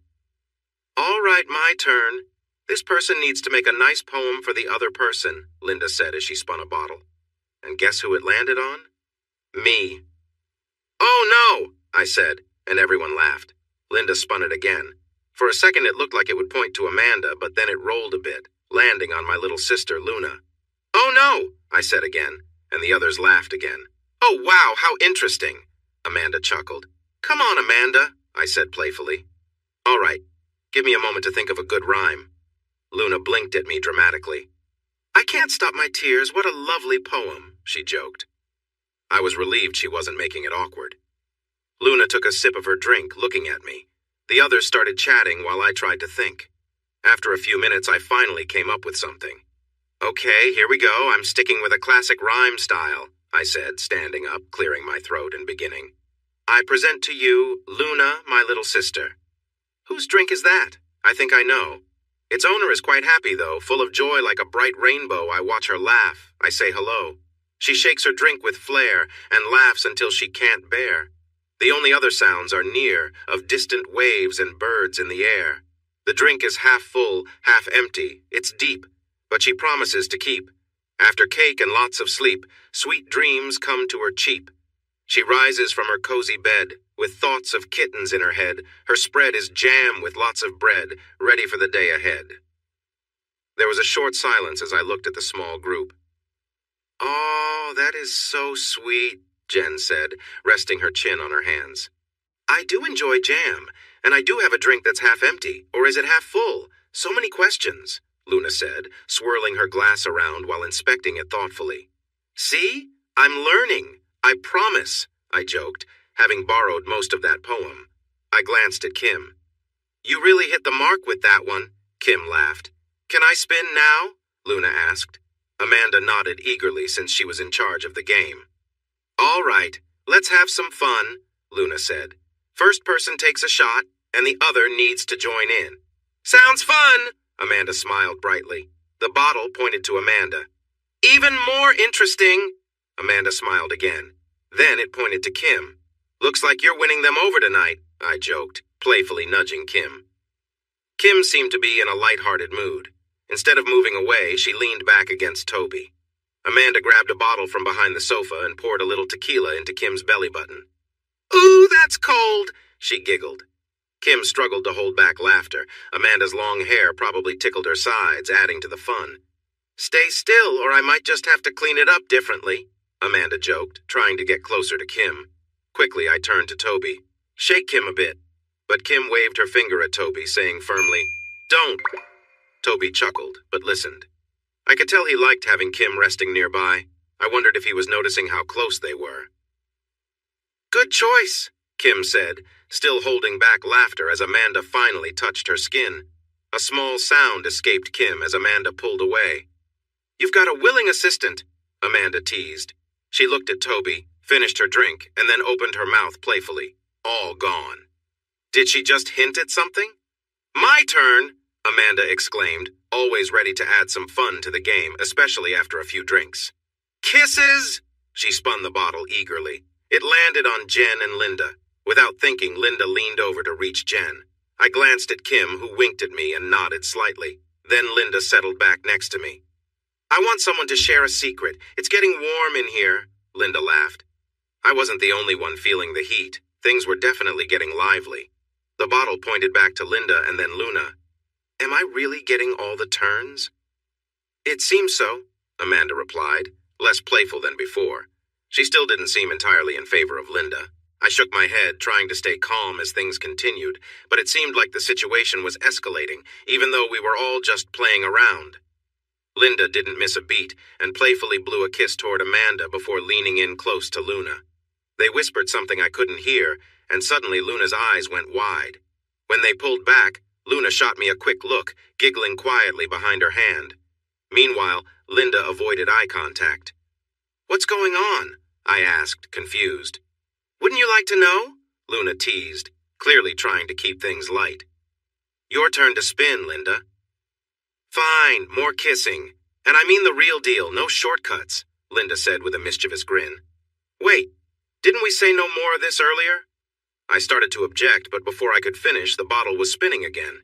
"All right, my turn. This person needs to make a nice poem for the other person," Linda said as she spun a bottle. And guess who it landed on? Me. "Oh no," I said, and everyone laughed. Linda spun it again. For a second it looked like it would point to Amanda, but then it rolled a bit, landing on my little sister, Luna. "Oh no," I said again, and the others laughed again. "Oh wow, how interesting," Amanda chuckled. "Come on, Amanda," I said playfully. "All right, give me a moment to think of a good rhyme." Luna blinked at me dramatically. "I can't stop my tears, what a lovely poem," she joked. I was relieved she wasn't making it awkward. Luna took a sip of her drink, looking at me. The others started chatting while I tried to think. After a few minutes, I finally came up with something. "Okay, here we go. I'm sticking with a classic rhyme style," I said, standing up, clearing my throat and beginning. "I present to you, Luna, my little sister." "Whose drink is that? I think I know." Its owner is quite happy, though, full of joy like a bright rainbow. I watch her laugh. I say hello. She shakes her drink with flair and laughs until she can't bear. The only other sounds are near, of distant waves and birds in the air. The drink is half full, half empty. It's deep, but she promises to keep. After cake and lots of sleep, sweet dreams come to her cheap. She rises from her cozy bed, with thoughts of kittens in her head. Her spread is jam with lots of bread, ready for the day ahead. There was a short silence as I looked at the small group. "Oh, that is so sweet," Jen said, resting her chin on her hands. "I do enjoy jam, and I do have a drink that's half empty, or is it half full? So many questions," Luna said, swirling her glass around while inspecting it thoughtfully. "See? I'm learning. I promise," I joked, having borrowed most of that poem. I glanced at Kim. "You really hit the mark with that one," Kim laughed. "Can I spin now?" Luna asked. Amanda nodded eagerly since she was in charge of the game. "All right, let's have some fun," Luna said. "First person takes a shot, and the other needs to join in." "Sounds fun," Amanda smiled brightly. The bottle pointed to Amanda. "Even more interesting," Amanda smiled again. Then it pointed to Kim. "Looks like you're winning them over tonight," I joked, playfully nudging Kim. Kim seemed to be in a light-hearted mood. Instead of moving away, she leaned back against Toby. Amanda grabbed a bottle from behind the sofa and poured a little tequila into Kim's belly button. "Ooh, that's cold," she giggled. Kim struggled to hold back laughter. Amanda's long hair probably tickled her sides, adding to the fun. "Stay still, or I might just have to clean it up differently," Amanda joked, trying to get closer to Kim. Quickly, I turned to Toby. "Shake Kim a bit." But Kim waved her finger at Toby, saying firmly, "Don't." Toby chuckled, but listened. I could tell he liked having Kim resting nearby. I wondered if he was noticing how close they were. "Good choice," Kim said, still holding back laughter as Amanda finally touched her skin. A small sound escaped Kim as Amanda pulled away. "You've got a willing assistant," Amanda teased. She looked at Toby, finished her drink, and then opened her mouth playfully. All gone. Did she just hint at something? "My turn," Amanda exclaimed, always ready to add some fun to the game, especially after a few drinks. "Kisses!" She spun the bottle eagerly. It landed on Jen and Linda. Without thinking, Linda leaned over to reach Jen. I glanced at Kim, who winked at me and nodded slightly. Then Linda settled back next to me. "I want someone to share a secret. It's getting warm in here," Linda laughed. I wasn't the only one feeling the heat. Things were definitely getting lively. The bottle pointed back to Linda and then Luna. "Am I really getting all the turns?" "It seems so," Amanda replied, less playful than before. She still didn't seem entirely in favor of Linda. I shook my head, trying to stay calm as things continued, but it seemed like the situation was escalating, even though we were all just playing around. Linda didn't miss a beat and playfully blew a kiss toward Amanda before leaning in close to Luna. They whispered something I couldn't hear, and suddenly Luna's eyes went wide. When they pulled back, Luna shot me a quick look, giggling quietly behind her hand. Meanwhile, Linda avoided eye contact. "What's going on?" I asked, confused. "Wouldn't you like to know?" Luna teased, clearly trying to keep things light. "Your turn to spin, Linda." "Fine, more kissing. And I mean the real deal, no shortcuts," Linda said with a mischievous grin. "Wait, didn't we say no more of this earlier?" I started to object, but before I could finish, the bottle was spinning again.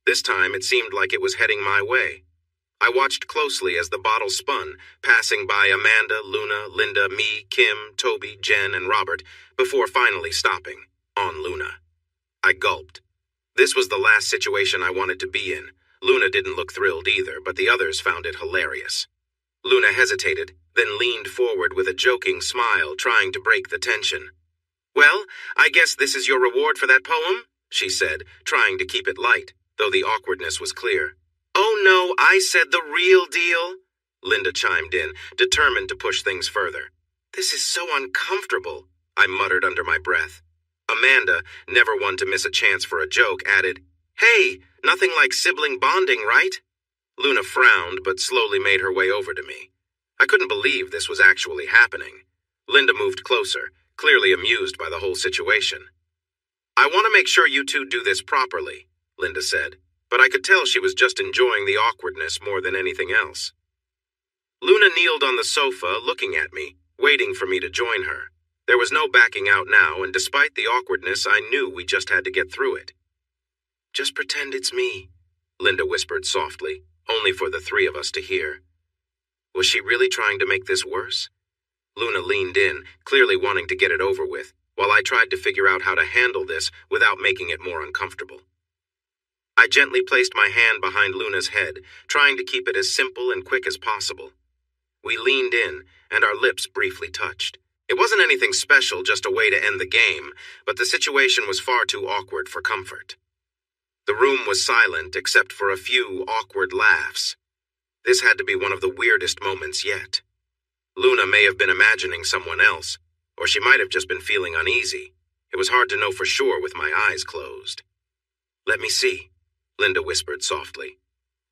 This time, it seemed like it was heading my way. I watched closely as the bottle spun, passing by Amanda, Luna, Linda, me, Kim, Toby, Jen, and Robert, before finally stopping, on Luna. I gulped. This was the last situation I wanted to be in. Luna didn't look thrilled either, but the others found it hilarious. Luna hesitated, then leaned forward with a joking smile, trying to break the tension. "Well, I guess this is your reward for that poem," she said, trying to keep it light, though the awkwardness was clear. "Oh no, I said the real deal," Linda chimed in, determined to push things further. "This is so uncomfortable," I muttered under my breath. Amanda, never one to miss a chance for a joke, added, "Hey, nothing like sibling bonding, right?" Luna frowned, but slowly made her way over to me. I couldn't believe this was actually happening. Linda moved closer, clearly amused by the whole situation. "I want to make sure you two do this properly," Linda said, but I could tell she was just enjoying the awkwardness more than anything else. Luna kneeled on the sofa, looking at me, waiting for me to join her. There was no backing out now, and despite the awkwardness, I knew we just had to get through it. "Just pretend it's me," Linda whispered softly, only for the three of us to hear. Was she really trying to make this worse? Luna leaned in, clearly wanting to get it over with, while I tried to figure out how to handle this without making it more uncomfortable. I gently placed my hand behind Luna's head, trying to keep it as simple and quick as possible. We leaned in, and our lips briefly touched. It wasn't anything special, just a way to end the game, but the situation was far too awkward for comfort. The room was silent except for a few awkward laughs. This had to be one of the weirdest moments yet. Luna may have been imagining someone else, or she might have just been feeling uneasy. It was hard to know for sure with my eyes closed. "Let me see," Linda whispered softly.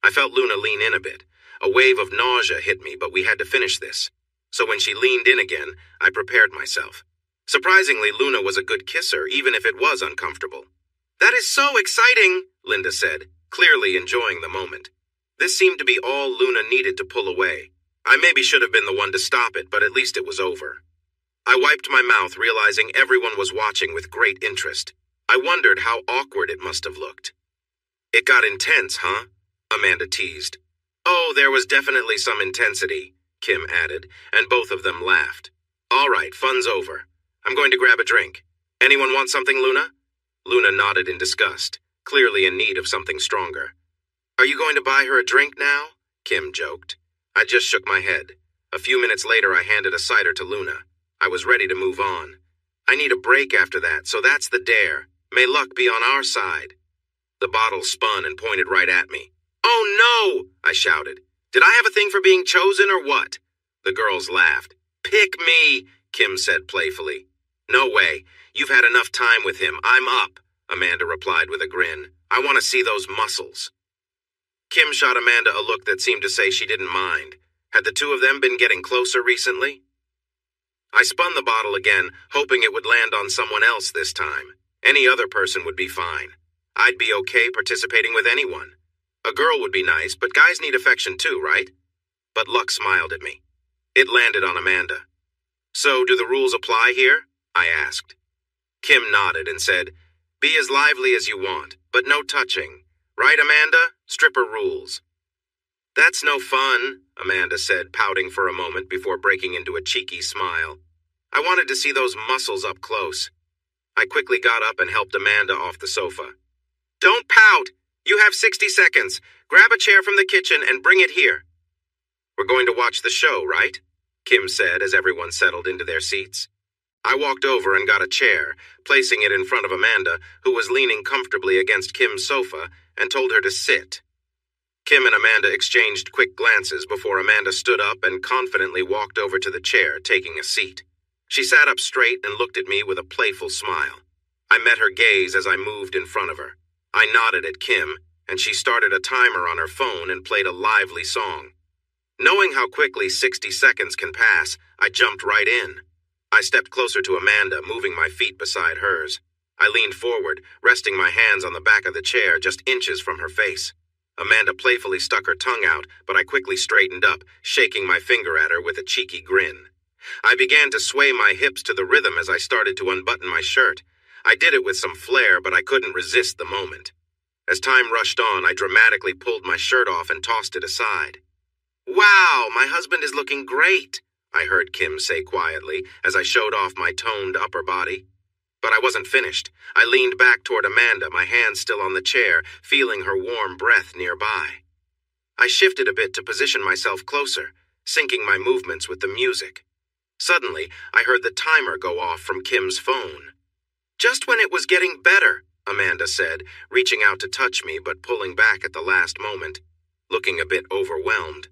I felt Luna lean in a bit. A wave of nausea hit me, but we had to finish this. So when she leaned in again, I prepared myself. Surprisingly, Luna was a good kisser, even if it was uncomfortable. "That is so exciting," Linda said, clearly enjoying the moment. This seemed to be all Luna needed to pull away. I maybe should have been the one to stop it, but at least it was over. I wiped my mouth, realizing everyone was watching with great interest. I wondered how awkward it must have looked. "It got intense, huh?" Amanda teased. "Oh, there was definitely some intensity," Kim added, and both of them laughed. "All right, fun's over. I'm going to grab a drink. Anyone want something, Luna?" Luna nodded in disgust, clearly in need of something stronger. "Are you going to buy her a drink now?" Kim joked. I just shook my head. A few minutes later, I handed a cider to Luna. I was ready to move on. I need a break after that, so that's the dare. May luck be on our side. The bottle spun and pointed right at me. "Oh no!" I shouted. "Did I have a thing for being chosen or what?" The girls laughed. "Pick me," Kim said playfully. "No way. You've had enough time with him. I'm up," Amanda replied with a grin. "I want to see those muscles." Kim shot Amanda a look that seemed to say she didn't mind. Had the two of them been getting closer recently? I spun the bottle again, hoping it would land on someone else this time. Any other person would be fine. I'd be okay participating with anyone. A girl would be nice, but guys need affection too, right? But luck smiled at me. It landed on Amanda. "So, do the rules apply here?" I asked. Kim nodded and said, "Be as lively as you want, but no touching. Right, Amanda? Stripper rules." "That's no fun," Amanda said, pouting for a moment before breaking into a cheeky smile. "I wanted to see those muscles up close." I quickly got up and helped Amanda off the sofa. "Don't pout! You have 60 seconds. Grab a chair from the kitchen and bring it here." "We're going to watch the show, right?" Kim said as everyone settled into their seats. I walked over and got a chair, placing it in front of Amanda, who was leaning comfortably against Kim's sofa, and told her to sit. Kim and Amanda exchanged quick glances before Amanda stood up and confidently walked over to the chair, taking a seat. She sat up straight and looked at me with a playful smile. I met her gaze as I moved in front of her. I nodded at Kim, and she started a timer on her phone and played a lively song. Knowing how quickly 60 seconds can pass, I jumped right in. I stepped closer to Amanda, moving my feet beside hers. I leaned forward, resting my hands on the back of the chair just inches from her face. Amanda playfully stuck her tongue out, but I quickly straightened up, shaking my finger at her with a cheeky grin. I began to sway my hips to the rhythm as I started to unbutton my shirt. I did it with some flair, but I couldn't resist the moment. As time rushed on, I dramatically pulled my shirt off and tossed it aside. "Wow, my husband is looking great," I heard Kim say quietly as I showed off my toned upper body. But I wasn't finished. I leaned back toward Amanda, my hands still on the chair, feeling her warm breath nearby. I shifted a bit to position myself closer, syncing my movements with the music. Suddenly, I heard the timer go off from Kim's phone. "Just when it was getting better," Amanda said, reaching out to touch me but pulling back at the last moment, looking a bit overwhelmed.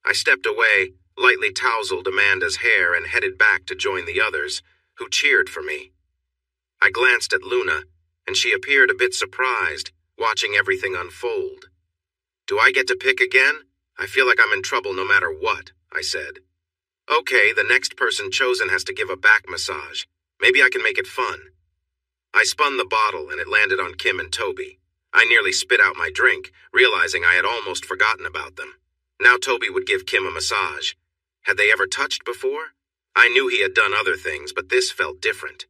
I stepped away, lightly tousled Amanda's hair and headed back to join the others, who cheered for me. I glanced at Luna, and she appeared a bit surprised, watching everything unfold. "Do I get to pick again? I feel like I'm in trouble no matter what," I said. "Okay, the next person chosen has to give a back massage. Maybe I can make it fun." I spun the bottle and it landed on Kim and Toby. I nearly spit out my drink, realizing I had almost forgotten about them. Now Toby would give Kim a massage. Had they ever touched before? I knew he had done other things, but this felt different.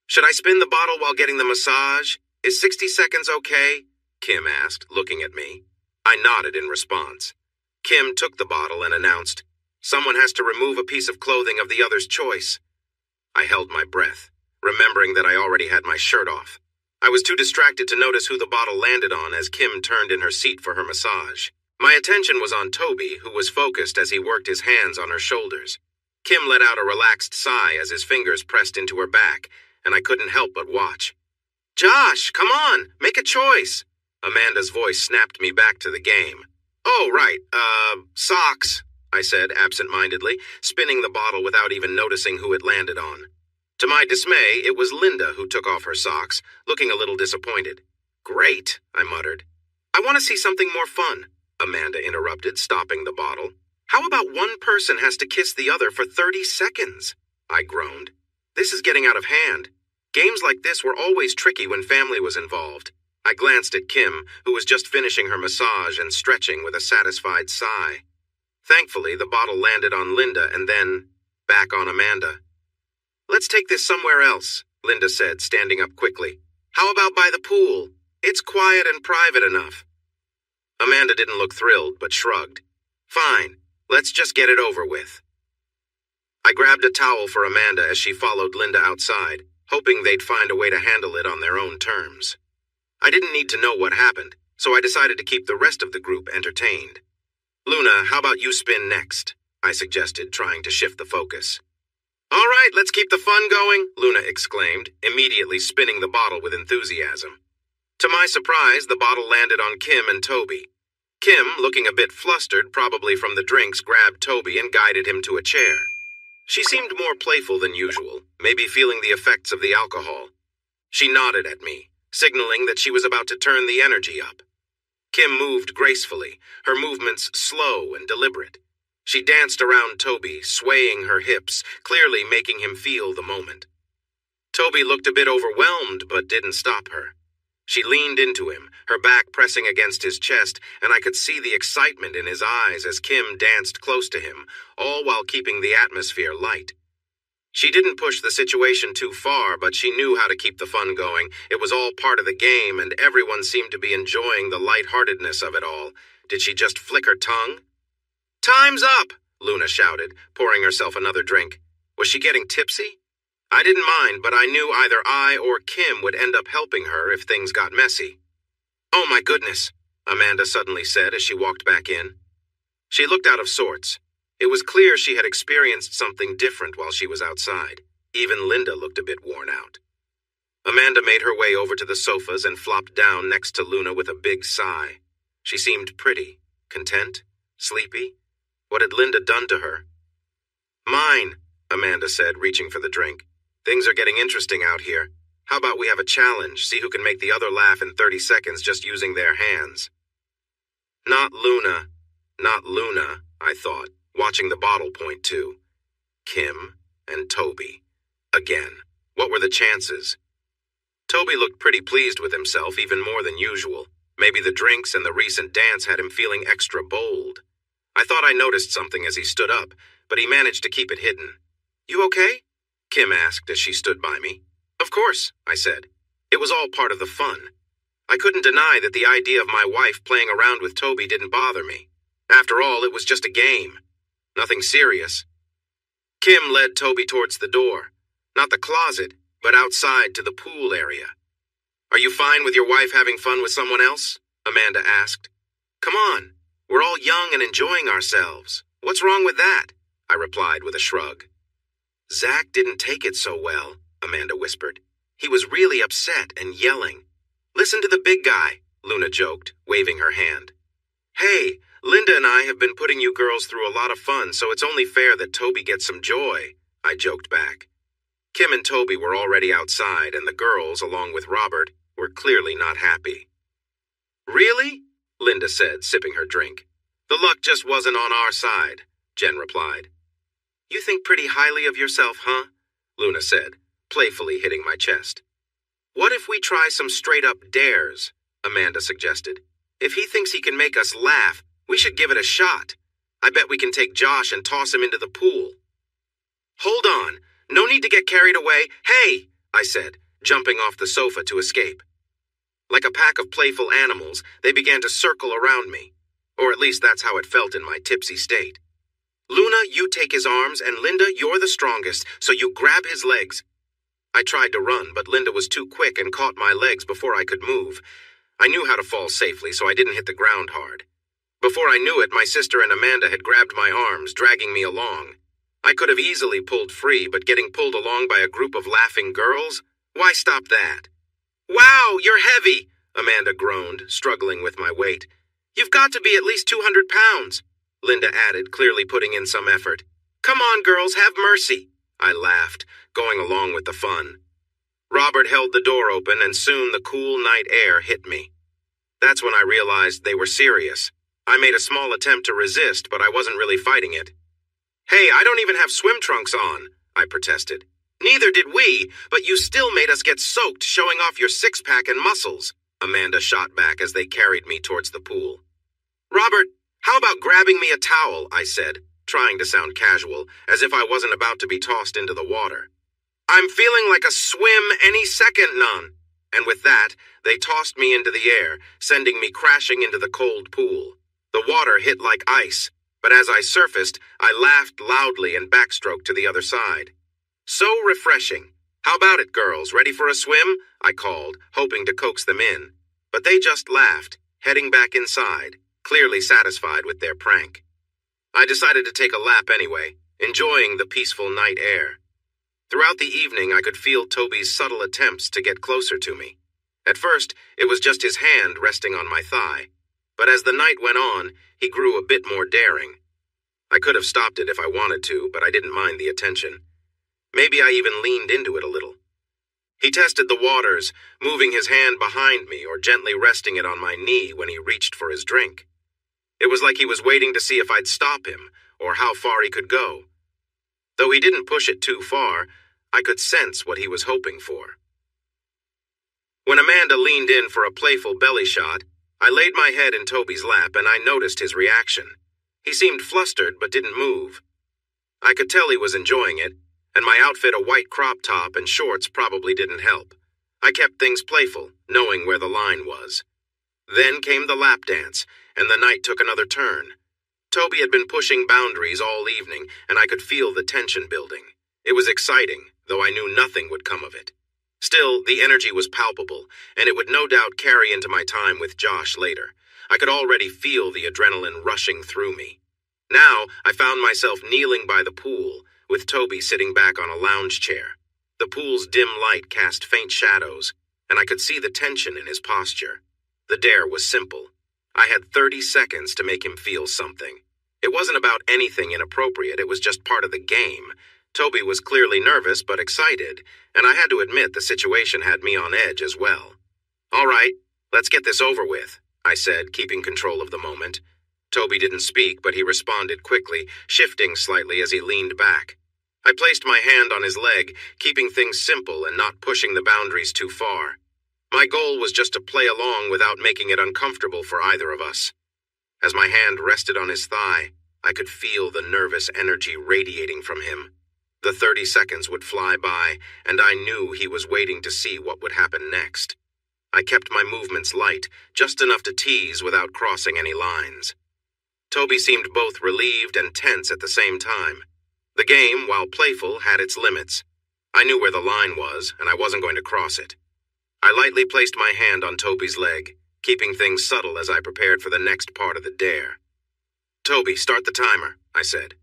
"Should I spin the bottle while getting the massage? Is 60 seconds okay?" Kim asked, looking at me. I nodded in response. Kim took the bottle and announced, "Someone has to remove a piece of clothing of the other's choice." I held my breath, remembering that I already had my shirt off. I was too distracted to notice who the bottle landed on as Kim turned in her seat for her massage. My attention was on Toby, who was focused as he worked his hands on her shoulders. Kim let out a relaxed sigh as his fingers pressed into her back, and I couldn't help but watch. "Josh, come on, make a choice." Amanda's voice snapped me back to the game. "Oh, right, socks," I said absent-mindedly, spinning the bottle without even noticing who it landed on. To my dismay, it was Linda who took off her socks, looking a little disappointed. "Great," I muttered. "I want to see something more fun," Amanda interrupted, stopping the bottle. "How about one person has to kiss the other for 30 seconds? I groaned. "This is getting out of hand. Games like this were always tricky when family was involved." I glanced at Kim, who was just finishing her massage and stretching with a satisfied sigh. Thankfully, the bottle landed on Linda and then back on Amanda. "Let's take this somewhere else," Linda said, standing up quickly. "How about by the pool? It's quiet and private enough." Amanda didn't look thrilled, but shrugged. "Fine, let's just get it over with." I grabbed a towel for Amanda as she followed Linda outside, hoping they'd find a way to handle it on their own terms. I didn't need to know what happened, so I decided to keep the rest of the group entertained. "Luna, how about you spin next?" I suggested, trying to shift the focus. "All right, let's keep the fun going," Luna exclaimed, immediately spinning the bottle with enthusiasm. To my surprise, the bottle landed on Kim and Toby. Kim, looking a bit flustered, probably from the drinks, grabbed Toby and guided him to a chair. She seemed more playful than usual, maybe feeling the effects of the alcohol. She nodded at me, signaling that she was about to turn the energy up. Kim moved gracefully, her movements slow and deliberate. She danced around Toby, swaying her hips, clearly making him feel the moment. Toby looked a bit overwhelmed, but didn't stop her. She leaned into him, her back pressing against his chest, and I could see the excitement in his eyes as Kim danced close to him, all while keeping the atmosphere light. She didn't push the situation too far, but she knew how to keep the fun going. It was all part of the game, and everyone seemed to be enjoying the lightheartedness of it all. Did she just flick her tongue? "Time's up!" Luna shouted, pouring herself another drink. Was she getting tipsy? I didn't mind, but I knew either I or Kim would end up helping her if things got messy. "Oh my goodness," Amanda suddenly said as she walked back in. She looked out of sorts. It was clear she had experienced something different while she was outside. Even Linda looked a bit worn out. Amanda made her way over to the sofas and flopped down next to Luna with a big sigh. She seemed pretty, content, sleepy. What had Linda done to her? "Mine," Amanda said, reaching for the drink. "Things are getting interesting out here. How about we have a challenge, see who can make the other laugh in 30 seconds just using their hands?" Not Luna, I thought, watching the bottle point too. Kim and Toby. Again. What were the chances? Toby looked pretty pleased with himself, even more than usual. Maybe the drinks and the recent dance had him feeling extra bold. I thought I noticed something as he stood up, but he managed to keep it hidden. "You okay?" Kim asked as she stood by me. "Of course," I said. It was all part of the fun. I couldn't deny that the idea of my wife playing around with Toby didn't bother me. After all, it was just a game. Nothing serious. Kim led Toby towards the door. Not the closet, but outside to the pool area. "Are you fine with your wife having fun with someone else?" Amanda asked. "Come on, we're all young and enjoying ourselves. What's wrong with that?" I replied with a shrug. "Zach didn't take it so well," Amanda whispered. "He was really upset and yelling." "Listen to the big guy," Luna joked, waving her hand. "Hey, Linda and I have been putting you girls through a lot of fun, so it's only fair that Toby gets some joy," I joked back. Kim and Toby were already outside, and the girls, along with Robert, were clearly not happy. "Really?" Linda said, sipping her drink. "The luck just wasn't on our side," Jen replied. "You think pretty highly of yourself, huh?" Luna said, playfully hitting my chest. "What if we try some straight-up dares?" Amanda suggested. "If he thinks he can make us laugh, we should give it a shot. I bet we can take Josh and toss him into the pool." "Hold on. No need to get carried away. Hey!" I said, jumping off the sofa to escape. Like a pack of playful animals, they began to circle around me. Or at least that's how it felt in my tipsy state. "Luna, you take his arms, and Linda, you're the strongest, so you grab his legs." I tried to run, but Linda was too quick and caught my legs before I could move. I knew how to fall safely, so I didn't hit the ground hard. Before I knew it, my sister and Amanda had grabbed my arms, dragging me along. I could have easily pulled free, but getting pulled along by a group of laughing girls? Why stop that? "Wow, you're heavy," Amanda groaned, struggling with my weight. "You've got to be at least 200 pounds. Linda added, clearly putting in some effort. "Come on, girls, have mercy." I laughed, going along with the fun. Robert held the door open, and soon the cool night air hit me. That's when I realized they were serious. I made a small attempt to resist, but I wasn't really fighting it. "Hey, I don't even have swim trunks on," I protested. "Neither did we, but you still made us get soaked, showing off your six-pack and muscles," Amanda shot back as they carried me towards the pool. "Robert, how about grabbing me a towel?" I said, trying to sound casual, as if I wasn't about to be tossed into the water. "I'm feeling like a swim any second, Nun." And with that, they tossed me into the air, sending me crashing into the cold pool. The water hit like ice, but as I surfaced, I laughed loudly and backstroked to the other side. "So refreshing. How about it, girls? Ready for a swim?" I called, hoping to coax them in. But they just laughed, heading back inside, clearly satisfied with their prank. I decided to take a lap anyway, enjoying the peaceful night air. Throughout the evening, I could feel Toby's subtle attempts to get closer to me. At first, it was just his hand resting on my thigh. but as the night went on, he grew a bit more daring. I could have stopped it if I wanted to, but I didn't mind the attention. Maybe I even leaned into it a little. He tested the waters, moving his hand behind me or gently resting it on my knee when he reached for his drink. It was like he was waiting to see if I'd stop him or how far he could go. Though he didn't push it too far, I could sense what he was hoping for. When Amanda leaned in for a playful belly shot, I laid my head in Toby's lap and I noticed his reaction. He seemed flustered but didn't move. I could tell he was enjoying it, and my outfit, a white crop top and shorts, probably didn't help. I kept things playful, knowing where the line was. Then came the lap dance, and the night took another turn. Toby had been pushing boundaries all evening, and I could feel the tension building. It was exciting, though I knew nothing would come of it. Still, the energy was palpable, and it would no doubt carry into my time with Josh later. I could already feel the adrenaline rushing through me. Now, I found myself kneeling by the pool, with Toby sitting back on a lounge chair. The pool's dim light cast faint shadows, and I could see the tension in his posture. The dare was simple. I had 30 seconds to make him feel something. It wasn't about anything inappropriate, it was just part of the game. Toby was clearly nervous but excited, and I had to admit the situation had me on edge as well. "All right, let's get this over with," I said, keeping control of the moment. Toby didn't speak, but he responded quickly, shifting slightly as he leaned back. I placed my hand on his leg, keeping things simple and not pushing the boundaries too far. My goal was just to play along without making it uncomfortable for either of us. As my hand rested on his thigh, I could feel the nervous energy radiating from him. The 30 seconds would fly by, and I knew he was waiting to see what would happen next. I kept my movements light, just enough to tease without crossing any lines. Toby seemed both relieved and tense at the same time. The game, while playful, had its limits. I knew where the line was, and I wasn't going to cross it. I lightly placed my hand on Toby's leg, keeping things subtle as I prepared for the next part of the dare. "Toby, start the timer," I said.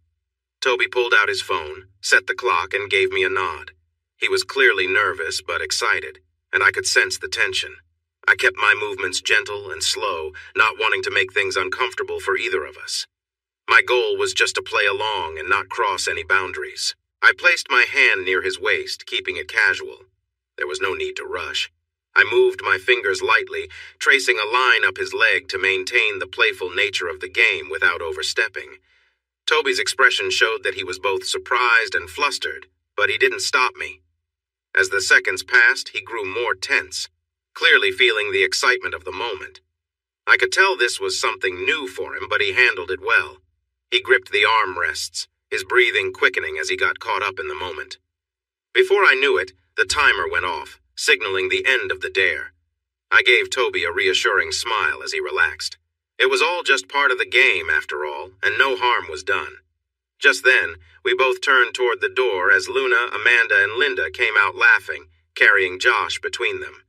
Toby pulled out his phone, set the clock, and gave me a nod. He was clearly nervous but excited, and I could sense the tension. I kept my movements gentle and slow, not wanting to make things uncomfortable for either of us. My goal was just to play along and not cross any boundaries. I placed my hand near his waist, keeping it casual. There was no need to rush. I moved my fingers lightly, tracing a line up his leg to maintain the playful nature of the game without overstepping. Toby's expression showed that he was both surprised and flustered, but he didn't stop me. As the seconds passed, he grew more tense, clearly feeling the excitement of the moment. I could tell this was something new for him, but he handled it well. He gripped the armrests, his breathing quickening as he got caught up in the moment. Before I knew it, the timer went off, signaling the end of the dare. I gave Toby a reassuring smile as he relaxed. It was all just part of the game, after all, and no harm was done. Just then, we both turned toward the door as Luna, Amanda, and Linda came out laughing, carrying Josh between them.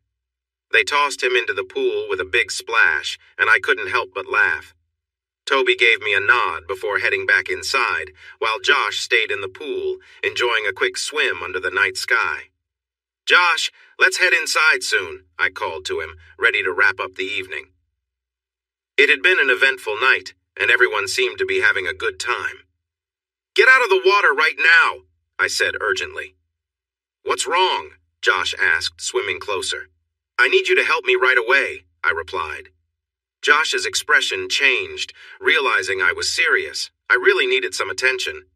They tossed him into the pool with a big splash, and I couldn't help but laugh. Toby gave me a nod before heading back inside, while Josh stayed in the pool, enjoying a quick swim under the night sky. "Josh, let's head inside soon," I called to him, ready to wrap up the evening. It had been an eventful night, and everyone seemed to be having a good time. "Get out of the water right now," I said urgently. "What's wrong?" Josh asked, swimming closer. "I need you to help me right away," I replied. Josh's expression changed, realizing I was serious. I really needed some attention.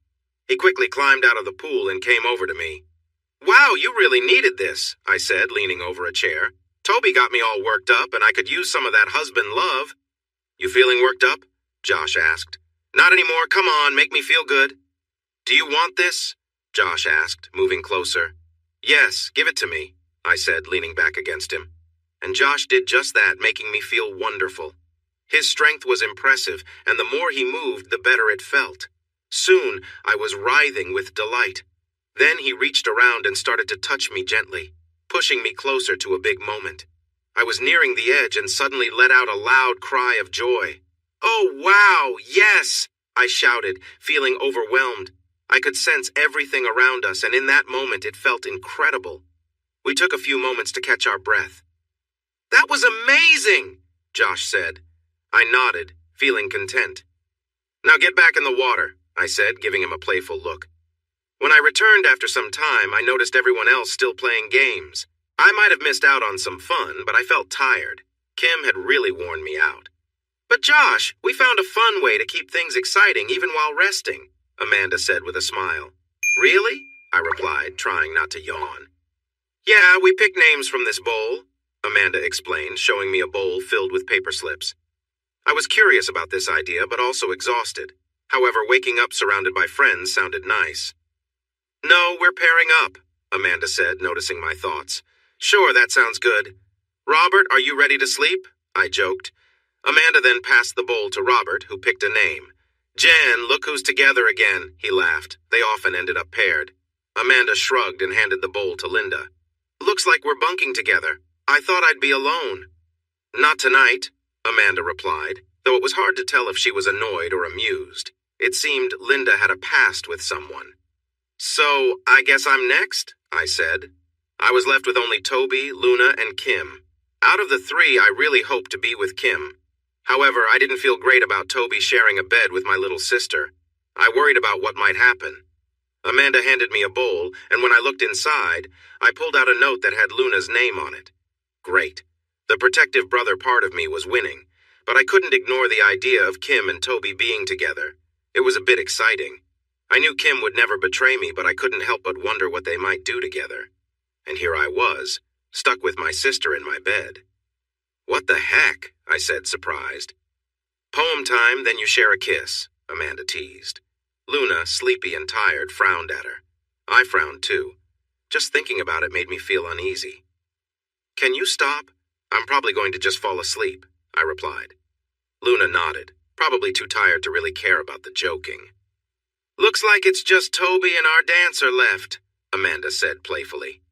He quickly climbed out of the pool and came over to me. "Wow, you really needed this," I said, leaning over a chair. "Toby got me all worked up, and I could use some of that husband love." "You feeling worked up?" Josh asked. "Not anymore. Come on, make me feel good." "Do you want this?" Josh asked, moving closer. "Yes, give it to me," I said, leaning back against him. And Josh did just that, making me feel wonderful. His strength was impressive, and the more he moved, the better it felt. Soon, I was writhing with delight. Then he reached around and started to touch me gently, pushing me closer to a big moment. I was nearing the edge and suddenly let out a loud cry of joy. "Oh, wow, yes!" I shouted, feeling overwhelmed. I could sense everything around us, and in that moment it felt incredible. We took a few moments to catch our breath. "That was amazing," Josh said. I nodded, feeling content. Now get back in the water, I said, giving him a playful look. When I returned after some time, I noticed everyone else still playing games. I might have missed out on some fun, but I felt tired. Kim had really worn me out. But Josh, we found a fun way to keep things exciting even while resting, Amanda said with a smile. Really? I replied, trying not to yawn. Yeah, we picked names from this bowl, Amanda explained, showing me a bowl filled with paper slips. I was curious about this idea, but also exhausted. However, waking up surrounded by friends sounded nice. No, we're pairing up, Amanda said, noticing my thoughts. Sure, that sounds good. Robert, are you ready to sleep? I joked. Amanda then passed the bowl to Robert, who picked a name. Jen, look who's together again, he laughed. They often ended up paired. Amanda shrugged and handed the bowl to Linda. Looks like we're bunking together. I thought I'd be alone. Not tonight, Amanda replied, though it was hard to tell if she was annoyed or amused. It seemed Linda had a past with someone. So, I guess I'm next, I said. I was left with only Toby, Luna, and Kim. Out of the three, I really hoped to be with Kim. However, I didn't feel great about Toby sharing a bed with my little sister. I worried about what might happen. Amanda handed me a bowl, and when I looked inside, I pulled out a note that had Luna's name on it. Great. The protective brother part of me was winning, but I couldn't ignore the idea of Kim and Toby being together. It was a bit exciting. I knew Kim would never betray me, but I couldn't help but wonder what they might do together. And here I was, stuck with my sister in my bed. What the heck? I said, surprised. Poem time, then you share a kiss, Amanda teased. Luna, sleepy and tired, frowned at her. I frowned too. Just thinking about it made me feel uneasy. Can you stop? I'm probably going to just fall asleep, I replied. Luna nodded, probably too tired to really care about the joking. Looks like it's just Toby and our dancer left, Amanda said playfully.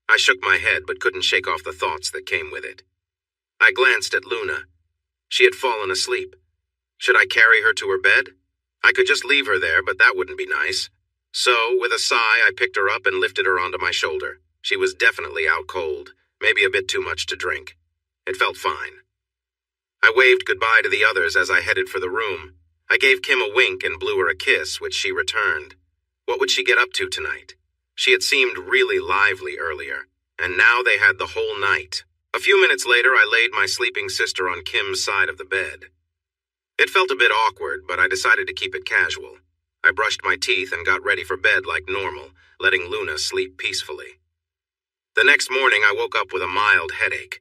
I shook my head but couldn't shake off the thoughts that came with it. I glanced at Luna. She had fallen asleep. Should I carry her to her bed? I could just leave her there, but that wouldn't be nice. So, with a sigh, I picked her up and lifted her onto my shoulder. She was definitely out cold, maybe a bit too much to drink. It felt fine. I waved goodbye to the others as I headed for the room. I gave Kim a wink and blew her a kiss, which she returned. What would she get up to tonight? She had seemed really lively earlier, and now they had the whole night. A few minutes later, I laid my sleeping sister on Kim's side of the bed. It felt a bit awkward, but I decided to keep it casual. I brushed my teeth and got ready for bed like normal, letting Luna sleep peacefully. The next morning, I woke up with a mild headache.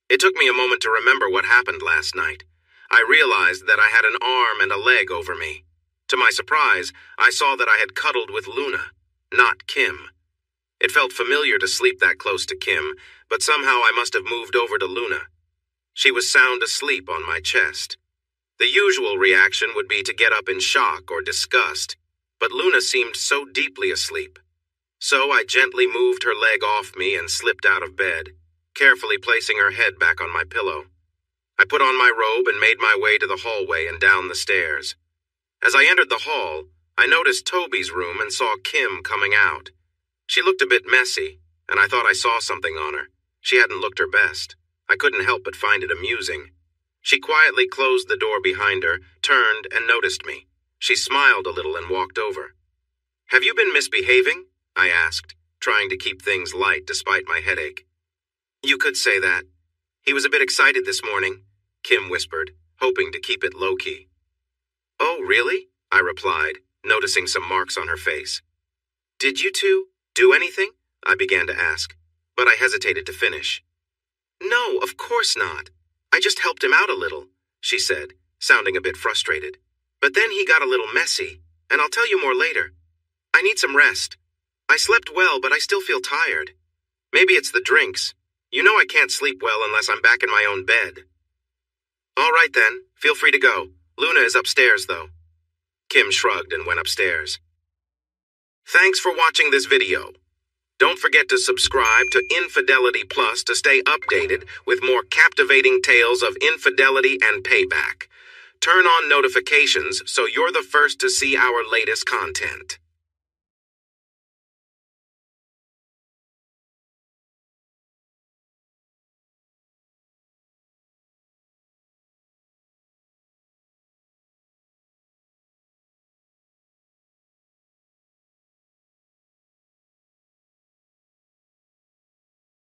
It took me a moment to remember what happened last night. I realized that I had an arm and a leg over me. To my surprise, I saw that I had cuddled with Luna, not Kim. It felt familiar to sleep that close to Kim, but somehow I must have moved over to Luna. She was sound asleep on my chest. The usual reaction would be to get up in shock or disgust, but Luna seemed so deeply asleep. So I gently moved her leg off me and slipped out of bed, carefully placing her head back on my pillow. I put on my robe and made my way to the hallway and down the stairs. As I entered the hall, I noticed Toby's room and saw Kim coming out. She looked a bit messy, and I thought I saw something on her. She hadn't looked her best. I couldn't help but find it amusing. She quietly closed the door behind her, turned, and noticed me. She smiled a little and walked over. Have you been misbehaving? I asked, trying to keep things light despite my headache. You could say that. He was a bit excited this morning, Kim whispered, hoping to keep it low-key. Oh, really? I replied, noticing some marks on her face. Did you two do anything? I began to ask, but I hesitated to finish. No, of course not. I just helped him out a little, she said, sounding a bit frustrated. But then he got a little messy, and I'll tell you more later. I need some rest. I slept well, but I still feel tired. Maybe it's the drinks. You know I can't sleep well unless I'm back in my own bed. All right then, feel free to go. Luna is upstairs, though. Kim shrugged and went upstairs. Thanks for watching this video. Don't forget to subscribe to Infidelity Plus to stay updated with more captivating tales of infidelity and payback. Turn on notifications so you're the first to see our latest content.